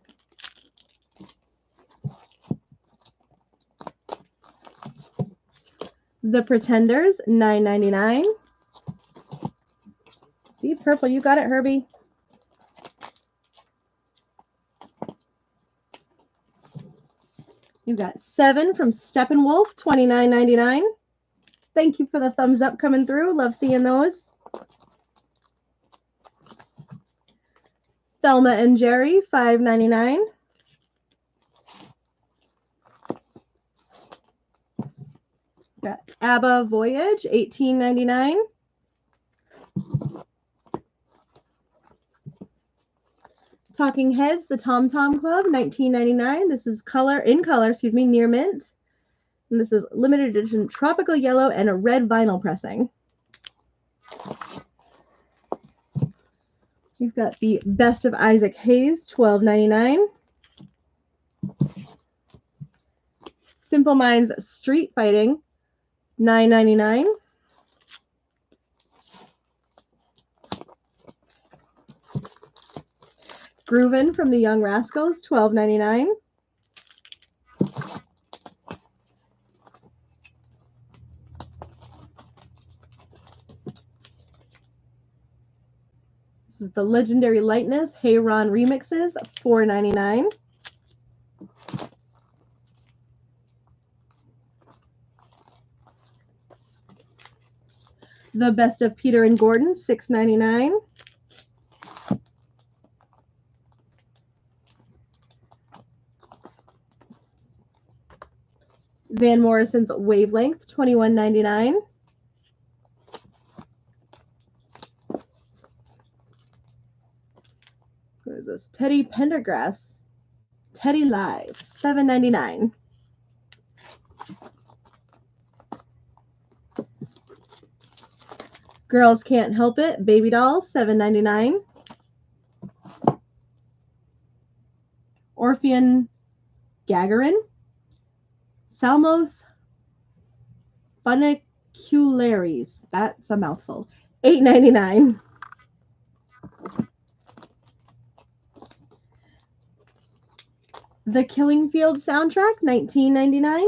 The Pretenders, $9.99. Deep purple, you got it, Herbie. You got 7 from Steppenwolf, $29.99. Thank you for the thumbs up coming through. Love seeing those. Thelma and Jerry, $5.99. Got ABBA Voyage, $18.99. Talking Heads, the Tom Tom Club, $19.99. This is in color, near mint. And this is limited edition tropical yellow and a red vinyl pressing. We've got the Best of Isaac Hayes, $12.99. Simple Minds Street Fighting, $9.99. Groovin' from the Young Rascals, $12.99. This is the Legendary Lightness Hey Ron remixes, $4.99. The Best of Peter and Gordon, $6.99. Van Morrison's Wavelength, $21.99. What is this? Teddy Pendergrass. Teddy Live, $7.99. Girls Can't Help It, Baby Dolls, $7.99. Orphean Gagarin. Salmos Funicularis. That's a mouthful. $8.99. The Killing Field soundtrack, $19.99.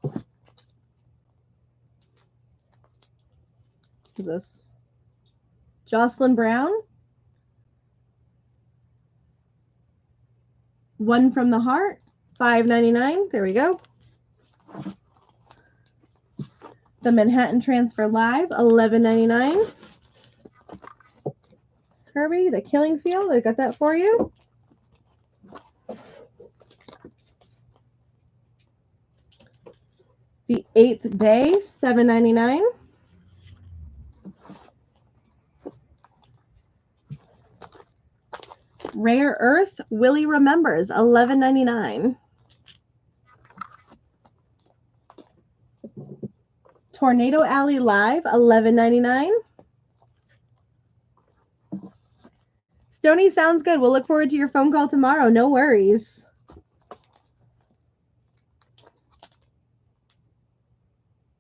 What is this? Jocelyn Brown. One from the Heart, $5.99. There we go. The Manhattan Transfer Live, $11.99. Kirby, The Killing Field, I got that for you. The Eighth Day, $7.99. Rare Earth, Willie Remembers, $11.99. Tornado Alley Live, $11.99. Stony, sounds good. We'll look forward to your phone call tomorrow. No worries.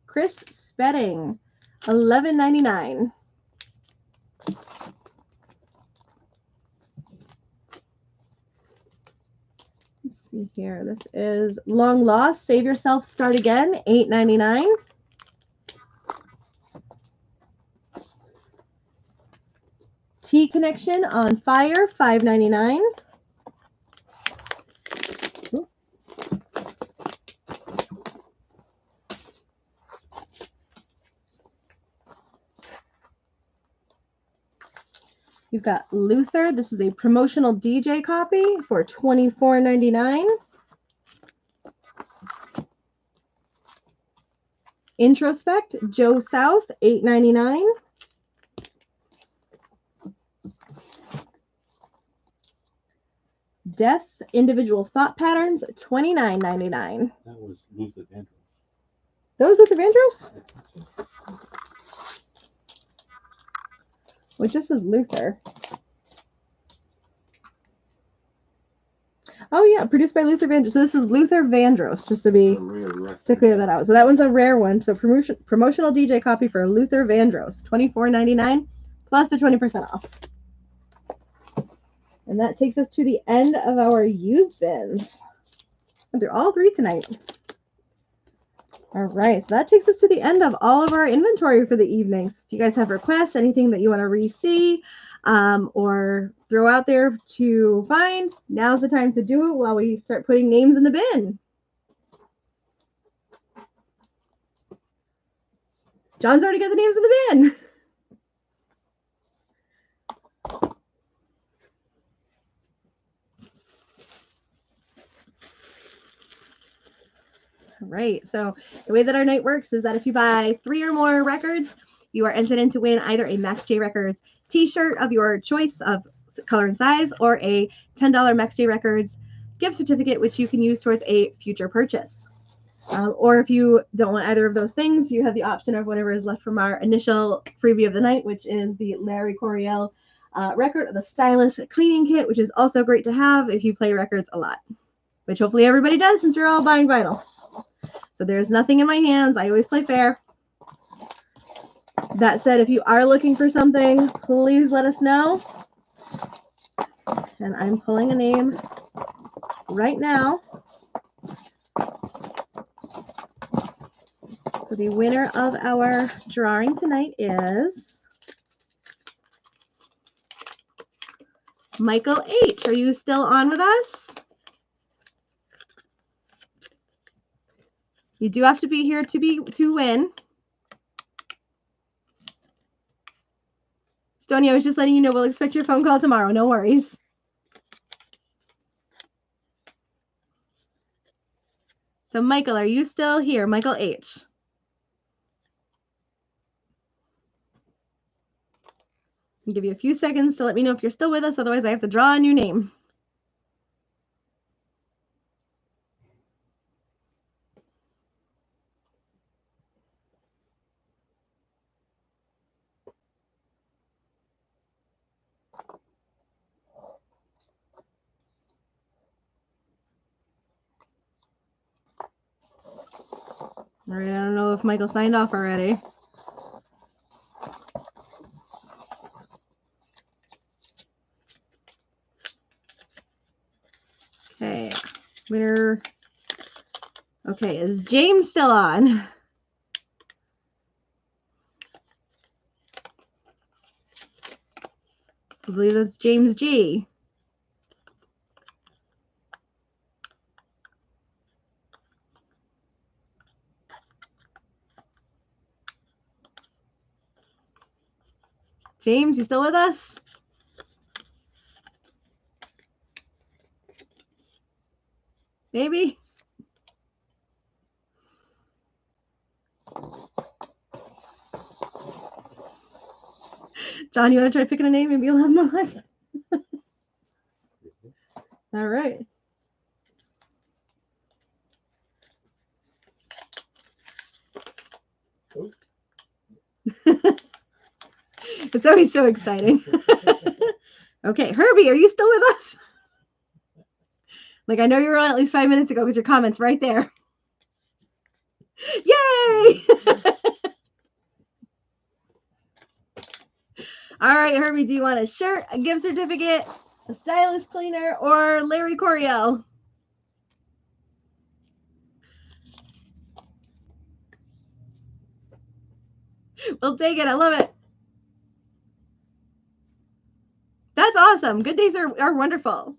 Chris Spedding, $11.99. Let's see here. This is Long Lost, Save Yourself, Start Again, $8.99. T Connection on Fire, $5.99. You've got Luther. This is a promotional DJ copy for $24.99. Introspect, Joe South, $8.99. Death, Individual Thought Patterns, $29.99. That was Luther Vandross. That was Luther Vandross? Which this is Luther. Oh yeah, produced by Luther Vandross. So this is Luther Vandross, just to clear that out. So that one's a rare one. So promotional DJ copy for Luther Vandross, $24.99 plus the 20% off. And that takes us to the end of our used bins. Went through all three tonight. All right, so that takes us to the end of all of our inventory for the evenings. If you guys have requests, anything that you want to re-see or throw out there to find, now's the time to do it while we start putting names in the bin. John's already got the names in the bin. All right, so the way that our night works is that if you buy 3 or more records, you are entered in to win either a Max J Records t-shirt of your choice of color and size or a $10 Max J Records gift certificate, which you can use towards a future purchase. Or if you don't want either of those things, you have the option of whatever is left from our initial freebie of the night, which is the Larry Coryell record of the Stylus cleaning kit, which is also great to have if you play records a lot, which hopefully everybody does since you're all buying vinyl. So there's nothing in my hands. I always play fair. That said, if you are looking for something, please let us know. And I'm pulling a name right now. So the winner of our drawing tonight is Michael H. Are you still on with us? You do have to be here to win. Stony, I was just letting you know we'll expect your phone call tomorrow. No worries. So Michael, are you still here? Michael H. I'll give you a few seconds to let me know if you're still with us. Otherwise, I have to draw a new name. All right, I don't know if Michael signed off already. Okay, winner. Okay, is James still on? I believe that's James G. James, you still with us? Maybe? John, you want to try picking a name? Maybe you'll have more luck. All right. It's always so exciting. Okay, Herbie, are you still with us? Like, I know you were on at least 5 minutes ago because your comment's right there. Yay! All right, Herbie, do you want a shirt, a gift certificate, a stylus cleaner, or Larry Coryell? We'll take it. I love it. That's awesome. Good days are wonderful.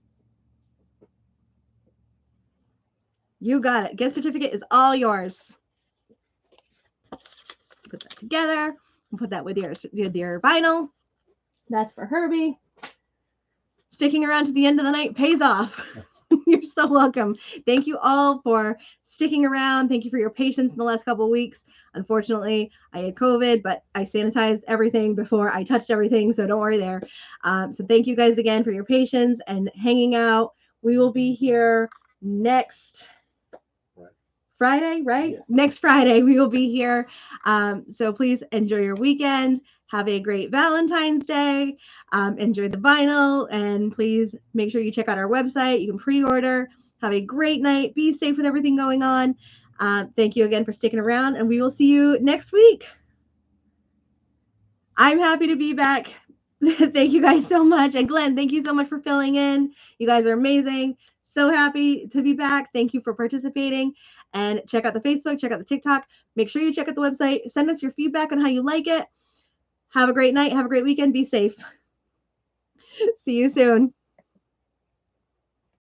You got it. Gift certificate is all yours. Put that together. Put that with your vinyl. That's for Herbie. Sticking around to the end of the night pays off. You're so welcome. Thank you all for sticking around. Thank you for your patience in the last couple of weeks. Unfortunately, I had COVID, but I sanitized everything before I touched everything, so don't worry there. So thank you guys again for your patience and hanging out. We will be here next Friday, right? Yeah. Next Friday, we will be here. So please enjoy your weekend. Have a great Valentine's Day. Enjoy the vinyl, and please make sure you check out our website. You can pre-order. Have a great night. Be safe with everything going on. Thank you again for sticking around, and we will see you next week. I'm happy to be back. Thank you guys so much. And Glenn, thank you so much for filling in. You guys are amazing. So happy to be back. Thank you for participating. And check out the Facebook, check out the TikTok. Make sure you check out the website. Send us your feedback on how you like it. Have a great night. Have a great weekend. Be safe. See you soon.